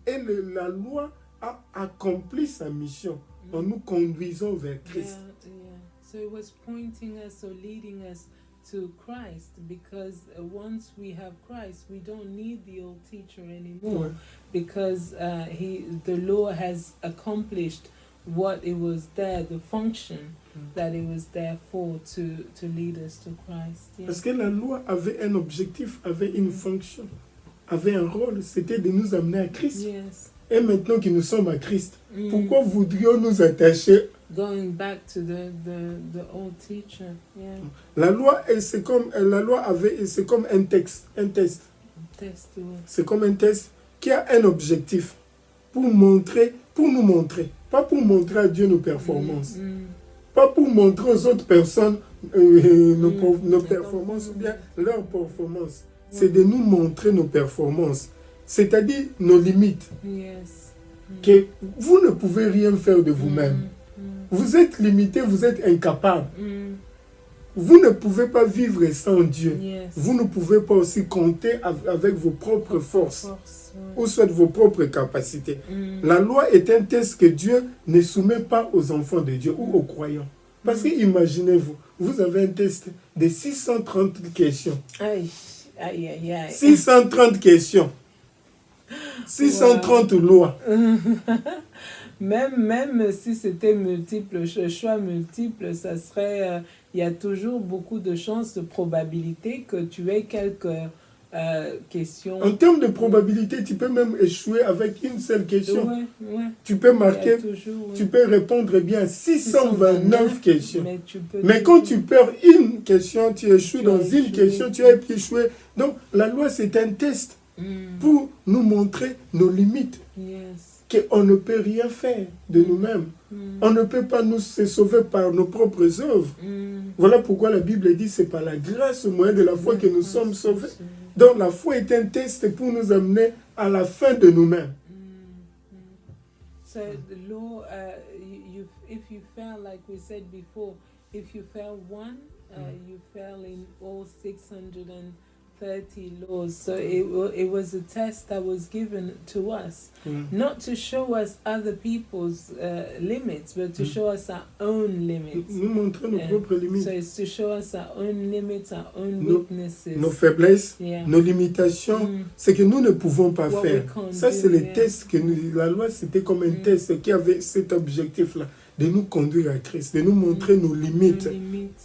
Speaker 2: Et la loi a accompli sa mission en nous conduisant vers Christ.
Speaker 1: Yeah, yeah. So it was pointing us or leading us to Christ, because once we have Christ, we don't need the old teacher anymore,
Speaker 2: Ouais.
Speaker 1: because the law has accomplished what it was there, the function that it was there for, to lead us to Christ. Yeah.
Speaker 2: Parce que la loi avait un objectif, avait une fonction, avait un rôle, c'était de nous amener à Christ.
Speaker 1: Yes.
Speaker 2: Et maintenant que nous sommes à Christ, pourquoi voudrions nous attacher?
Speaker 1: Going back to the old teacher, yeah.
Speaker 2: La loi, c'est comme un test.
Speaker 1: Test, ouais.
Speaker 2: C'est comme un test qui a un objectif pour nous montrer, pas pour montrer à Dieu nos performances, pas pour montrer aux autres personnes nos performances ou bien leurs performances. C'est de nous montrer nos performances, c'est-à-dire nos limites.
Speaker 1: Yes.
Speaker 2: Que vous ne pouvez rien faire de vous-même. Vous êtes limité, vous êtes incapable. Vous ne pouvez pas vivre sans Dieu.
Speaker 1: Yes.
Speaker 2: Vous ne pouvez pas aussi compter avec vos propres forces,
Speaker 1: ouais.
Speaker 2: ou soit vos propres capacités. La loi est un test que Dieu ne soumet pas aux enfants de Dieu ou aux croyants. Parce que imaginez-vous, vous avez un test de 630 questions.
Speaker 1: Aïe, aïe, aïe, aïe.
Speaker 2: 630 questions. 630 lois.
Speaker 1: Même si c'était choix multiple, ça serait, il y a toujours beaucoup de chances, de probabilité que tu aies quelques questions.
Speaker 2: En termes de probabilité, tu peux même échouer avec une seule question.
Speaker 1: Ouais.
Speaker 2: Tu peux marquer,
Speaker 1: toujours,
Speaker 2: tu peux répondre bien à 629 questions.
Speaker 1: Mais
Speaker 2: quand tu perds une question, tu échoues dans
Speaker 1: as
Speaker 2: une question, tu as échoué. Donc la loi, c'est un test pour nous montrer nos limites.
Speaker 1: Yes.
Speaker 2: Qu'on ne peut rien faire de nous-mêmes. On ne peut pas nous se sauver par nos propres œuvres. Voilà pourquoi la Bible dit c'est par la grâce au moyen de la foi que nous sommes sauvés. Donc la foi est un test pour nous amener à la fin de nous-mêmes.
Speaker 1: So the law, if you fail, like we said before, if you fail one, you fail in all 630 laws. So it was a test that was given to us, not to show us other people's limits, but to show us our own limits.
Speaker 2: Nous montrer nos propres limites.
Speaker 1: So it's to show us our own limits, our own weaknesses.
Speaker 2: Nos faiblesses, nos limitations, ce que nous ne pouvons pas
Speaker 1: What
Speaker 2: faire.
Speaker 1: we can't
Speaker 2: Ça, c'est
Speaker 1: do,
Speaker 2: le test que la loi, c'était comme un test qui avait cet objectif-là, de nous conduire à Christ, de nous montrer nos limites.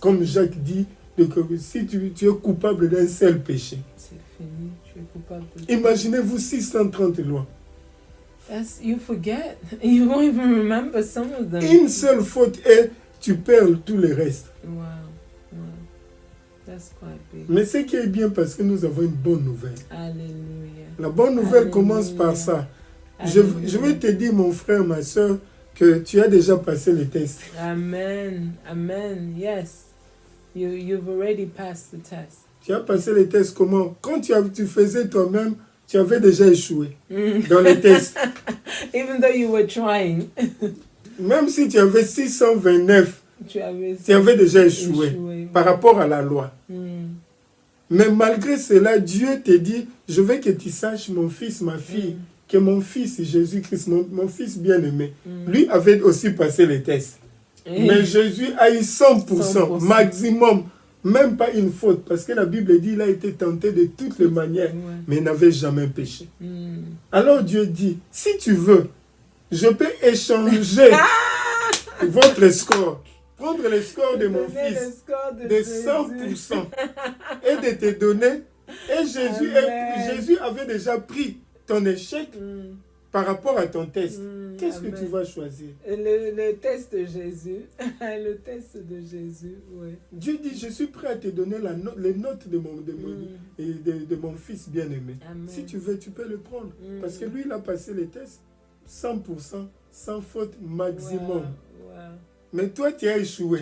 Speaker 2: Comme Jacques dit, que si tu es coupable d'un seul péché,
Speaker 1: c'est fini, tu es coupable de...
Speaker 2: Imaginez-vous 630 lois.
Speaker 1: You forget. You won't even remember some of them.
Speaker 2: Une seule faute et tu perds tout le reste.
Speaker 1: Wow. That's quite big.
Speaker 2: Mais ce qui est bien parce que nous avons une bonne nouvelle.
Speaker 1: Alléluia.
Speaker 2: La bonne nouvelle commence par ça. Je vais te dire, mon frère, ma soeur, que tu as déjà passé le test.
Speaker 1: Amen. Amen. Yes. You've already passed the test.
Speaker 2: Tu as passé les tests comment? Quand tu faisais toi-même, tu avais déjà échoué dans les tests.
Speaker 1: Even though you were trying.
Speaker 2: Même si tu avais 629, tu avais déjà échoué par rapport à la loi. Mais malgré cela, Dieu te dit, je veux que tu saches, mon fils, ma fille, que mon fils Jésus-Christ, mon fils bien-aimé, lui avait aussi passé les tests. Mais Jésus a eu 100%, maximum, même pas une faute, parce que la Bible dit qu'il a été tenté de toutes les manières, mais il n'avait jamais péché. Alors Dieu dit, si tu veux, je peux échanger votre score, prendre le score de mon fils de 100% et de te donner. Et Jésus avait déjà pris ton échec par rapport à ton test. Qu'est-ce que tu vas choisir?
Speaker 1: Le test de Jésus. Le test de Jésus, oui.
Speaker 2: Dieu dit, je suis prêt à te donner les notes de mon fils bien-aimé. Si tu veux, tu peux le prendre. Parce que lui, il a passé les tests 100%, sans faute maximum.
Speaker 1: Wow.
Speaker 2: Mais toi, tu as échoué.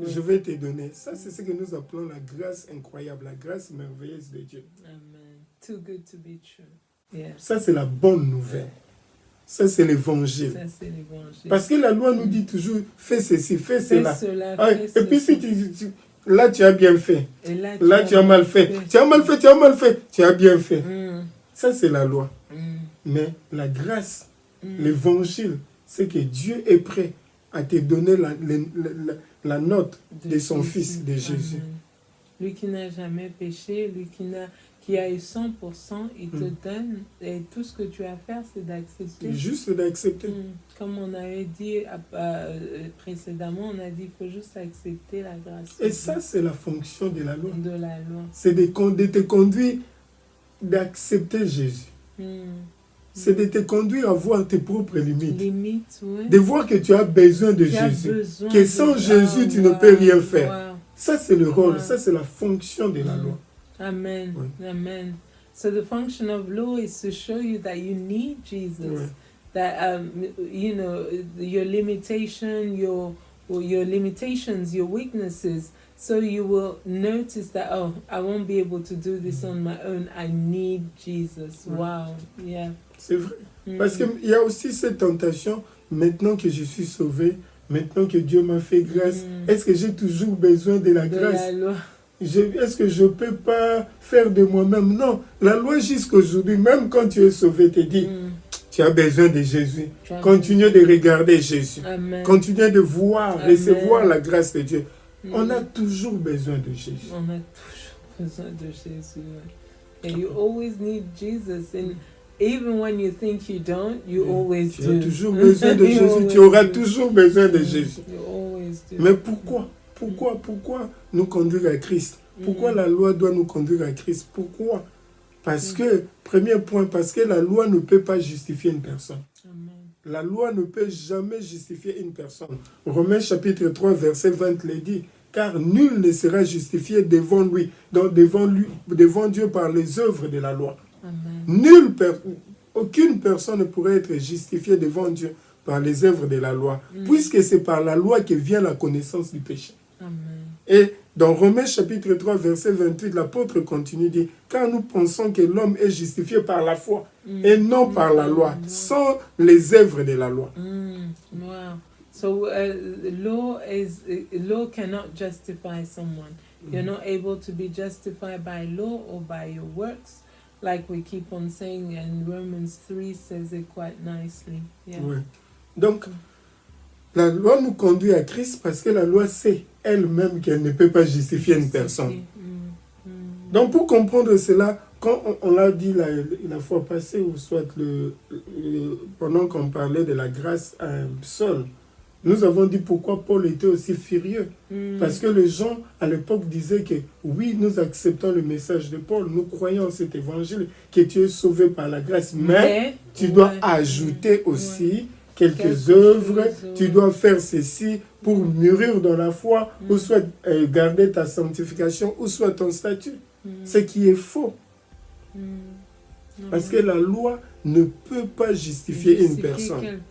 Speaker 1: Je
Speaker 2: vais te donner. Ça, c'est ce que nous appelons la grâce incroyable, la grâce merveilleuse de Dieu.
Speaker 1: Amen. Too good to be true. Yeah.
Speaker 2: Ça, c'est la bonne nouvelle. Ça, c'est l'évangile.
Speaker 1: Ça, c'est l'évangile.
Speaker 2: Parce que la loi nous dit toujours, fais ceci, fais cela.
Speaker 1: Cela
Speaker 2: Et puis si là, tu as bien fait.
Speaker 1: Et
Speaker 2: là, tu as mal fait. Tu as mal fait, tu as mal fait. Tu as bien fait. Ça, c'est la loi. Mais la grâce, l'évangile, c'est que Dieu est prêt à te donner la note de son Fils, de Jésus.
Speaker 1: Amen. Lui qui n'a jamais péché, lui qui a eu 100%, il te donne, et tout ce que tu as à faire, c'est d'accepter.
Speaker 2: Juste d'accepter.
Speaker 1: Comme on avait dit précédemment, on a dit qu'il faut juste accepter la grâce.
Speaker 2: Et ça, c'est la fonction de la loi.
Speaker 1: De la loi.
Speaker 2: C'est de te conduire, d'accepter Jésus. C'est de te conduire à voir tes propres limites.
Speaker 1: Ouais.
Speaker 2: De voir que tu as besoin de Jésus. Que sans Jésus, tu ne peux rien faire. Ça, c'est le rôle. Ça, c'est la fonction de la loi.
Speaker 1: Amen. Amen. So the function of law is to show you that you need Jesus. That, you know, your limitations, your weaknesses. So you will notice that, oh, I won't be able to do this on my own. I need Jesus. Wow. Yeah.
Speaker 2: C'est vrai. Parce qu'il y a aussi cette tentation, maintenant que je suis sauvé, maintenant que Dieu m'a fait grâce, est-ce que j'ai toujours besoin de la grâce? Est-ce que je ne peux pas faire de moi-même? Non. La loi jusqu'aujourd'hui, même quand tu es sauvé, te dit, tu as besoin de Jésus. Continue de regarder Jésus.
Speaker 1: Amen.
Speaker 2: Continue de voir, recevoir la grâce de Dieu. On a toujours besoin de Jésus.
Speaker 1: On a toujours besoin de Jésus. And you always need Jesus. And even when you think you don't, you always do.
Speaker 2: Tu as toujours besoin de Jésus. Tu auras toujours besoin de Jésus.
Speaker 1: You always do.
Speaker 2: Mais pourquoi nous conduire à Christ? Pourquoi la loi doit nous conduire à Christ? Pourquoi? Parce que, premier point, parce que la loi ne peut pas justifier une personne.
Speaker 1: Amen.
Speaker 2: La loi ne peut jamais justifier une personne. Romains chapitre 3, verset 20 le dit. Car nul ne sera justifié devant lui, donc devant Dieu par les œuvres de la loi.
Speaker 1: Amen.
Speaker 2: Aucune personne ne pourrait être justifiée devant Dieu par les œuvres de la loi, puisque c'est par la loi que vient la connaissance du péché.
Speaker 1: Amen.
Speaker 2: Et dans Romains chapitre 3, verset 28, l'apôtre continue dit, car nous pensons que l'homme est justifié par la foi et non par la loi, sans les œuvres de la loi.
Speaker 1: Wow. So law cannot justify someone. You're not able to be justified by law or by your works, like we keep on saying, and Romans 3 says it quite nicely. Yeah.
Speaker 2: Ouais. Donc, la loi nous conduit à Christ parce que la loi sait elle-même qu'elle ne peut pas justifier une personne. Donc, pour comprendre cela, quand on l'a dit la fois passée, ou soit pendant qu'on parlait de la grâce à un seul, nous avons dit pourquoi Paul était aussi furieux. Parce que les gens à l'époque disaient que oui, nous acceptons le message de Paul, nous croyons en cet évangile, que tu es sauvé par la grâce, mais tu dois ajouter aussi quelques œuvres, tu dois faire ceci pour mûrir dans la foi, ou soit garder ta sanctification, ou soit ton statut. Ce qui est faux. Parce que la loi ne peut pas justifier une personne.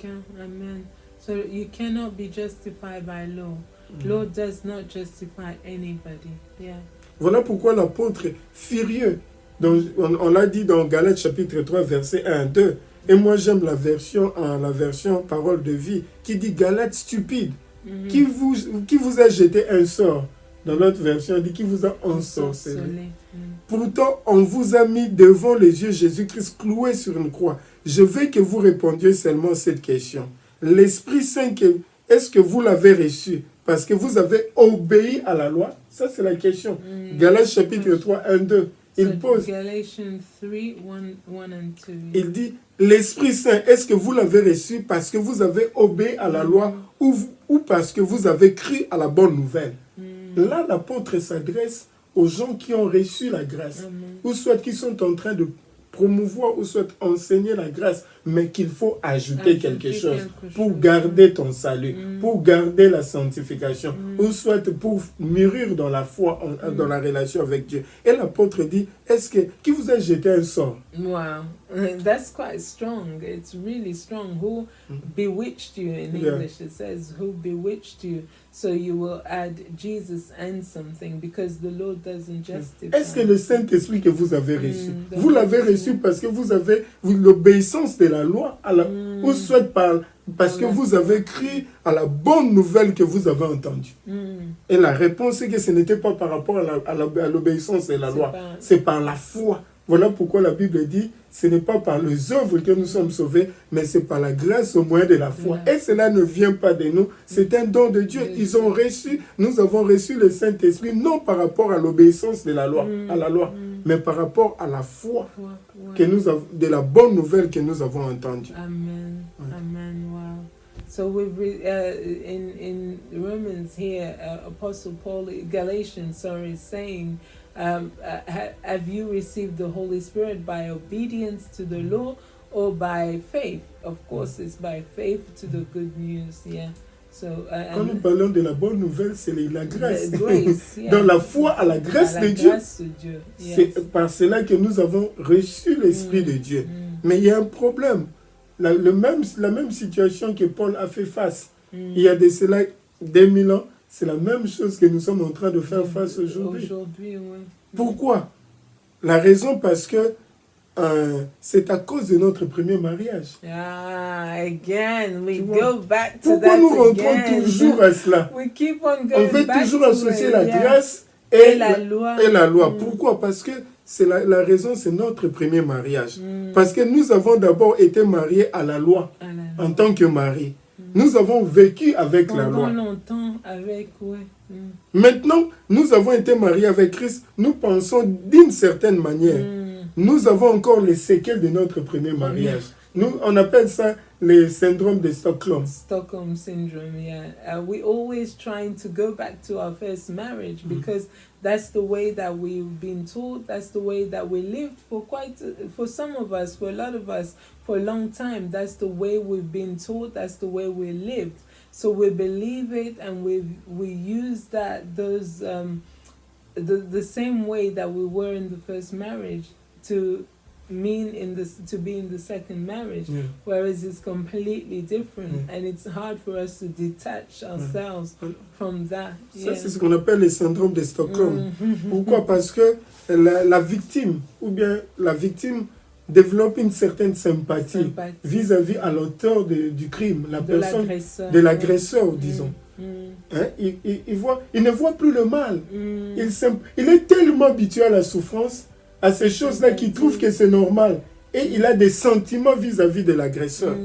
Speaker 1: Amen. So you cannot be justified by law. Law does not justify anybody. Yeah.
Speaker 2: Voilà pourquoi l'apôtre est furieux. Donc, on l'a dit dans Galates chapitre 3, verset 1 2. Et moi j'aime la version parole de vie qui dit Galates stupide. Qui vous a jeté un sort. Dans l'autre version, on dit qui vous a ensorcelé. Pourtant, on vous a mis devant les yeux Jésus-Christ cloué sur une croix. Je veux que vous répondiez seulement à cette question. L'Esprit Saint, est-ce que vous l'avez reçu parce que vous avez obéi à la loi? Ça, c'est la question. Galates chapitre 3, 1, 2. Il pose.
Speaker 1: Galatians 3, 1 and 2.
Speaker 2: Il dit, l'Esprit Saint, est-ce que vous l'avez reçu parce que vous avez obéi à la loi ou parce que vous avez cru à la bonne nouvelle? Là, l'apôtre s'adresse aux gens qui ont reçu la grâce, ou soit qui sont en train de promouvoir ou soit enseigner la grâce, mais qu'il faut ajouter quelque chose pour garder ton salut, pour garder la sanctification, ou soit pour mûrir dans la foi, dans la relation avec Dieu. Et l'apôtre dit, qui vous a jeté un sort?
Speaker 1: Wow. That's quite strong. It's really strong. Who bewitched you in English? It says, who bewitched you? So you will add Jesus and something because the Lord doesn't justify.
Speaker 2: Est-ce que le Saint-Esprit que vous avez reçu, vous l'avez reçu parce que vous avez l'obéissance de la loi, ou soit parce que vous avez cru à la bonne nouvelle que vous avez entendue. Et la réponse est que ce n'était pas par rapport à l'obéissance de la loi, c'est par la foi. Voilà pourquoi la Bible dit, ce n'est pas par les œuvres que nous sommes sauvés, mais c'est par la grâce au moyen de la foi. Et cela ne vient pas de nous, c'est un don de Dieu. Nous avons reçu le Saint-Esprit, non par rapport à l'obéissance de la loi, mais par rapport à la foi que nous avons, de la bonne nouvelle que nous avons entendue.
Speaker 1: Amen. Amen. Wow. So in Romans here, Apostle Paul, Galatians, is saying, have you received the Holy Spirit by obedience to the law or by faith? Of course, it's by faith to the good news. Yeah. So,
Speaker 2: quand nous parlons de la bonne nouvelle, c'est la grâce.
Speaker 1: Grace, yeah.
Speaker 2: Dans la foi à la grâce de Dieu.
Speaker 1: Yes.
Speaker 2: C'est par cela que nous avons reçu l'Esprit de Dieu. Mais il y a un problème. La même situation que Paul a fait face. Il y a de cela 2000 ans. C'est la même chose que nous sommes en train de faire face aujourd'hui. Pourquoi? La raison parce que c'est à cause de notre premier mariage.
Speaker 1: Again, we go back to
Speaker 2: Pourquoi
Speaker 1: that
Speaker 2: nous rentrons
Speaker 1: again?
Speaker 2: toujours à cela?
Speaker 1: We keep on going
Speaker 2: On veut
Speaker 1: back
Speaker 2: toujours
Speaker 1: to
Speaker 2: associer
Speaker 1: it,
Speaker 2: la
Speaker 1: yeah.
Speaker 2: grâce
Speaker 1: et la loi.
Speaker 2: Pourquoi? Parce que c'est la raison, c'est notre premier mariage. Parce que nous avons d'abord été mariés à la loi, en tant que mari. Nous avons vécu avec la loi.
Speaker 1: Longtemps avec,
Speaker 2: Maintenant, nous avons été mariés avec Christ. Nous pensons d'une certaine manière. Nous avons encore les séquelles de notre premier mariage. On appelle ça le syndrome de Stockholm.
Speaker 1: Stockholm syndrome, yeah. We always trying to go back to our first marriage because that's the way that we've been taught. That's the way that we lived for some of us, for a lot of us, for a long time. That's the way we've been taught. That's the way we lived. So we believe it, and we use those the same way that we were in the first marriage to be in the second marriage, whereas it's completely different, and it's hard for us to detach ourselves from that.
Speaker 2: Ça, c'est ce qu'on appelle le syndrome de Stockholm. Pourquoi? Parce que la victime, ou bien la victime développe une certaine sympathie vis-à-vis à l'auteur du crime, la personne de l'agresseur, disons. Hein? Il ne voit plus le mal. Il est tellement habitué à la souffrance, à ces choses-là, qu'il trouve que c'est normal. Et il a des sentiments vis-à-vis de l'agresseur.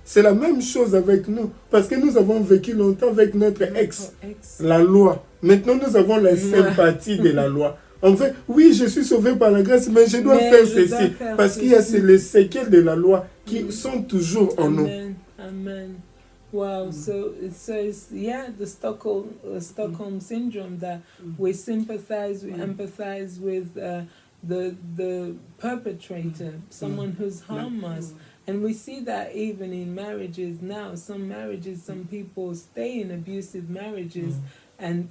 Speaker 2: C'est la même chose avec nous, parce que nous avons vécu longtemps avec notre ex, la loi. Maintenant, nous avons la sympathie de la loi. En fait, oui, je suis sauvé par la grâce, mais je dois faire ceci. Parce qu'il y a les séquelles de la loi qui sont toujours en nous.
Speaker 1: Amen. Wow, so it's the Stockholm syndrome, that we sympathize, we empathize with the perpetrator, someone who's harmed us. And we see that even in marriages now. Some people stay in abusive marriages. And,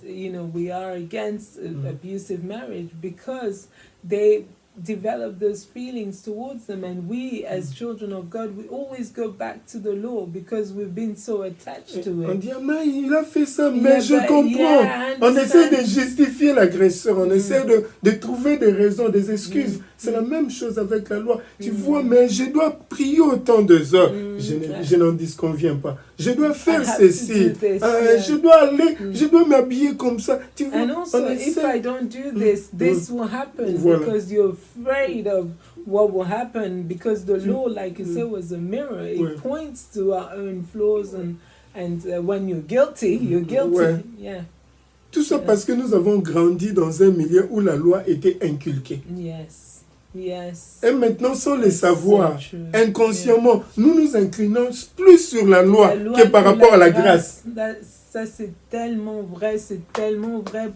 Speaker 1: we are against abusive marriage because they develop those feelings towards them. And we, as children of God, we always go back to the law because we've been so attached to it.
Speaker 2: On dit, mais il a fait ça, mais je comprends. On essaie de justifier l'agresseur, on essaie de trouver des raisons, des excuses. C'est la même chose avec la loi. Tu vois, mais je dois prier autant de heures. Je n'en disconviens pas. Je dois faire ceci. Je dois aller, je dois m'habiller comme ça. Tu vois,
Speaker 1: and also, if I don't do this will happen, because you're afraid of what will happen, because the law, like you said, was a mirror. It points to our own flaws, and when you're guilty, you're guilty. Yeah.
Speaker 2: Tout ça parce que nous avons grandi dans un milieu où la loi était inculquée.
Speaker 1: Yes.
Speaker 2: Et maintenant, sans le savoir, inconsciemment, nous nous inclinons plus sur la loi que par rapport à la grâce.
Speaker 1: Ça, c'est tellement vrai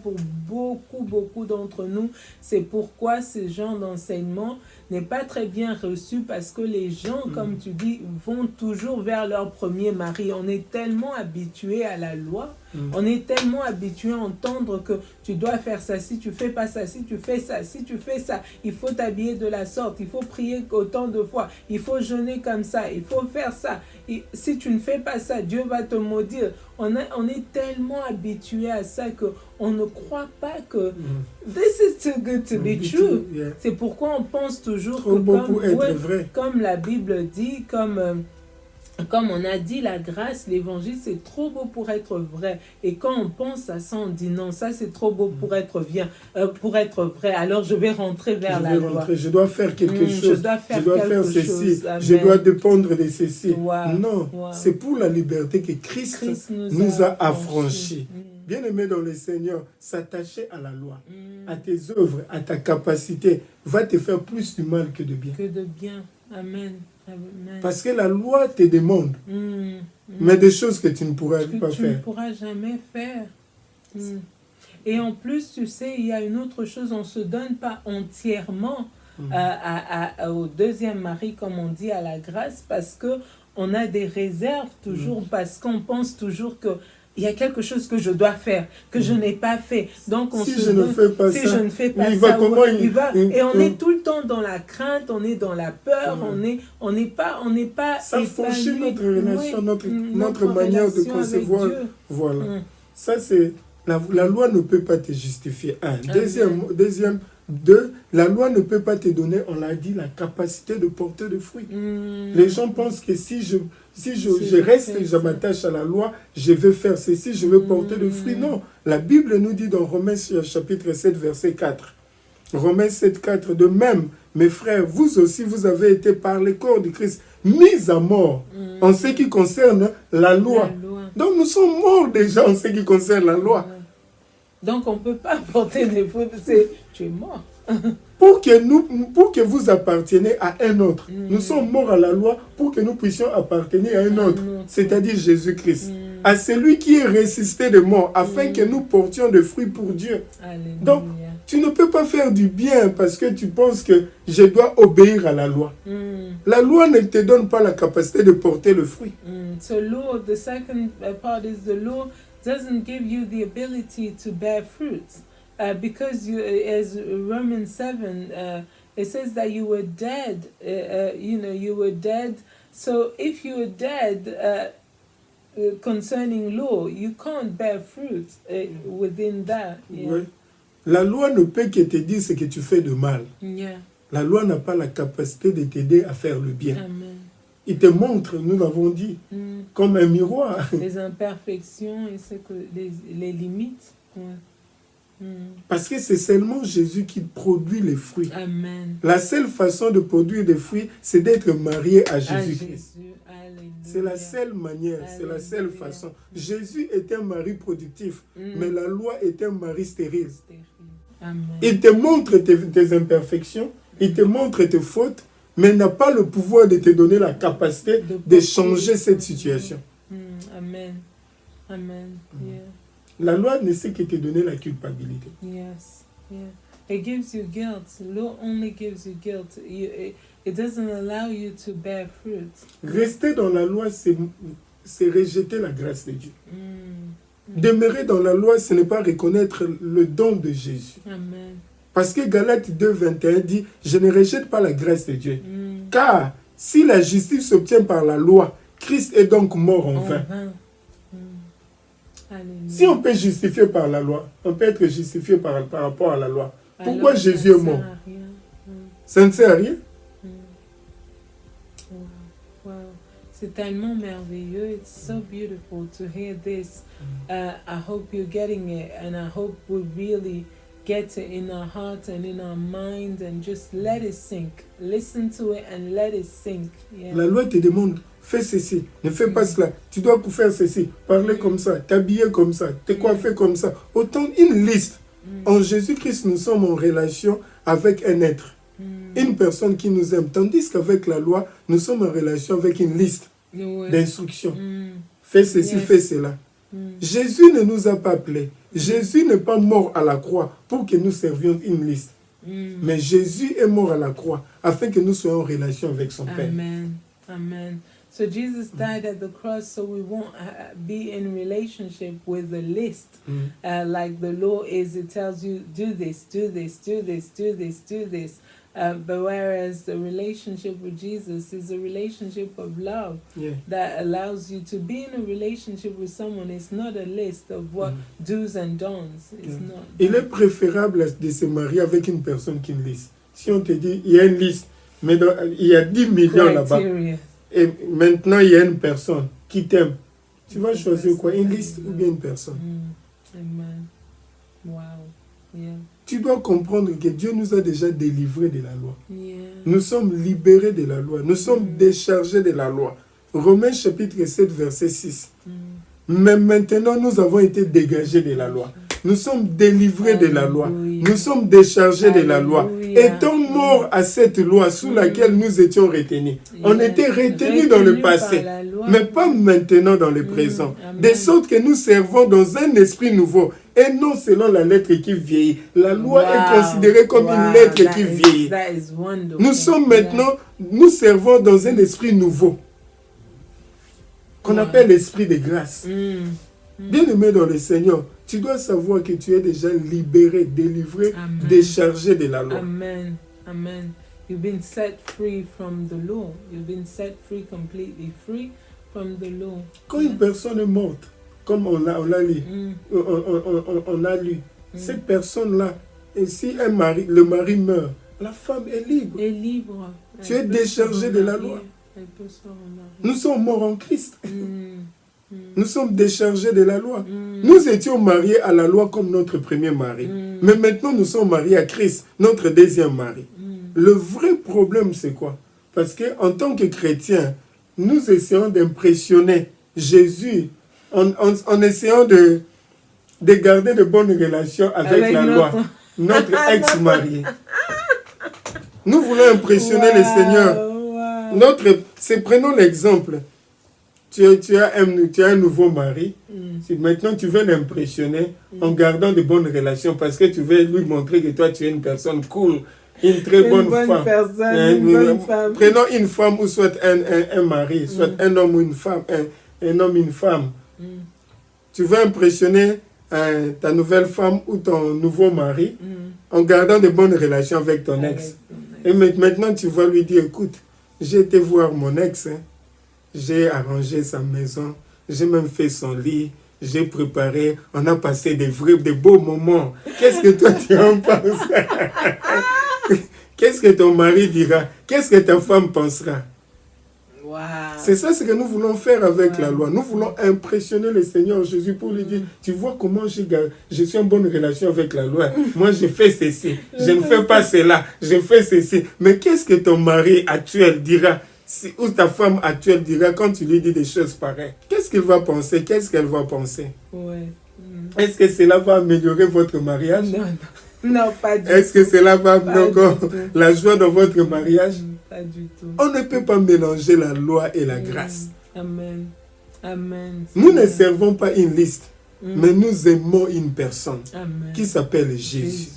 Speaker 1: pour beaucoup d'entre nous. C'est pourquoi ce genre d'enseignement n'est pas très bien reçu, parce que les gens, comme tu dis, vont toujours vers leur premier mari. On est tellement habitué à la loi, on est tellement habitué à entendre que tu dois faire ça, si tu fais pas ça, si tu fais ça, si tu fais ça, il faut t'habiller de la sorte, il faut prier autant de fois, il faut jeûner comme ça, il faut faire ça. Et si tu ne fais pas ça, Dieu va te maudire. On est tellement habitué à ça qu'on ne croit pas que this is too good to be true.
Speaker 2: Yeah.
Speaker 1: C'est pourquoi on pense toujours
Speaker 2: Trop
Speaker 1: que
Speaker 2: beau pour être vrai.
Speaker 1: comme la Bible dit, comme on a dit, la grâce, l'évangile, c'est trop beau pour être vrai. Et quand on pense à ça, on dit non, ça c'est trop beau pour être vrai. Alors je vais rentrer vers la loi.
Speaker 2: Je dois faire quelque chose. Je dois faire ceci.
Speaker 1: Amen.
Speaker 2: Je dois dépendre de ceci.
Speaker 1: Wow.
Speaker 2: Non, c'est pour la liberté que Christ nous a affranchis. Bien-aimé dans le Seigneur, s'attacher à la loi, à tes œuvres, à ta capacité, va te faire plus du mal que de bien.
Speaker 1: Que de bien. Amen. Amen.
Speaker 2: Parce que la loi te demande, mais des choses que tu ne pourras pas faire.
Speaker 1: Tu ne pourras jamais faire. Et en plus, tu sais, il y a une autre chose, on ne se donne pas entièrement au deuxième mari, comme on dit, à la grâce, parce qu'on a des réserves toujours, parce qu'on pense toujours que il y a quelque chose que je dois faire, que je n'ai pas fait. Donc on
Speaker 2: je ne fais pas ça,
Speaker 1: je ne fais pas
Speaker 2: il
Speaker 1: ça,
Speaker 2: va comment
Speaker 1: et on est tout le temps dans la crainte, on est dans la peur, on n'est pas
Speaker 2: ça fauche notre relation, notre manière de concevoir. Voilà. Ça c'est la loi ne peut pas te justifier. Deuxième, la loi ne peut pas te donner, on l'a dit, la capacité de porter des fruits. Les gens pensent que si je reste et je m'attache à la loi, je vais faire ceci, je vais porter des fruits. Non, la Bible nous dit dans Romains chapitre 7, verset 4. Romains 7, 4, de même, mes frères, vous aussi, vous avez été par le corps de Christ mis à mort en ce qui concerne la loi. Donc nous sommes morts déjà en ce qui concerne la loi.
Speaker 1: Donc on ne peut pas porter des fruits, tu es mort.
Speaker 2: Pour que vous apparteniez à un autre. Nous sommes morts à la loi pour que nous puissions appartenir à un autre, c'est-à-dire Jésus-Christ. À celui qui est ressuscité de mort, afin que nous portions des fruits pour Dieu.
Speaker 1: Alléluia.
Speaker 2: Donc, tu ne peux pas faire du bien parce que tu penses que je dois obéir à la loi. La loi ne te donne pas la capacité de porter le fruit.
Speaker 1: So law, the second part is the law doesn't give you the ability to bear fruit. Because you, as Romans 7, it says that you were dead. You were dead. So if you were dead concerning law, you can't bear fruit within that. Yeah.
Speaker 2: Oui. La loi ne peut que te dire ce que tu fais de mal.
Speaker 1: Yeah.
Speaker 2: La loi n'a pas la capacité de t'aider à faire le bien.
Speaker 1: Amen.
Speaker 2: Il te montre, nous l'avons dit, comme un miroir.
Speaker 1: Les imperfections et les limites. Ouais.
Speaker 2: Parce que c'est seulement Jésus qui produit les fruits.
Speaker 1: Amen.
Speaker 2: La seule façon de produire des fruits, c'est d'être marié à Jésus-Christ. C'est la seule manière, c'est la seule façon. Jésus est un mari productif, mais la loi est un mari stérile.
Speaker 1: Amen.
Speaker 2: Il te montre tes imperfections, il te montre tes fautes, mais n'a pas le pouvoir de te donner la capacité de changer cette situation.
Speaker 1: Amen. Amen. Yeah.
Speaker 2: La loi ne sait que te donner la culpabilité.
Speaker 1: Yes. Yeah. It gives you guilt. Law only gives you guilt. It doesn't allow you to bear fruit.
Speaker 2: Rester dans la loi, c'est rejeter la grâce de Dieu. Demeurer dans la loi, ce n'est pas reconnaître le don de Jésus.
Speaker 1: Amen.
Speaker 2: Parce que Galates 2, 21 dit, je ne rejette pas la grâce de Dieu. Car si la justice s'obtient par la loi, Christ est donc mort en vain. Si on peut justifier par la loi, on peut être justifié par rapport à la loi. Pourquoi alors, Jésus est mort? Ça ne sert à rien.
Speaker 1: Wow. C'est tellement merveilleux. It's so beautiful to hear this. I hope you're getting it, and I hope we really get it in our heart and in our mind, and just let it sink. Listen to it and let it sink. Yeah.
Speaker 2: La loi te demande, fais ceci, ne fais pas cela. Tu dois faire ceci, parler comme ça, t'habiller comme ça, te coiffer comme ça. Autant une liste. En Jésus-Christ, nous sommes en relation avec un être. Une personne qui nous aime. Tandis qu'avec la loi, nous sommes en relation avec une liste d'instructions. Fais ceci, fais cela. Jésus ne nous a pas appelés. Jésus n'est pas mort à la croix pour que nous servions une liste. Mais Jésus est mort à la croix afin que nous soyons en relation avec son Père.
Speaker 1: Amen. Amen. So Jesus died at the cross so we won't be in relationship with the list. Like the law is, it tells you, do this, do this, do this, do this, do this. But whereas the relationship with Jesus is a relationship of love that allows you to be in a relationship with someone. It's not a list of what do's and don'ts. It's not.
Speaker 2: Il est préférable de se marier avec une personne qu'une liste. Si on te dit, il y a une liste, mais il y a 10 millions là-bas. Et maintenant, il y a une personne qui t'aime. Tu vas choisir quoi? Une liste ou bien une personne?
Speaker 1: Amen. Wow. Yeah.
Speaker 2: Tu dois comprendre que Dieu nous a déjà délivrés de la loi.
Speaker 1: Yeah.
Speaker 2: Nous sommes libérés de la loi. Nous sommes déchargés de la loi. Romains chapitre 7, verset 6. Mais maintenant, nous avons été dégagés de la loi. Nous sommes délivrés de la loi. Nous sommes déchargés de la loi. Étant morts à cette loi sous laquelle nous étions retenus. On était retenus dans le passé, mais pas maintenant dans le présent. De sorte que nous servons dans un esprit nouveau et non selon la lettre qui vieillit. La loi est considérée comme une lettre qui vieillit. Nous sommes maintenant, nous servons dans un esprit nouveau qu'on appelle l'esprit de grâce. Bien-aimé dans le Seigneur, tu dois savoir que tu es déjà libéré, délivré, déchargé de la loi.
Speaker 1: Amen. Amen. You've been set free from the law. You've been set free, completely free from the law.
Speaker 2: Quand une personne est morte, comme on a lu, cette personne-là, et si le mari meurt, la femme est libre.
Speaker 1: Est libre.
Speaker 2: Tu es déchargé de la loi. Nous sommes morts en Christ. Nous sommes déchargés de la loi. Nous étions mariés à la loi comme notre premier mari. Mais maintenant, nous sommes mariés à Christ, notre deuxième mari. Le vrai problème, c'est quoi? Parce qu'en tant que chrétiens, nous essayons d'impressionner Jésus en essayant de garder de bonnes relations avec la loi. Notre ex-marié. Nous voulons impressionner le Seigneur. Prenons l'exemple. Tu as un nouveau mari. Maintenant, tu veux l'impressionner en gardant de bonnes relations parce que tu veux lui montrer que toi, tu es une personne cool, une très bonne femme. Prenons une femme ou soit un mari, soit un homme ou une femme, un homme, une femme. Tu veux impressionner ta nouvelle femme ou ton nouveau mari en gardant de bonnes relations avec ton ex. Et maintenant, tu vas lui dire, écoute, j'ai été voir mon ex, j'ai arrangé sa maison, j'ai même fait son lit, j'ai préparé, on a passé des beaux moments. Qu'est-ce que toi tu en penses? Qu'est-ce que ton mari dira? Qu'est-ce que ta femme pensera?
Speaker 1: Wow.
Speaker 2: C'est ça ce que nous voulons faire avec la loi. Nous voulons impressionner le Seigneur Jésus pour lui dire, tu vois comment je suis en bonne relation avec la loi. Moi, je fais ceci. Je ne fais pas cela. Je fais ceci. Mais qu'est-ce que ton mari actuel dira? Ou ta femme actuelle dira quand tu lui dis des choses pareilles? Qu'est-ce qu'il va penser? Qu'est-ce qu'elle va penser? Est-ce que cela va améliorer votre mariage?
Speaker 1: Non, pas du tout.
Speaker 2: Est-ce que cela va amener encore la joie dans votre mariage?
Speaker 1: Pas du tout.
Speaker 2: On ne peut pas mélanger la loi et la grâce.
Speaker 1: Amen. Amen.
Speaker 2: Nous ne servons pas une liste, mais nous aimons une personne qui s'appelle Jésus.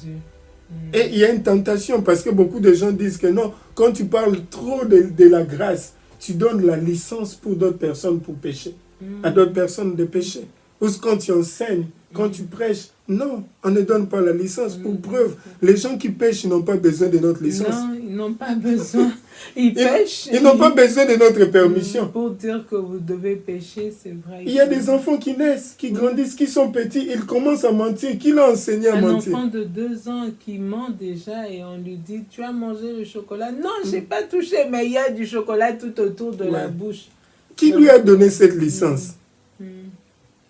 Speaker 2: Et il y a une tentation parce que beaucoup de gens disent que non, quand tu parles trop de la grâce, tu donnes la licence pour d'autres personnes pour pécher, à d'autres personnes de pécher. Ou quand tu enseignes, quand tu prêches, non, on ne donne pas la licence pour preuve. Les gens qui pêchent n'ont pas besoin de notre licence.
Speaker 1: Non, ils n'ont pas besoin. Ils pêchent.
Speaker 2: Ils n'ont pas besoin de notre permission.
Speaker 1: Pour dire que vous devez pécher, c'est vrai.
Speaker 2: Il y a des enfants qui naissent, qui grandissent, qui sont petits, ils commencent à mentir. Qui l'a enseigné à mentir?
Speaker 1: Un enfant de 2 ans qui ment déjà et on lui dit, tu as mangé le chocolat? Non, je n'ai pas touché, mais il y a du chocolat tout autour de la bouche.
Speaker 2: Qui lui a donné cette licence?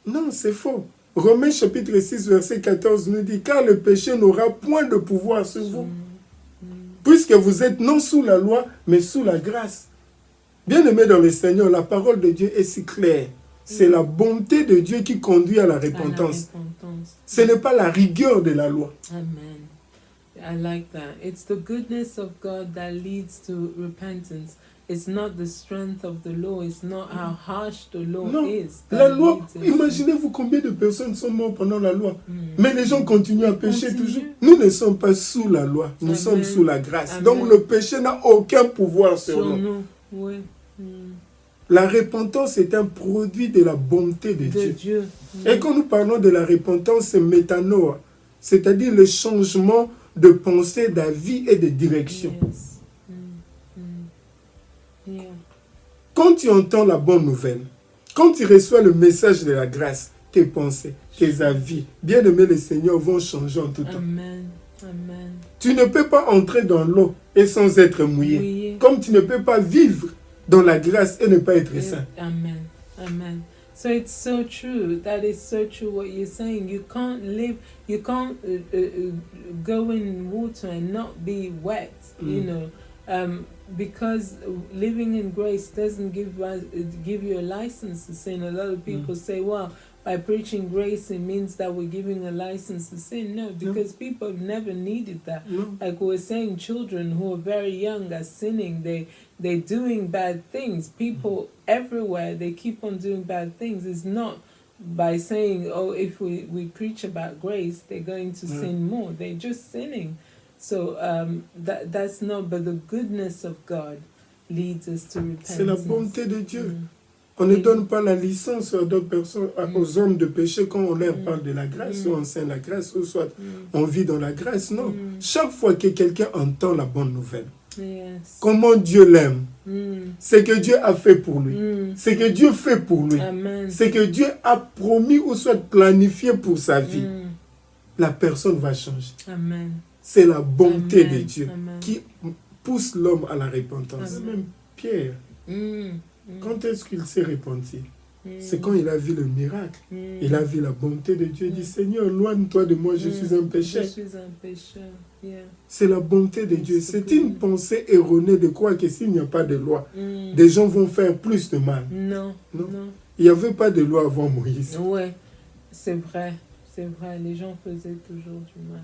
Speaker 2: Non, c'est faux. Romains chapitre 6, verset 14 nous dit, car le péché n'aura point de pouvoir sur vous. Puisque vous êtes non sous la loi, mais sous la grâce. Bien-aimés dans le Seigneur, la parole de Dieu est si claire. C'est la bonté de Dieu qui conduit à la repentance. Ce n'est pas la rigueur de la loi.
Speaker 1: Amen. I like that. It's the goodness of God that leads to repentance. it's not the strength of the law, it's not how harsh the law
Speaker 2: Non,
Speaker 1: is.
Speaker 2: la
Speaker 1: that
Speaker 2: loi,
Speaker 1: leads us.
Speaker 2: imaginez-vous combien de personnes sont mortes pendant la loi.
Speaker 1: Mm.
Speaker 2: Mais les gens continuent à pécher
Speaker 1: Continuent.
Speaker 2: toujours. Nous ne sommes pas sous la loi, nous
Speaker 1: Amen.
Speaker 2: sommes sous la grâce.
Speaker 1: Amen.
Speaker 2: Donc le péché n'a aucun pouvoir sur
Speaker 1: Sur
Speaker 2: nous.
Speaker 1: nous, oui. Mm.
Speaker 2: La repentance est un produit de la bonté de
Speaker 1: De
Speaker 2: Dieu.
Speaker 1: Dieu.
Speaker 2: Et quand nous parlons de la repentance, c'est métanoïa, c'est-à-dire le changement de pensée, d'avis et de direction.
Speaker 1: Yes. Yeah.
Speaker 2: Quand tu entends la bonne nouvelle, quand tu reçois le message de la grâce, tes pensées, tes avis, bien-aimés, le Seigneur vont changer en tout temps.
Speaker 1: Amen. Amen.
Speaker 2: Tu ne peux pas entrer dans l'eau et sans être mouillé.
Speaker 1: Mouillé.
Speaker 2: Comme tu ne peux pas vivre dans la grâce et ne pas être saint.
Speaker 1: Amen. Amen. So it's so true. That is so true what you're saying. You can't live, you can't go in water and not be wet, you know, because living in grace doesn't give you a license to sin. A lot of people say, well, by preaching grace, it means that we're giving a license to sin. No, because people have never needed that.
Speaker 2: No.
Speaker 1: Like we were saying, children who are very young are sinning. They're doing bad things. People everywhere, they keep on doing bad things. It's not by saying, oh, if we preach about grace, they're going to sin more. They're just sinning. So that's not, but the goodness of God leads us to repentance.
Speaker 2: C'est la bonté de Dieu. On ne donne pas la licence à d'autres personnes, aux hommes de péché quand on leur parle de la grâce, ou on enseigne la grâce, ou soit on vit dans la grâce. Non. Chaque fois que quelqu'un entend la bonne nouvelle, comment Dieu l'aime, ce que Dieu a fait pour lui, ce que Dieu fait pour lui, ce que Dieu a promis ou soit planifié pour sa vie, la personne va changer.
Speaker 1: Amen.
Speaker 2: C'est la bonté de Dieu
Speaker 1: Amen.
Speaker 2: qui pousse l'homme à la repentance.
Speaker 1: Amen.
Speaker 2: Même Pierre, quand est-ce qu'il s'est repenti? C'est quand il a vu le miracle. Il a vu la bonté de Dieu. Il dit, Seigneur, éloigne-toi de moi, je suis un pécheur.
Speaker 1: Je suis un pécheur. Yeah.
Speaker 2: C'est la bonté de Dieu.
Speaker 1: C'est
Speaker 2: C'est une pensée erronée de croire que s'il n'y a pas de loi, des gens vont faire plus de mal.
Speaker 1: Non,
Speaker 2: Non.
Speaker 1: non.
Speaker 2: Il n'y avait pas de loi avant Moïse.
Speaker 1: Ouais, c'est vrai. C'est vrai. Les gens faisaient toujours du mal.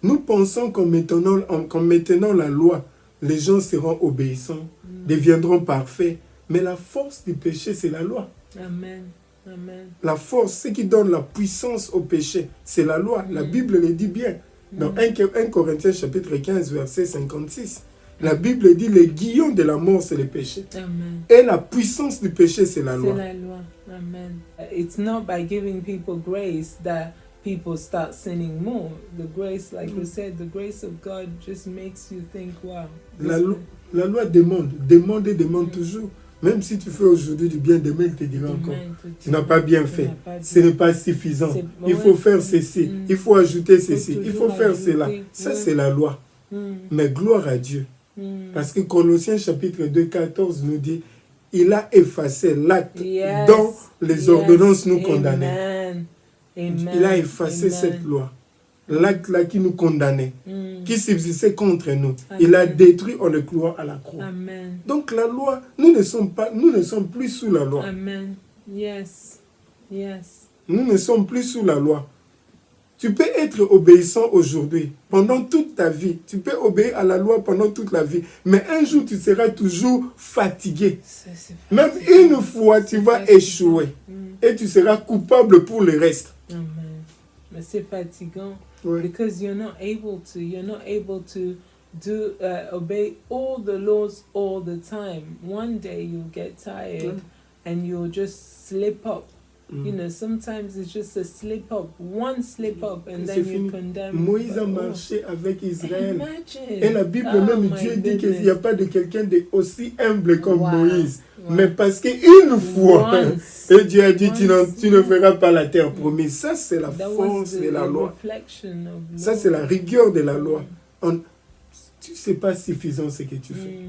Speaker 2: Nous pensons qu'en maintenant la loi, les gens seront obéissants, deviendront parfaits. Mais la force du péché, c'est la loi.
Speaker 1: Amen. Amen.
Speaker 2: La force, ce qui donne la puissance au péché, c'est la loi. La Bible le dit bien. Dans 1 Corinthiens chapitre 15, verset 56. La Bible dit, le guillon de la mort, c'est le péché.
Speaker 1: Amen.
Speaker 2: Et la puissance du péché, c'est la loi.
Speaker 1: C'est la loi. Amen. It's not by giving people grace that people start sinning more. The grace, like we said, the grace of God just makes you think, wow.
Speaker 2: La loi demande toujours. Même si tu fais aujourd'hui du bien, demain il te dira encore, tu n'as pas bien fait, ce n'est pas suffisant, il faut faire ceci, il faut ajouter ceci, il faut faire cela. Ça c'est la loi. Mais gloire à Dieu. Parce que Colossiens chapitre 2, 14 nous dit, il a effacé l'acte dont les ordonnances nous condamnaient. Il a effacé cette loi. L'acte là qui nous condamnait, qui subsistait contre nous. Il a détruit en le clouant à la croix.
Speaker 1: Amen.
Speaker 2: Donc la loi, nous ne sommes plus sous la loi.
Speaker 1: Amen. Yes. Yes.
Speaker 2: Nous ne sommes plus sous la loi. Tu peux être obéissant aujourd'hui, pendant toute ta vie. Tu peux obéir à la loi pendant toute la vie. Mais un jour, tu seras toujours fatigué. Même une fois, tu vas échouer. Et tu seras coupable pour le reste.
Speaker 1: Amen. Mais c'est fatigant.
Speaker 2: Oui.
Speaker 1: Because you're not able to do obey all the laws all the time. One day you'll get tired and you'll just slip up. You know, sometimes it's just a slip up, one slip up, and then you condemn.
Speaker 2: Moïse a marché avec Israël.
Speaker 1: Imagine.
Speaker 2: Et la Bible même, Dieu dit qu'il n'y a pas de quelqu'un d'aussi humble comme Moïse. Mais parce qu'une fois, et Dieu a dit, tu ne verras pas la terre promise. Ça, c'est la force de la loi. Ça, c'est la rigueur de la loi. Tu ne sais pas suffisant ce que tu fais.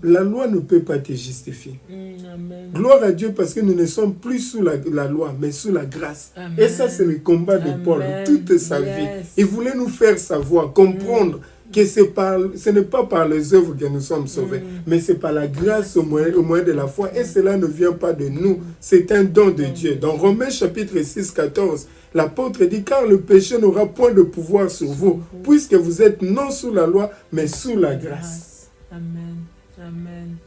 Speaker 2: La loi ne peut pas te justifier.
Speaker 1: Amen.
Speaker 2: Gloire à Dieu parce que nous ne sommes plus sous la loi, mais sous la grâce.
Speaker 1: Amen.
Speaker 2: Et ça, c'est le combat de Paul toute sa vie. Il voulait nous faire savoir, comprendre que ce n'est pas par les œuvres que nous sommes sauvés, mais c'est par la grâce au moyen de la foi. Et cela ne vient pas de nous, c'est un don de Dieu. Dans Romains chapitre 6, 14, l'apôtre dit, car le péché n'aura point de pouvoir sur vous, puisque vous êtes non sous la loi, mais sous la grâce.
Speaker 1: Amen. Amen.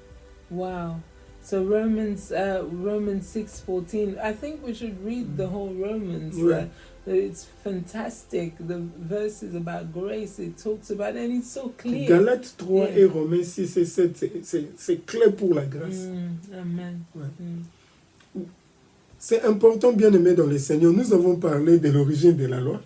Speaker 1: Wow. So Romans 6:14. I think we should read the whole Romans.
Speaker 2: Ouais.
Speaker 1: It's fantastic. The verses about grace it talks about, and it's so clear.
Speaker 2: Galates 3
Speaker 1: Yeah.
Speaker 2: et Romains 6 et 7, c'est clair pour la grâce.
Speaker 1: Amen.
Speaker 2: Ouais. C'est important, bien aimé dans le Seigneur. Nous avons parlé de l'origine de la loi.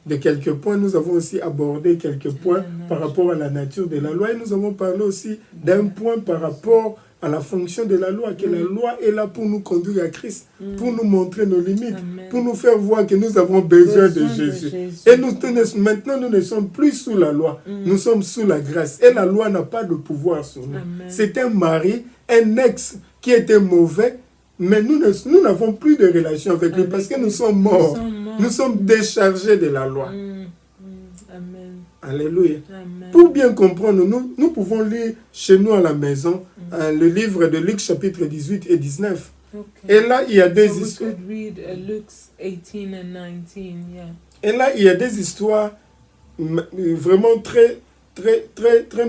Speaker 2: De quelques points, nous avons aussi abordé quelques points par rapport à la nature de la loi. Et nous avons parlé aussi d'un point par rapport à la fonction de la loi, que la loi est là pour nous conduire à Christ, pour nous montrer nos limites,
Speaker 1: Amen.
Speaker 2: pour nous faire voir que nous avons besoin de Jésus. Et maintenant, nous ne sommes plus sous la loi, nous sommes sous la grâce. Et la loi n'a pas de pouvoir sur nous.
Speaker 1: Amen.
Speaker 2: C'est un mari, un ex qui était mauvais, mais nous n'avons plus de relation avec lui parce que nous sommes morts. Nous sommes déchargés de la loi.
Speaker 1: Amen.
Speaker 2: Alléluia.
Speaker 1: Amen.
Speaker 2: Pour bien comprendre, nous pouvons lire chez nous à la maison le livre de Luc chapitre 18 et 19.
Speaker 1: Okay.
Speaker 2: Et là, il y a des
Speaker 1: So we
Speaker 2: histoires.
Speaker 1: could read Luke 18 and 19, yeah.
Speaker 2: Et là, il y a des histoires vraiment très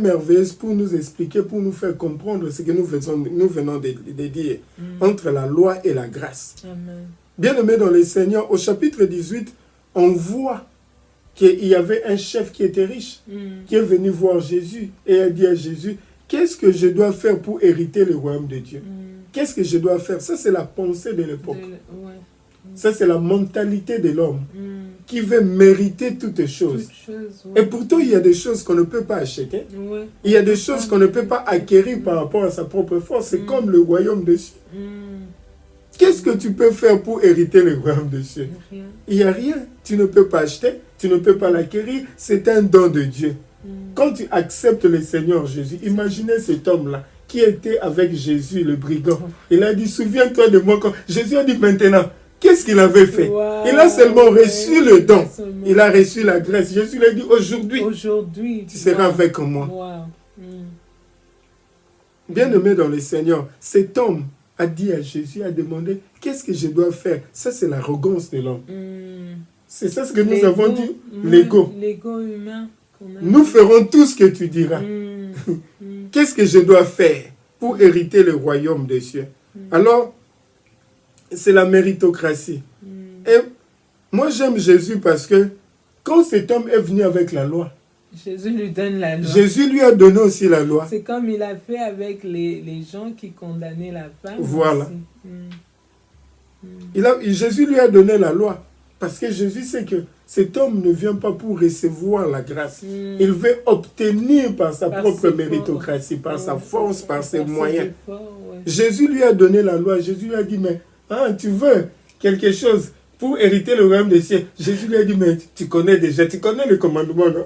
Speaker 2: merveilleuses pour nous expliquer, pour nous faire comprendre ce que nous venons de dire entre la loi et la grâce.
Speaker 1: Amen.
Speaker 2: Bien-aimés dans le Seigneur, au chapitre 18, on voit qu'il y avait un chef qui était riche, qui est venu voir Jésus et a dit à Jésus, qu'est-ce que je dois faire pour hériter le royaume de Dieu? Qu'est-ce que je dois faire? Ça, c'est la pensée de l'époque.
Speaker 1: Ouais.
Speaker 2: Ça, c'est la mentalité de l'homme qui veut mériter toutes choses. Et pourtant, il y a des choses qu'on ne peut pas acheter.
Speaker 1: Ouais.
Speaker 2: Il y a des choses qu'on ne peut pas acquérir par rapport à sa propre force. C'est comme le royaume de Dieu. Qu'est-ce que tu peux faire pour hériter le royaume de Dieu?
Speaker 1: Rien.
Speaker 2: Il n'y a rien. Tu ne peux pas acheter, tu ne peux pas l'acquérir. C'est un don de Dieu. Quand tu acceptes le Seigneur Jésus, imaginez cet homme-là qui était avec Jésus, le brigand. Il a dit, souviens-toi de moi. Jésus a dit maintenant, qu'est-ce qu'il avait fait?
Speaker 1: Wow.
Speaker 2: Il a seulement reçu le don. Il a reçu la grâce. Jésus lui a dit, aujourd'hui, tu seras avec moi.
Speaker 1: Wow.
Speaker 2: Bien-aimé dans le Seigneur, cet homme a dit à Jésus, a demandé, qu'est-ce que je dois faire? Ça, c'est l'arrogance de l'homme. C'est ça ce que nous avons dit, l'ego.
Speaker 1: L'ego humain.
Speaker 2: Nous ferons tout ce que tu diras. Qu'est-ce que je dois faire pour hériter le royaume des cieux? Alors, c'est la méritocratie. Et moi, j'aime Jésus parce que quand cet homme est venu avec la loi,
Speaker 1: Jésus lui donne la loi.
Speaker 2: Jésus lui a donné aussi la loi.
Speaker 1: C'est comme il a fait avec les gens qui condamnaient la femme.
Speaker 2: Voilà. Jésus lui a donné la loi. Parce que Jésus sait que cet homme ne vient pas pour recevoir la grâce. Il veut obtenir par sa propre méritocratie, par sa force, par ses moyens. Jésus lui a donné la loi. Jésus lui a dit, mais tu veux quelque chose pour hériter le royaume des cieux? Jésus lui a dit, mais tu connais déjà, tu connais le commandement, non?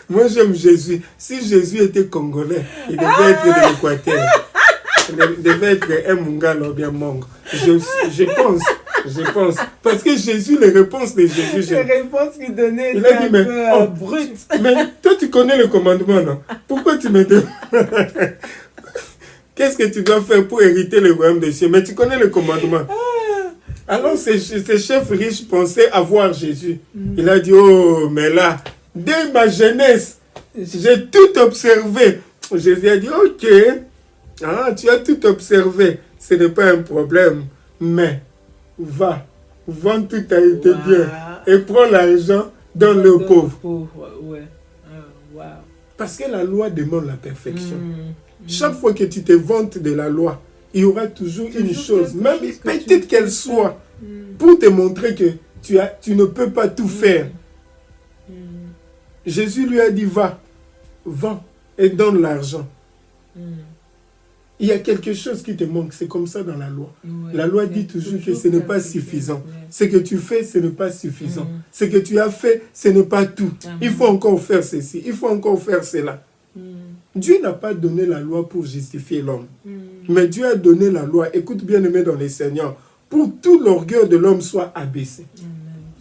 Speaker 2: Moi, j'aime Jésus. Si Jésus était congolais, il devait être de l'Équateur. Il devait être un Mungala ou bien Mongo. Je pense. Parce que Jésus, les réponses de Jésus...
Speaker 1: Les réponses qu'il donnait
Speaker 2: étaient un peu
Speaker 1: brutes.
Speaker 2: Mais toi, tu connais le commandement, non? Pourquoi tu me demandes? Qu'est-ce que tu dois faire pour hériter le royaume des cieux? Mais tu connais le commandement. Alors, ces chefs riches pensaient avoir Jésus. Il a dit, oh, mais là, dès ma jeunesse, j'ai tout observé. Jésus a dit, ok, tu as tout observé. Ce n'est pas un problème. Mais, va, vends tout à tes biens et prends l'argent, donne-le aux pauvres. Parce que la loi demande la perfection. Chaque fois que tu te vantes de la loi, il y aura toujours une chose, même petite qu'elle soit, pour te montrer que tu ne peux pas tout faire. Jésus lui a dit, va, vends et donne l'argent. Il y a quelque chose qui te manque, c'est comme ça dans la loi. La loi dit toujours que ce n'est pas suffisant. Ce que tu fais, ce n'est pas suffisant. Ce que tu as fait, ce n'est pas tout. Il faut encore faire ceci, il faut encore faire cela. Dieu n'a pas donné la loi pour justifier l'homme. Mais Dieu a donné la loi, écoute bien aimé dans les Seigneurs, pour tout l'orgueil de l'homme soit abaissé.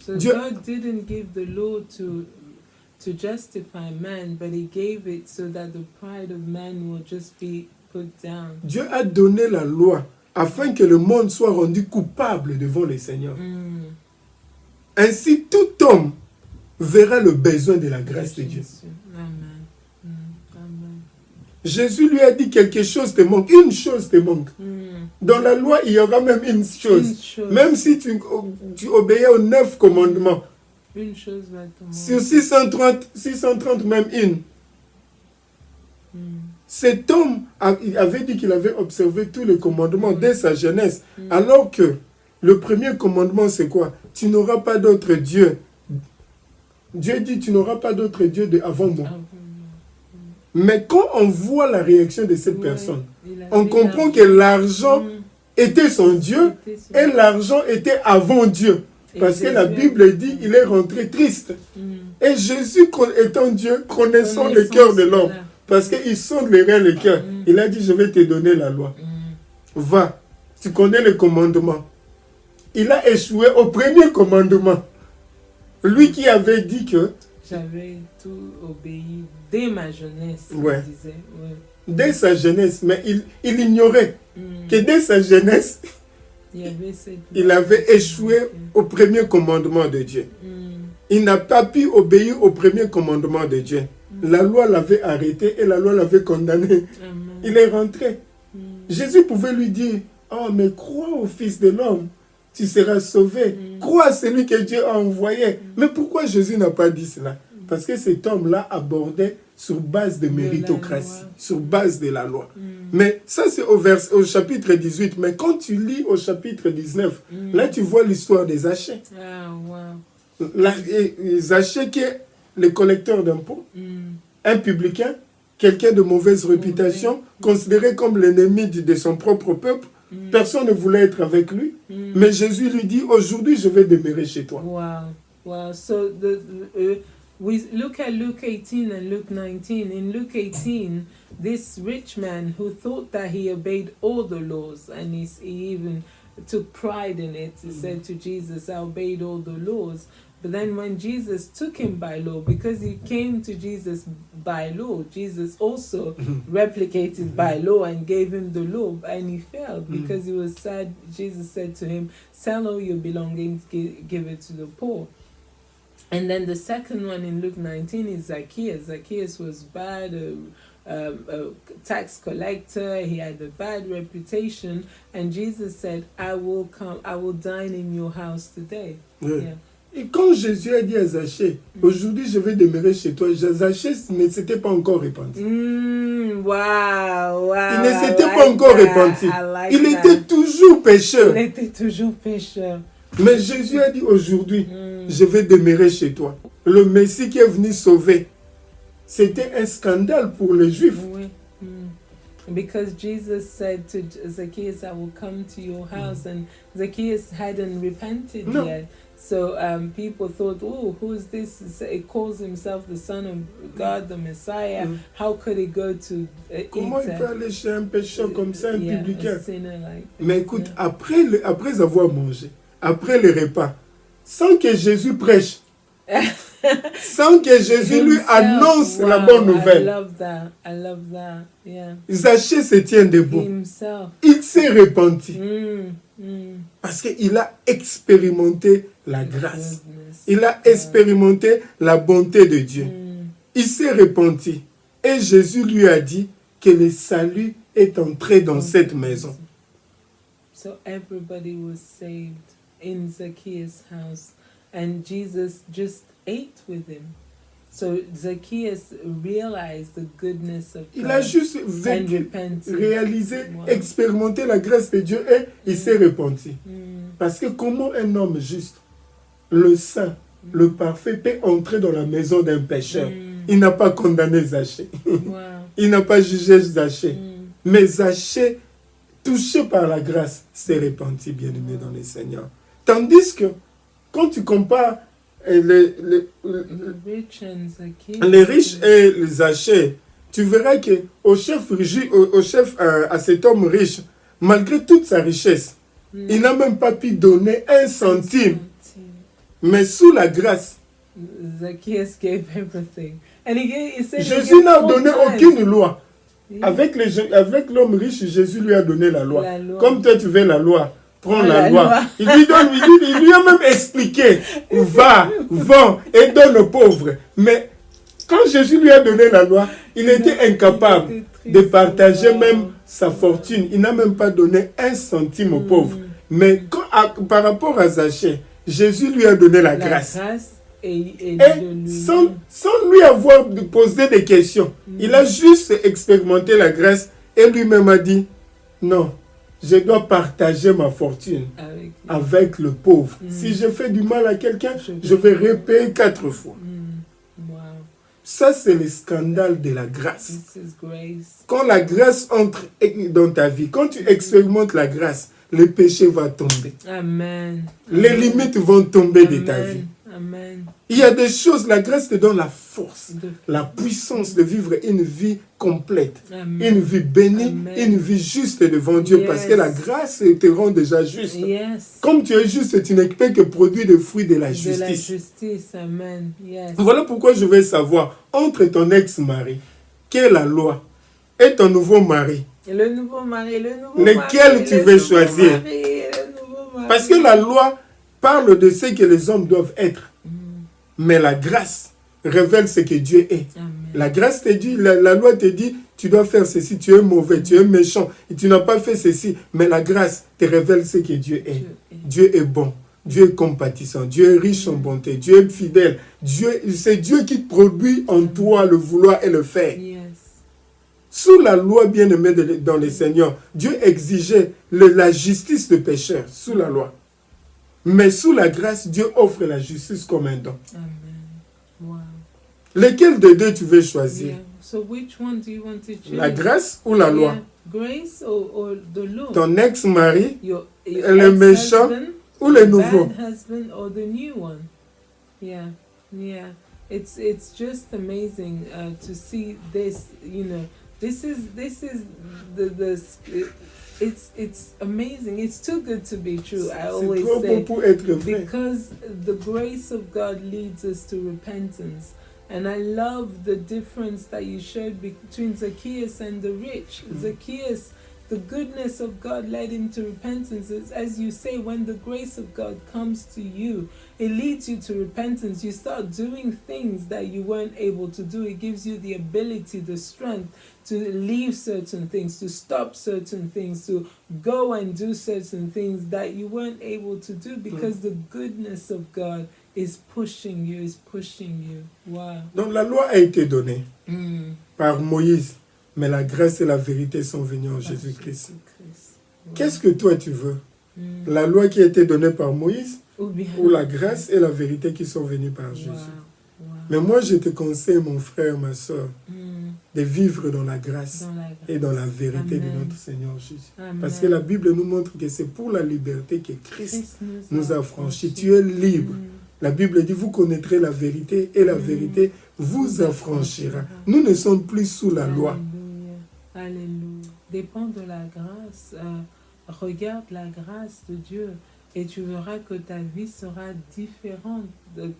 Speaker 1: So God didn't give the law to justify man, but he gave it so that the pride of man will just be put down.
Speaker 2: Dieu a donné la loi afin que le monde soit rendu coupable devant le Seigneur. Ainsi, tout homme verra le besoin de la grâce de Dieu.
Speaker 1: Amen. Amen.
Speaker 2: Jésus lui a dit quelque chose te manque, une chose te manque. Dans la loi, il y aura même une chose. Même si tu obéis aux 9 commandements.
Speaker 1: Une chose va te manquer.
Speaker 2: Sur 630 même une. Cet homme il avait dit qu'il avait observé tous les commandements dès sa jeunesse. Alors que le premier commandement, c'est quoi? Tu n'auras pas d'autre Dieu. Dieu dit, tu n'auras pas d'autre Dieu avant moi. Mais quand on voit la réaction de cette personne, on comprend que l'argent était son Dieu et l'argent était avant Dieu. Parce que la Bible dit il est rentré triste. Et Jésus, étant Dieu, connaissant le cœur de l'homme, parce qu'il sonde les reins, le cœur, il a dit, je vais te donner la loi. Va, tu connais le commandement. Il a échoué au premier commandement. Lui qui avait dit que...
Speaker 1: J'avais tout obéi dès ma jeunesse,
Speaker 2: ouais.
Speaker 1: il disait. Ouais.
Speaker 2: Dès sa jeunesse, mais il ignorait que dès sa jeunesse, il avait échoué au premier commandement de Dieu. Il n'a pas pu obéir au premier commandement de Dieu. La loi l'avait arrêté et la loi l'avait condamné. Il est rentré. Jésus pouvait lui dire, oh mais crois au Fils de l'homme, tu seras sauvé. Crois à celui que Dieu a envoyé. Mais pourquoi Jésus n'a pas dit cela? Parce que cet homme-là abordait sur base de méritocratie, sur base de la loi. Mais ça, c'est au chapitre 18. Mais quand tu lis au chapitre 19, là, tu vois l'histoire des Zachée. Zachée qui est le collecteur d'impôts, un publicain, quelqu'un de mauvaise réputation, considéré comme l'ennemi de son propre peuple. Personne ne voulait être avec lui. Mais Jésus lui dit, aujourd'hui, je vais demeurer chez toi.
Speaker 1: Wow. So, we look at Luke 18 and Luke 19. In Luke 18, this rich man who thought that he obeyed all the laws, and he even took pride in it, he said to Jesus, I obeyed all the laws. But then when Jesus took him by law, because he came to Jesus by law, Jesus also replicated by law and gave him the law, and he failed because he was sad. Jesus said to him, sell all your belongings, give it to the poor. And then the second one in Luke 19 is Zacchaeus. Zacchaeus was bad, a tax collector. He had a bad reputation. And Jesus said, I will dine in your house today. Yeah.
Speaker 2: Et quand Jésus a dit à Zachée, aujourd'hui je vais demeurer chez toi, Zachée ne s'était pas encore repenti.
Speaker 1: Wow.
Speaker 2: Il ne s'était pas encore repenti. Il était toujours pécheur.
Speaker 1: Il était toujours pécheur.
Speaker 2: Mais Jésus a dit aujourd'hui, je vais demeurer chez toi. Le Messie qui est venu sauver, c'était un scandale pour les Juifs.
Speaker 1: Oui. Because Jesus said to Zacchaeus, I will come to your house, and Zacchaeus hadn't repented yet. So people thought, oh, who's this? He calls himself the Son of God, the Messiah. How could he go to
Speaker 2: Comment il peut aller chez un pécheur comme ça, un publicain?
Speaker 1: Like
Speaker 2: mais écoute, après avoir mangé, après le repas, sans que Jésus prêche, sans que Jésus lui annonce la bonne nouvelle.
Speaker 1: I love that. Yeah.
Speaker 2: Zachée se tient debout. Il s'est repenti. Parce qu'il a expérimenté la grâce. Il a expérimenté la bonté de Dieu. Il s'est repenti. Et Jésus lui a dit que le salut est entré dans cette maison.
Speaker 1: So everybody was saved in Zacchaeus' house. And Jesus just ate with him. So Zacchaeus realized the goodness of God.
Speaker 2: Il a juste vécu, réalisé, expérimenté la grâce de Dieu et il s'est repenti. Parce que comment un homme juste, le saint, le parfait, peut entrer dans la maison d'un pécheur? Il n'a pas condamné Zachée. Il n'a pas jugé Zachée. Mais Zachée, touché par la grâce, s'est repenti, bien-aimé dans le Seigneur. Tandis que quand tu compares les riches et les Zachée, tu verras que au chef à cet homme riche, malgré toute sa richesse, il n'a même pas pu donner un centime. Mais sous la grâce, Jésus n'a donné aucune loi. Avec l'homme riche, Jésus lui a donné la loi. Comme toi tu veux la loi, prends la loi. Il lui a même expliqué, va, vends et donne aux pauvres. Mais Quand Jésus lui a donné la loi, il était incapable de partager même sa fortune. Il n'a même pas donné un centime aux pauvres. Mais par rapport à Zachée, Jésus lui a donné la grâce. Et sans lui avoir posé des questions, il a juste expérimenté la grâce et lui-même a dit, non, je dois partager ma fortune avec le pauvre. Si je fais du mal à quelqu'un, je vais repayer 4 fois. Ça, c'est le scandale de la grâce. Quand la grâce entre dans ta vie, quand tu expérimentes la grâce, le péché va tomber.
Speaker 1: Amen.
Speaker 2: Les limites vont tomber de ta vie.
Speaker 1: Amen.
Speaker 2: Il y a des choses, la grâce te donne la force, la puissance de vivre une vie complète, une vie bénie, une vie juste devant Dieu, parce que la grâce te rend déjà juste. Comme tu es juste, tu n'es que produit de fruits de la justice.
Speaker 1: De la justice. Amen.
Speaker 2: Voilà pourquoi je veux savoir, entre ton ex-mari, qui est la loi, et ton nouveau mari,
Speaker 1: le nouveau mari,
Speaker 2: lequel tu veux choisir? Parce que la loi parle de ce que les hommes doivent être. Mais la grâce révèle ce que Dieu est.
Speaker 1: Amen.
Speaker 2: La grâce te dit, la loi te dit, tu dois faire ceci, tu es mauvais, tu es méchant, et tu n'as pas fait ceci. Mais la grâce te révèle ce que Dieu est. Dieu est bon, Dieu est compatissant, Dieu est riche en bonté, Dieu est fidèle. C'est Dieu qui produit en toi le vouloir et le faire. Sous la loi bien-aimée dans le Seigneur, Dieu exigeait la justice de pécheur, sous la loi. Mais sous la grâce, Dieu offre la justice comme un don.
Speaker 1: Amen. Wow.
Speaker 2: Lequel des deux tu veux choisir?
Speaker 1: So which one do you want to choose?
Speaker 2: La grâce ou la loi?
Speaker 1: Grace or the law?
Speaker 2: Ton ex-mari,
Speaker 1: your
Speaker 2: le méchant ou le nouveau?
Speaker 1: Bad husband or the new one? It's just amazing to see this. You know, this is the It's amazing. It's too good to be true. I always say, because the grace of God leads us to repentance. And I love the difference that you showed between Zacchaeus and the rich. Zacchaeus, the goodness of God led him to repentance. As you say, when the grace of God comes to you, it leads you to repentance. You start doing things that you weren't able to do. It gives you the ability, the strength to leave certain things, to stop certain things, to go and do certain things that you weren't able to do because the goodness of God is pushing you, Wow.
Speaker 2: Donc la loi a été donnée par Moïse, mais la grâce et la vérité sont venues en Jésus-Christ. Wow. Qu'est-ce que toi tu veux? La loi qui a été donnée par Moïse ou la grâce et la vérité qui sont venues par Jésus? Mais moi je te conseille, mon frère, ma soeur, de vivre dans la grâce et dans la vérité de notre Seigneur Jésus. Parce que la Bible nous montre que c'est pour la liberté que Christ nous a franchis. Tu es libre. La Bible dit, vous connaîtrez la vérité et la vérité vous affranchira. Nous ne sommes plus sous la loi.
Speaker 1: Alléluia. Dépend de la grâce. Regarde la grâce de Dieu. Et tu verras que ta vie sera différente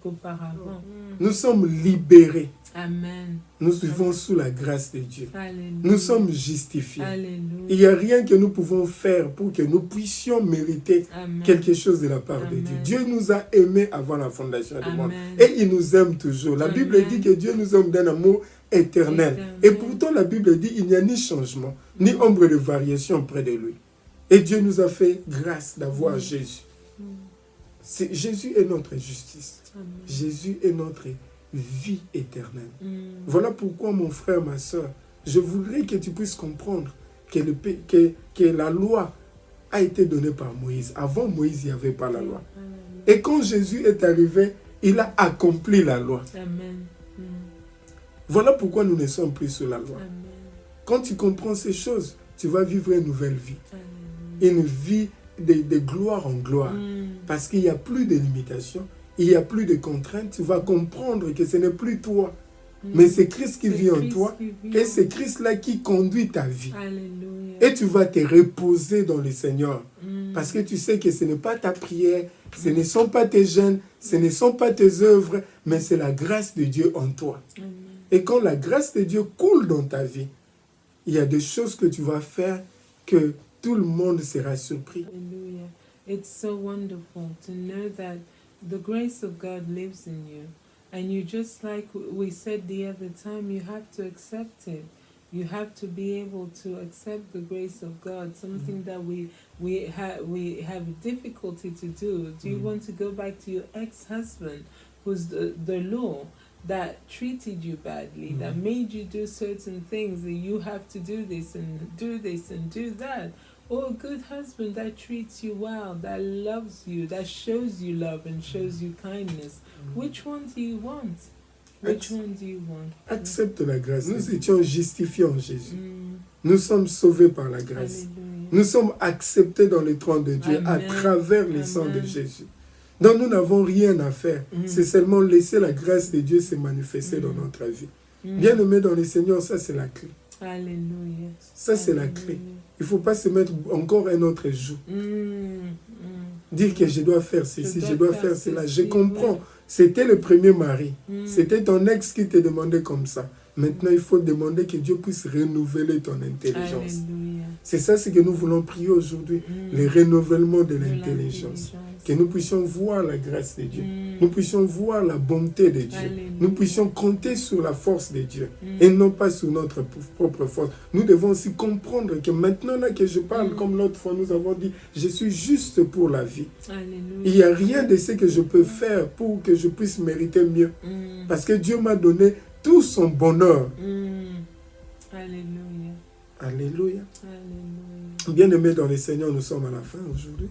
Speaker 1: qu'auparavant.
Speaker 2: Nous sommes libérés.
Speaker 1: Amen.
Speaker 2: Nous vivons sous la grâce de Dieu.
Speaker 1: Alléluia.
Speaker 2: Nous sommes justifiés.
Speaker 1: Alléluia.
Speaker 2: Il n'y a rien que nous pouvons faire pour que nous puissions mériter quelque chose de la part de Dieu. Dieu nous a aimés avant la fondation du monde. Et il nous aime toujours. La Bible dit que Dieu nous aime d'un amour éternel. Et pourtant la Bible dit qu'il n'y a ni changement, ni ombre de variation près de lui. Et Dieu nous a fait grâce d'avoir Jésus. Jésus est notre justice. Jésus est notre vie éternelle. Voilà pourquoi, mon frère, ma soeur, je voudrais que tu puisses comprendre que la loi a été donnée par Moïse. Avant Moïse, il n'y avait pas la loi. Et quand Jésus est arrivé, il a accompli la loi. Voilà pourquoi nous ne sommes plus sous la loi. Quand tu comprends ces choses, tu vas vivre une nouvelle vie. Une vie de gloire en gloire. Parce qu'il n'y a plus de limitations, il n'y a plus de contraintes. Tu vas comprendre que ce n'est plus toi, mais c'est Christ qui vit en toi. Et c'est Christ-là qui conduit ta vie.
Speaker 1: Alléluia.
Speaker 2: Et tu vas te reposer dans le Seigneur. Parce que tu sais que ce n'est pas ta prière, ce ne sont pas tes jeûnes, ce ne sont pas tes œuvres, mais c'est la grâce de Dieu en toi. Et quand la grâce de Dieu coule dans ta vie, il y a des choses que tu vas faire que tout le monde sera surpris.
Speaker 1: Hallelujah. It's so wonderful to know that the grace of God lives in you. And you just like we said the other time, you have to accept it. You have to be able to accept the grace of God, something that we have difficulty to do. Do you want to go back to your ex-husband, who's the law, that treated you badly, that made you do certain things, that you have to do this and do that? Or a good husband that treats you well, that loves you, that shows you love and shows you kindness. Which one do you want? Which one do you want?
Speaker 2: Accepte la grâce. Nous étions justifiés en Jésus. Nous sommes sauvés par la grâce.
Speaker 1: Alléluia.
Speaker 2: Nous sommes acceptés dans le trône de Dieu à travers le sang de Jésus. Donc nous n'avons rien à faire. C'est seulement laisser la grâce de Dieu se manifester dans notre vie. Bien-aimé dans le Seigneur, ça c'est la clé.
Speaker 1: Alléluia.
Speaker 2: Ça c'est la clé. Il ne faut pas se mettre encore un autre joug. Dire que je dois faire ceci, je dois faire cela. Je comprends. C'était le premier mari. C'était ton ex qui te demandait comme ça. Maintenant, il faut demander que Dieu puisse renouveler ton intelligence. C'est ça ce que nous voulons prier aujourd'hui. Le renouvellement de l'intelligence. Que nous puissions voir la grâce de Dieu. Nous puissions voir la bonté de Dieu. Nous puissions compter sur la force de Dieu. Et non pas sur notre propre force. Nous devons aussi comprendre que maintenant là que je parle, comme l'autre fois nous avons dit, je suis juste pour la vie. Il n'y a rien de ce que je peux faire pour que je puisse mériter mieux. Parce que Dieu m'a donné tout son bonheur.
Speaker 1: Alléluia.
Speaker 2: Alléluia.
Speaker 1: Alléluia.
Speaker 2: Bien-aimés dans le Seigneur, nous sommes à la fin aujourd'hui.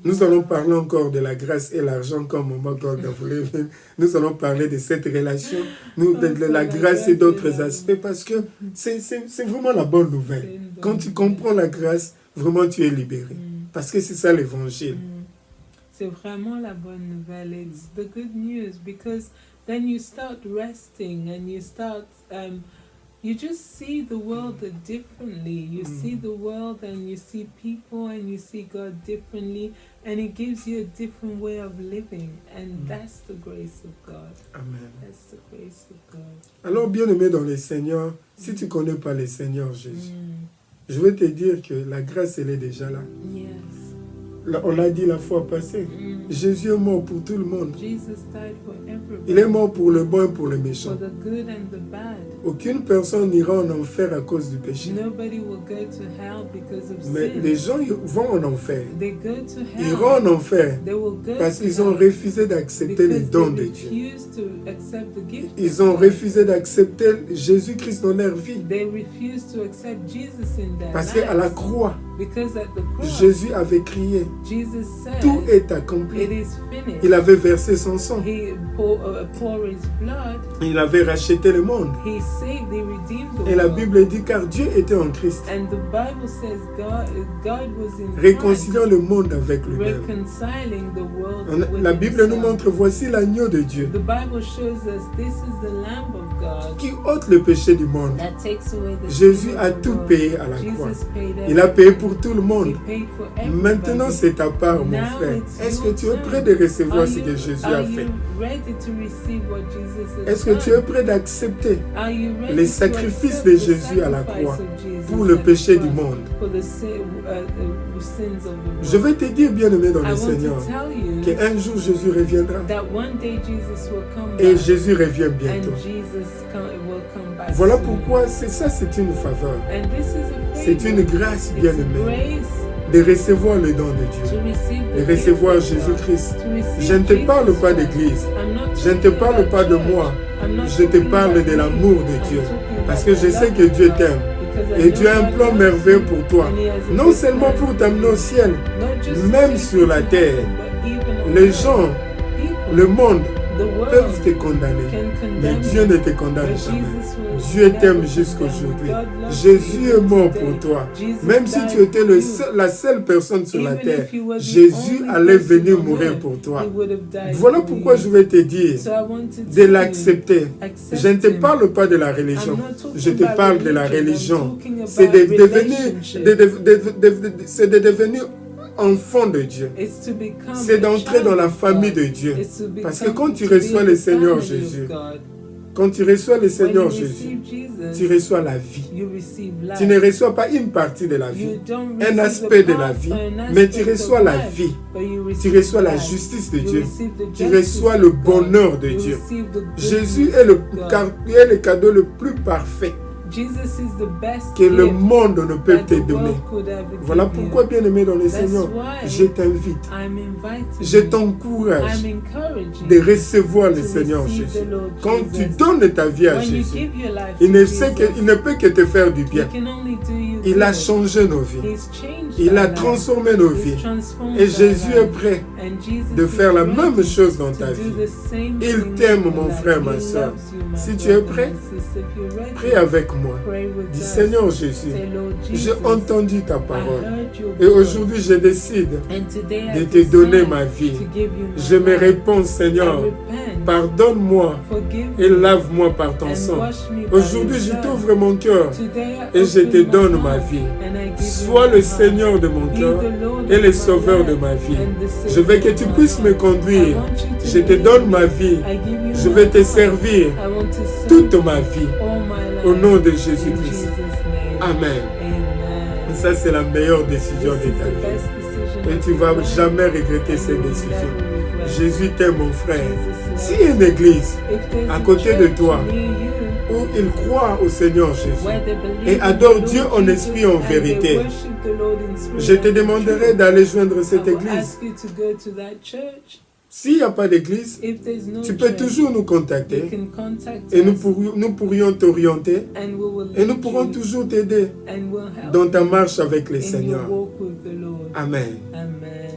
Speaker 2: Nous allons parler encore de la grâce et l'argent comme Maman Gorda voulait. Nous allons parler de cette relation, de la grâce et d'autres aspects parce que c'est vraiment la bonne nouvelle. Quand tu comprends la grâce, vraiment tu es libéré. Parce que c'est ça l'évangile.
Speaker 1: C'est vraiment la bonne nouvelle. It's the good news because then you start resting and you start, you just see the world differently. You see the world and you see people and you see God differently and it gives you a different way of living and that's the grace of God.
Speaker 2: Amen.
Speaker 1: That's the grace of God.
Speaker 2: Alors bien-aimé dans le Seigneur, si tu ne connais pas le Seigneur Jésus, je veux te dire que la grâce elle est déjà là.
Speaker 1: Yes.
Speaker 2: On l'a dit la fois passée. Jésus est mort pour tout le monde.
Speaker 1: Jesus died for everybody.
Speaker 2: Il est mort pour le bon et pour le méchant.
Speaker 1: For the good and the bad.
Speaker 2: Aucune personne n'ira en enfer à cause du péché.
Speaker 1: Nobody will go to hell because of
Speaker 2: Mais
Speaker 1: sin.
Speaker 2: les gens vont en enfer.
Speaker 1: They go to hell.
Speaker 2: Ils iront en enfer
Speaker 1: They will go
Speaker 2: parce
Speaker 1: to
Speaker 2: qu'ils ont
Speaker 1: hell
Speaker 2: refusé d'accepter les
Speaker 1: because
Speaker 2: dons
Speaker 1: they
Speaker 2: de Dieu.
Speaker 1: refuse to accept the gift
Speaker 2: Ils
Speaker 1: of
Speaker 2: ont
Speaker 1: God.
Speaker 2: refusé d'accepter Jésus-Christ dans leur vie.
Speaker 1: They refuse to accept Jesus in their
Speaker 2: Parce
Speaker 1: lives.
Speaker 2: qu'à la croix,
Speaker 1: Because at the cross,
Speaker 2: Jésus avait crié,
Speaker 1: Jesus said,
Speaker 2: tout est
Speaker 1: it
Speaker 2: accompli.
Speaker 1: is finished.
Speaker 2: Il avait versé son sang.
Speaker 1: He poured his blood.
Speaker 2: Il avait racheté le monde.
Speaker 1: He saved, he redeemed the
Speaker 2: Et la
Speaker 1: world.
Speaker 2: Bible dit car Dieu était en Christ,
Speaker 1: And the Bible says God was in Christ,
Speaker 2: réconciliant le monde avec lui-même.
Speaker 1: reconciling the world with
Speaker 2: La Bible nous
Speaker 1: himself.
Speaker 2: montre, voici l'agneau de Dieu
Speaker 1: The Bible shows us this is the Lamb of God
Speaker 2: qui ôte le péché du monde.
Speaker 1: that takes away the
Speaker 2: Jésus
Speaker 1: sin
Speaker 2: a
Speaker 1: of the
Speaker 2: tout
Speaker 1: world.
Speaker 2: payé à la croix.
Speaker 1: Jesus paid
Speaker 2: Il a payé pour tout le
Speaker 1: He
Speaker 2: monde.
Speaker 1: paid for everybody.
Speaker 2: Maintenant, c'est ta part, mon
Speaker 1: Now
Speaker 2: frère.
Speaker 1: it's
Speaker 2: Est-ce que
Speaker 1: your
Speaker 2: tu es
Speaker 1: turn.
Speaker 2: prêt de recevoir
Speaker 1: Are
Speaker 2: ce
Speaker 1: you-
Speaker 2: que Jésus
Speaker 1: are
Speaker 2: a
Speaker 1: you
Speaker 2: fait?
Speaker 1: ready to receive what Jesus has
Speaker 2: Est-ce que
Speaker 1: done?
Speaker 2: tu es prêt d'accepter
Speaker 1: Are you ready
Speaker 2: les
Speaker 1: to
Speaker 2: sacrifices
Speaker 1: accept
Speaker 2: de
Speaker 1: the
Speaker 2: Jésus à la
Speaker 1: sacrifice
Speaker 2: croix
Speaker 1: of Jesus
Speaker 2: pour le
Speaker 1: at the
Speaker 2: péché du
Speaker 1: cross
Speaker 2: monde?
Speaker 1: for the sins of the world?
Speaker 2: Je vais te dire, bien-aimé dans
Speaker 1: I
Speaker 2: le
Speaker 1: want
Speaker 2: Seigneur,
Speaker 1: to tell you
Speaker 2: qu'un jour Jésus reviendra.
Speaker 1: that one day Jesus will come
Speaker 2: Et
Speaker 1: back
Speaker 2: Jésus revient
Speaker 1: and
Speaker 2: bientôt.
Speaker 1: Jesus will come back
Speaker 2: Voilà
Speaker 1: soon.
Speaker 2: pourquoi ça c'est une faveur.
Speaker 1: And this is a
Speaker 2: C'est
Speaker 1: favor.
Speaker 2: une grâce
Speaker 1: It's a
Speaker 2: bien-aimée
Speaker 1: grace
Speaker 2: de recevoir le don de
Speaker 1: to
Speaker 2: Dieu,
Speaker 1: receive the
Speaker 2: de
Speaker 1: gift
Speaker 2: recevoir
Speaker 1: of God,
Speaker 2: Jésus-Christ.
Speaker 1: to receive
Speaker 2: Je ne te parle
Speaker 1: Jesus
Speaker 2: pas
Speaker 1: Christ.
Speaker 2: d'église.
Speaker 1: I'm not
Speaker 2: Je ne te
Speaker 1: talking
Speaker 2: parle
Speaker 1: about
Speaker 2: pas de
Speaker 1: church.
Speaker 2: moi.
Speaker 1: I'm not
Speaker 2: Je te
Speaker 1: talking
Speaker 2: parle
Speaker 1: about
Speaker 2: de
Speaker 1: me.
Speaker 2: l'amour de
Speaker 1: I'm
Speaker 2: Dieu.
Speaker 1: talking
Speaker 2: Parce
Speaker 1: about
Speaker 2: que je
Speaker 1: the
Speaker 2: sais
Speaker 1: love
Speaker 2: que
Speaker 1: of
Speaker 2: Dieu
Speaker 1: God.
Speaker 2: t'aime.
Speaker 1: Because I
Speaker 2: Et
Speaker 1: know
Speaker 2: Dieu a un
Speaker 1: God
Speaker 2: plan
Speaker 1: loves
Speaker 2: merveilleux
Speaker 1: you,
Speaker 2: pour toi.
Speaker 1: and He has a
Speaker 2: Non
Speaker 1: good
Speaker 2: seulement
Speaker 1: plan
Speaker 2: pour
Speaker 1: for
Speaker 2: t'amener
Speaker 1: you.
Speaker 2: au ciel,
Speaker 1: Not just
Speaker 2: même
Speaker 1: to
Speaker 2: sur
Speaker 1: take
Speaker 2: la
Speaker 1: you to
Speaker 2: terre,
Speaker 1: heaven, but even on
Speaker 2: les
Speaker 1: earth.
Speaker 2: gens,
Speaker 1: People,
Speaker 2: le monde
Speaker 1: the world
Speaker 2: peuvent te condamner.
Speaker 1: can
Speaker 2: Mais
Speaker 1: condemn
Speaker 2: Dieu
Speaker 1: you,
Speaker 2: ne te condamne
Speaker 1: but
Speaker 2: jamais.
Speaker 1: Jesus will
Speaker 2: Dieu t'aime
Speaker 1: never
Speaker 2: jusqu'aujourd'hui.
Speaker 1: condemn you. God loves
Speaker 2: Jésus
Speaker 1: you
Speaker 2: est mort
Speaker 1: today.
Speaker 2: pour toi.
Speaker 1: Jesus
Speaker 2: Même si
Speaker 1: died
Speaker 2: tu étais
Speaker 1: for you.
Speaker 2: la seule personne sur la
Speaker 1: Even
Speaker 2: terre,
Speaker 1: if you were the
Speaker 2: Jésus
Speaker 1: only
Speaker 2: allait
Speaker 1: person
Speaker 2: venir
Speaker 1: on
Speaker 2: mourir
Speaker 1: earth,
Speaker 2: pour toi.
Speaker 1: He would have died
Speaker 2: Voilà
Speaker 1: for
Speaker 2: pourquoi
Speaker 1: you.
Speaker 2: je vais te dire
Speaker 1: So I want to
Speaker 2: de
Speaker 1: tell you,
Speaker 2: l'accepter.
Speaker 1: accept
Speaker 2: Je ne te
Speaker 1: Him.
Speaker 2: parle pas de la
Speaker 1: I'm
Speaker 2: religion.
Speaker 1: not talking
Speaker 2: Je te
Speaker 1: about
Speaker 2: parle de la
Speaker 1: religion. I'm
Speaker 2: religion.
Speaker 1: talking about
Speaker 2: C'est de devenir,
Speaker 1: relationship.
Speaker 2: c'est de devenir enfant de Dieu.
Speaker 1: It's to become
Speaker 2: C'est
Speaker 1: a
Speaker 2: d'entrer
Speaker 1: child
Speaker 2: dans la
Speaker 1: of
Speaker 2: famille
Speaker 1: God.
Speaker 2: de Dieu.
Speaker 1: It's to
Speaker 2: Parce que
Speaker 1: become-
Speaker 2: quand tu
Speaker 1: to be
Speaker 2: reçois
Speaker 1: in
Speaker 2: le
Speaker 1: the
Speaker 2: Seigneur
Speaker 1: family of
Speaker 2: Jésus,
Speaker 1: God.
Speaker 2: Quand tu reçois le
Speaker 1: When
Speaker 2: Seigneur
Speaker 1: you
Speaker 2: Jésus,
Speaker 1: receive Jesus,
Speaker 2: tu reçois la vie.
Speaker 1: you receive life.
Speaker 2: Tu ne reçois pas une partie de la vie,
Speaker 1: You don't
Speaker 2: un
Speaker 1: receive
Speaker 2: aspect
Speaker 1: a
Speaker 2: de
Speaker 1: part,
Speaker 2: la vie,
Speaker 1: an
Speaker 2: mais tu
Speaker 1: aspect
Speaker 2: reçois
Speaker 1: of
Speaker 2: la
Speaker 1: life,
Speaker 2: vie.
Speaker 1: but you
Speaker 2: Tu
Speaker 1: receive
Speaker 2: reçois la
Speaker 1: life.
Speaker 2: justice de
Speaker 1: You
Speaker 2: Dieu.
Speaker 1: receive the
Speaker 2: Tu
Speaker 1: justice
Speaker 2: reçois
Speaker 1: of
Speaker 2: le
Speaker 1: God.
Speaker 2: bonheur de
Speaker 1: You
Speaker 2: Dieu.
Speaker 1: receive the
Speaker 2: Jésus
Speaker 1: goodness
Speaker 2: est le,
Speaker 1: of God.
Speaker 2: est le cadeau le plus parfait
Speaker 1: Jesus is the best
Speaker 2: que le
Speaker 1: gift
Speaker 2: monde ne peut
Speaker 1: that
Speaker 2: te
Speaker 1: the
Speaker 2: donner.
Speaker 1: world could ever
Speaker 2: Voilà
Speaker 1: give
Speaker 2: pourquoi,
Speaker 1: you.
Speaker 2: bien-aimé dans le
Speaker 1: That's
Speaker 2: Seigneur,
Speaker 1: why
Speaker 2: je t'invite,
Speaker 1: I'm inviting
Speaker 2: je
Speaker 1: you.
Speaker 2: t'encourage
Speaker 1: I'm encouraging
Speaker 2: de
Speaker 1: you
Speaker 2: recevoir le
Speaker 1: to
Speaker 2: Seigneur
Speaker 1: receive
Speaker 2: Jésus.
Speaker 1: the Lord
Speaker 2: Quand tu
Speaker 1: Jesus.
Speaker 2: donnes ta vie à
Speaker 1: When you
Speaker 2: Jésus,
Speaker 1: give your life
Speaker 2: il
Speaker 1: to
Speaker 2: ne,
Speaker 1: Jesus,
Speaker 2: il ne peut que te faire du
Speaker 1: He
Speaker 2: bien.
Speaker 1: can only do you
Speaker 2: Il a
Speaker 1: good.
Speaker 2: changé nos vies.
Speaker 1: He's changed
Speaker 2: Il
Speaker 1: our
Speaker 2: a
Speaker 1: lives.
Speaker 2: transformé nos
Speaker 1: He's
Speaker 2: vies.
Speaker 1: transformed
Speaker 2: Et
Speaker 1: our
Speaker 2: Jésus est
Speaker 1: lives.
Speaker 2: prêt
Speaker 1: And Jesus
Speaker 2: de
Speaker 1: is
Speaker 2: faire la
Speaker 1: ready
Speaker 2: même chose dans
Speaker 1: to
Speaker 2: ta
Speaker 1: do
Speaker 2: vie.
Speaker 1: the same
Speaker 2: Il
Speaker 1: thing
Speaker 2: t'aime,
Speaker 1: in your
Speaker 2: mon
Speaker 1: life.
Speaker 2: frère, ma
Speaker 1: He
Speaker 2: soeur.
Speaker 1: loves you, my
Speaker 2: Si tu es
Speaker 1: brother,
Speaker 2: prêt,
Speaker 1: my sister. If you're ready,
Speaker 2: prie avec moi.
Speaker 1: pray with
Speaker 2: Dis,
Speaker 1: us.
Speaker 2: Seigneur Jésus,
Speaker 1: Say, Lord
Speaker 2: j'ai
Speaker 1: Jesus,
Speaker 2: entendu ta
Speaker 1: I
Speaker 2: parole.
Speaker 1: heard your
Speaker 2: Et
Speaker 1: word.
Speaker 2: aujourd'hui, je décide
Speaker 1: And today
Speaker 2: de
Speaker 1: I
Speaker 2: te donner
Speaker 1: decide
Speaker 2: ma vie.
Speaker 1: to give you my
Speaker 2: Je me
Speaker 1: life.
Speaker 2: réponds,
Speaker 1: I
Speaker 2: Seigneur,
Speaker 1: repent.
Speaker 2: pardonne-moi
Speaker 1: Forgive
Speaker 2: et
Speaker 1: me
Speaker 2: lave-moi par ton
Speaker 1: and
Speaker 2: sang.
Speaker 1: wash me by
Speaker 2: Aujourd'hui,
Speaker 1: your
Speaker 2: je
Speaker 1: blood.
Speaker 2: t'ouvre mon cœur
Speaker 1: Today I
Speaker 2: et je te
Speaker 1: open my
Speaker 2: donne ma
Speaker 1: heart
Speaker 2: vie.
Speaker 1: and I give you
Speaker 2: Sois
Speaker 1: my
Speaker 2: le
Speaker 1: heart.
Speaker 2: Seigneur de mon
Speaker 1: Be
Speaker 2: cœur
Speaker 1: the Lord
Speaker 2: et
Speaker 1: of
Speaker 2: le
Speaker 1: my
Speaker 2: sauveur
Speaker 1: life
Speaker 2: de ma vie.
Speaker 1: and the
Speaker 2: Je
Speaker 1: Savior
Speaker 2: veux que
Speaker 1: of
Speaker 2: tu
Speaker 1: my
Speaker 2: puisses me
Speaker 1: life.
Speaker 2: conduire.
Speaker 1: I want you to
Speaker 2: Je te
Speaker 1: lead
Speaker 2: donne
Speaker 1: me.
Speaker 2: ma vie.
Speaker 1: I give you
Speaker 2: Je
Speaker 1: my
Speaker 2: vais te
Speaker 1: heart.
Speaker 2: servir
Speaker 1: I want to serve
Speaker 2: toute ma vie.
Speaker 1: all my life.
Speaker 2: Au nom de
Speaker 1: In
Speaker 2: Jésus-Christ.
Speaker 1: Jesus' name.
Speaker 2: Amen.
Speaker 1: Amen.
Speaker 2: Ça, c'est la meilleure décision
Speaker 1: This
Speaker 2: de
Speaker 1: is
Speaker 2: ta
Speaker 1: the
Speaker 2: vie.
Speaker 1: best decision
Speaker 2: Et
Speaker 1: of
Speaker 2: tu
Speaker 1: your
Speaker 2: vas
Speaker 1: life,
Speaker 2: jamais regretter
Speaker 1: and
Speaker 2: cette
Speaker 1: you will
Speaker 2: décision.
Speaker 1: never regret.
Speaker 2: Jésus t'aime, mon frère.
Speaker 1: Jesus
Speaker 2: Si
Speaker 1: loves
Speaker 2: une église
Speaker 1: you. If there's
Speaker 2: à
Speaker 1: a
Speaker 2: côté de
Speaker 1: church
Speaker 2: toi,
Speaker 1: near you,
Speaker 2: où ils croient au Seigneur Jésus
Speaker 1: where they believe
Speaker 2: et
Speaker 1: in
Speaker 2: adorent
Speaker 1: the
Speaker 2: Dieu
Speaker 1: Lord
Speaker 2: en
Speaker 1: Jesus
Speaker 2: esprit et en
Speaker 1: and
Speaker 2: vérité,
Speaker 1: they worship the Lord in spirit
Speaker 2: je te
Speaker 1: and in
Speaker 2: demanderai
Speaker 1: truth,
Speaker 2: d'aller joindre
Speaker 1: I
Speaker 2: cette
Speaker 1: will
Speaker 2: église.
Speaker 1: ask you to go to that church.
Speaker 2: S'il n'y a pas d'église,
Speaker 1: If there's no
Speaker 2: tu peux
Speaker 1: church,
Speaker 2: toujours nous
Speaker 1: you
Speaker 2: contacter
Speaker 1: can contact
Speaker 2: et
Speaker 1: us
Speaker 2: nous pourrions t'orienter
Speaker 1: and we will
Speaker 2: et nous
Speaker 1: lead
Speaker 2: pourrons
Speaker 1: you
Speaker 2: toujours t'aider
Speaker 1: and we'll help
Speaker 2: dans ta
Speaker 1: you
Speaker 2: marche avec le
Speaker 1: in your
Speaker 2: Seigneur.
Speaker 1: walk with the Lord.
Speaker 2: Amen.
Speaker 1: Amen.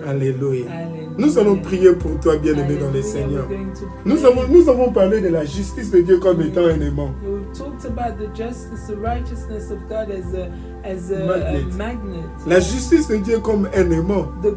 Speaker 2: Alléluia.
Speaker 1: Hallelujah.
Speaker 2: Nous allons prier pour toi, bien-aimé dans le
Speaker 1: Hallelujah.
Speaker 2: Seigneur.
Speaker 1: We're going to pray.
Speaker 2: Nous avons parlé de la justice de Dieu comme étant un aimant.
Speaker 1: We talked about the justice, the righteousness of God as a
Speaker 2: Magnet.
Speaker 1: magnet.
Speaker 2: La justice de Dieu comme un aimant.
Speaker 1: The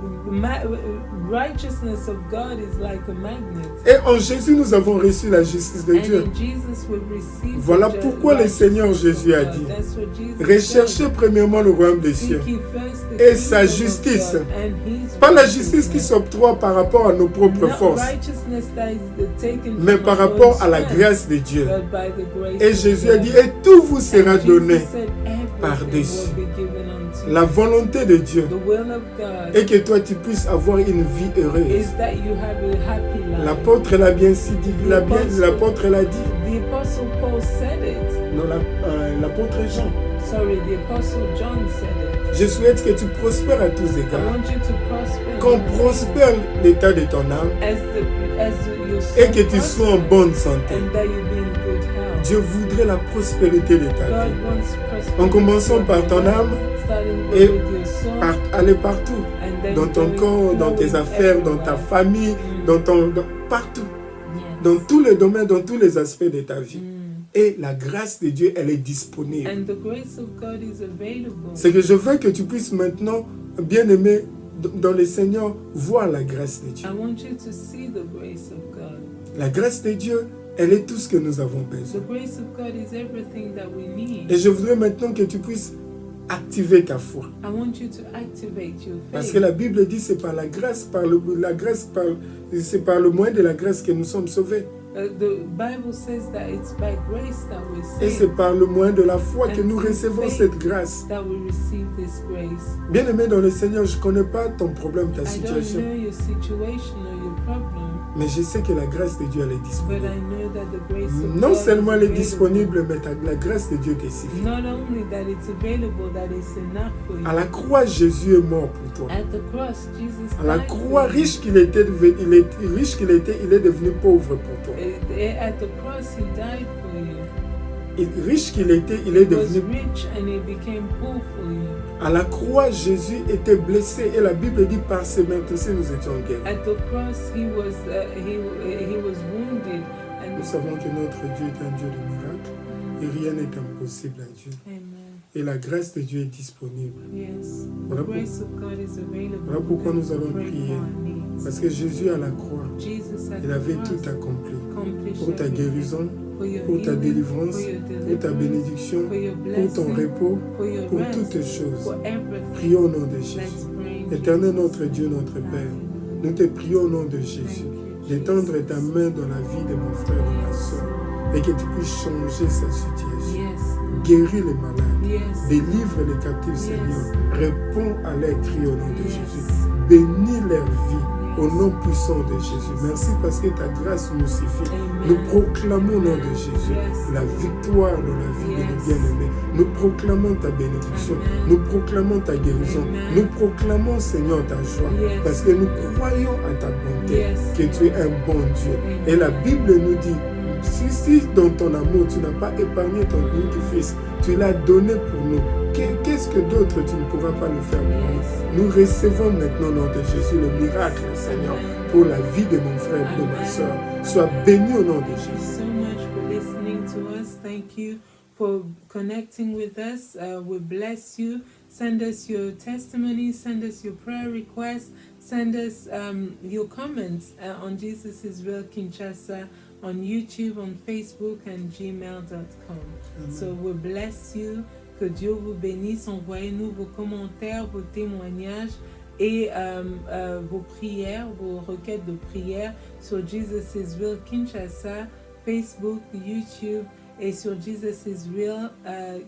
Speaker 1: righteousness of God is like a magnet.
Speaker 2: Et en Jésus, nous avons reçu la justice de
Speaker 1: And
Speaker 2: Dieu.
Speaker 1: in Jesus we receive
Speaker 2: Voilà
Speaker 1: the
Speaker 2: pourquoi le Seigneur
Speaker 1: righteousness
Speaker 2: Jésus
Speaker 1: of
Speaker 2: a
Speaker 1: God.
Speaker 2: dit,
Speaker 1: That's what Jesus
Speaker 2: recherchez
Speaker 1: said.
Speaker 2: premièrement le royaume des cieux.
Speaker 1: Seek ye first the
Speaker 2: Et sa
Speaker 1: kingdom of
Speaker 2: justice.
Speaker 1: God and His
Speaker 2: Pas la justice qui
Speaker 1: righteousness.
Speaker 2: s'octroie par rapport à nos propres
Speaker 1: Not
Speaker 2: forces,
Speaker 1: righteousness that is taken
Speaker 2: mais
Speaker 1: from
Speaker 2: par
Speaker 1: our
Speaker 2: rapport
Speaker 1: own
Speaker 2: à la
Speaker 1: strength,
Speaker 2: grâce de Dieu.
Speaker 1: but by the grace
Speaker 2: Et
Speaker 1: of
Speaker 2: Jésus a
Speaker 1: God.
Speaker 2: dit, et tout vous sera
Speaker 1: And Jesus
Speaker 2: donné.
Speaker 1: said, everything
Speaker 2: par-dessus.
Speaker 1: will be given unto
Speaker 2: La
Speaker 1: you.
Speaker 2: volonté de Dieu
Speaker 1: The will of God
Speaker 2: est que toi tu puisses avoir une vie heureuse.
Speaker 1: is that you have a happy life.
Speaker 2: L'apôtre l'a bien si dit, l'apôtre l'a dit.
Speaker 1: The Apostle Paul said it.
Speaker 2: Non, l'apôtre Jean.
Speaker 1: Sorry, the Apostle John said it.
Speaker 2: Je souhaite que tu prospères à tous
Speaker 1: I
Speaker 2: égards.
Speaker 1: want you to prosper.
Speaker 2: Qu'on prospère l'état de ton âme
Speaker 1: as your soul
Speaker 2: et que tu sois en bonne santé.
Speaker 1: and that you be in good health.
Speaker 2: Dieu voudrait la prospérité de ta
Speaker 1: God
Speaker 2: vie.
Speaker 1: wants prosperity
Speaker 2: En commençant par ton âme
Speaker 1: starting
Speaker 2: et
Speaker 1: with your soul,
Speaker 2: aller partout.
Speaker 1: and then
Speaker 2: Dans ton
Speaker 1: going
Speaker 2: corps, dans tes
Speaker 1: forward
Speaker 2: affaires, dans ta
Speaker 1: everywhere.
Speaker 2: famille, partout.
Speaker 1: Yes.
Speaker 2: Dans tous les domaines, dans tous les aspects de ta vie.
Speaker 1: Mm.
Speaker 2: Et la grâce de Dieu, elle est disponible.
Speaker 1: And the grace of God is available.
Speaker 2: C'est que je veux que tu puisses maintenant, bien-aimé, dans le Seigneur, voir la grâce de Dieu.
Speaker 1: I want you to see the grace of God.
Speaker 2: La grâce de Dieu, elle est tout ce que nous avons
Speaker 1: The
Speaker 2: besoin.
Speaker 1: grace of God is everything that we need.
Speaker 2: Et je voudrais maintenant que tu puisses activer ta foi.
Speaker 1: I want you to activate your
Speaker 2: Parce
Speaker 1: faith.
Speaker 2: que la Bible dit c'est par la grâce, c'est par le moyen de la grâce que nous sommes sauvés.
Speaker 1: The Bible says that it's by grace that we're
Speaker 2: Et
Speaker 1: saved,
Speaker 2: c'est par le moyen de la foi que
Speaker 1: And
Speaker 2: nous
Speaker 1: through
Speaker 2: recevons
Speaker 1: faith
Speaker 2: cette grâce.
Speaker 1: that we receive this grace.
Speaker 2: Bien-aimé dans le Seigneur, je ne connais pas ton problème, ta
Speaker 1: I don't
Speaker 2: situation.
Speaker 1: know your situation or your problem,
Speaker 2: Mais je sais que la grâce de Dieu, elle est
Speaker 1: but
Speaker 2: disponible.
Speaker 1: I know that the grace of
Speaker 2: Non
Speaker 1: God
Speaker 2: seulement elle
Speaker 1: is
Speaker 2: est
Speaker 1: available.
Speaker 2: disponible, mais la grâce de Dieu te suffit.
Speaker 1: Not only that it's available, that it's enough for you.
Speaker 2: À la croix, Jésus est mort pour toi.
Speaker 1: At the cross, Jesus
Speaker 2: À la
Speaker 1: died
Speaker 2: croix,
Speaker 1: for you.
Speaker 2: riche qu'il était, il est devenu pauvre pour toi.
Speaker 1: At the cross, he died for you.
Speaker 2: Et riche qu'il était, il est
Speaker 1: He was
Speaker 2: devenu.
Speaker 1: rich and he became poor for you.
Speaker 2: À la croix, Jésus était blessé et la Bible dit par ses meurtrissures nous étions guéris.
Speaker 1: At the cross, he was wounded,
Speaker 2: Nous
Speaker 1: and
Speaker 2: savons que notre Dieu est un Dieu de miracles et rien n'est impossible à Dieu.
Speaker 1: Amen.
Speaker 2: Et la grâce de Dieu est disponible.
Speaker 1: Yes, the
Speaker 2: Voilà
Speaker 1: grace of God is available.
Speaker 2: Voilà pourquoi nous allons
Speaker 1: Pray
Speaker 2: prier.
Speaker 1: for our needs.
Speaker 2: Parce que Jésus à la croix,
Speaker 1: Jesus at
Speaker 2: il
Speaker 1: the
Speaker 2: avait
Speaker 1: cross
Speaker 2: tout accompli.
Speaker 1: accomplished
Speaker 2: Pour ta
Speaker 1: everything.
Speaker 2: guérison,
Speaker 1: For your
Speaker 2: pour ta
Speaker 1: healing,
Speaker 2: délivrance,
Speaker 1: for your
Speaker 2: pour ta
Speaker 1: deliverance,
Speaker 2: bénédiction,
Speaker 1: for your
Speaker 2: pour ton
Speaker 1: blessing,
Speaker 2: repos,
Speaker 1: for your
Speaker 2: pour
Speaker 1: rest,
Speaker 2: toutes choses.
Speaker 1: for everything.
Speaker 2: Prions au nom de
Speaker 1: Let's
Speaker 2: Jésus.
Speaker 1: pray in
Speaker 2: Éternel
Speaker 1: Jesus'
Speaker 2: notre Dieu, notre Père, nous te prions au nom de Jésus d'étendre ta main dans la vie de mon frère et de ma soeur. et que tu puisses changer sa situation.
Speaker 1: Yes.
Speaker 2: Guéris les malades.
Speaker 1: Yes.
Speaker 2: Délivre les captifs,
Speaker 1: Yes.
Speaker 2: Seigneur. Réponds à leurs cris au nom de
Speaker 1: Yes.
Speaker 2: Jésus. Bénis leur vie au nom puissant de Jésus. Merci parce que ta grâce nous suffit.
Speaker 1: Amen.
Speaker 2: Nous proclamons au nom de Jésus
Speaker 1: Yes.
Speaker 2: la victoire dans la vie de nos bien-aimés. Nous proclamons ta bénédiction.
Speaker 1: Amen.
Speaker 2: Nous proclamons ta guérison.
Speaker 1: Amen.
Speaker 2: Nous proclamons, Seigneur, ta joie.
Speaker 1: Yes.
Speaker 2: Parce que nous croyons à ta bonté,
Speaker 1: Yes.
Speaker 2: que tu es un bon Dieu.
Speaker 1: Amen.
Speaker 2: Et la Bible nous dit, si dans ton amour, tu n'as pas épargné ton unique fils, tu l'as donné pour nous. Qu'est-ce que d'autre tu ne pourras pas nous faire pour nous? Nous recevons maintenant au nom de Jésus le miracle, Seigneur, pour la vie de mon frère et de ma soeur. Sois béni au nom de
Speaker 1: Thank you
Speaker 2: Jésus.
Speaker 1: so much for listening to us. Thank you for connecting with us. We bless you. Send us your testimonies, send us your prayer requests, send us your comments on Jesus is Real Kinshasa on YouTube, on Facebook, and gmail.com. So we bless you. Que Dieu vous bénisse. Envoyez-nous vos commentaires, vos témoignages et vos prières, vos requêtes de prière sur Jesus is Real Kinshasa, Facebook, YouTube et sur Jesus is Real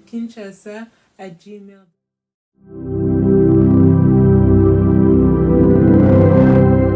Speaker 1: Kinshasa @gmail.com.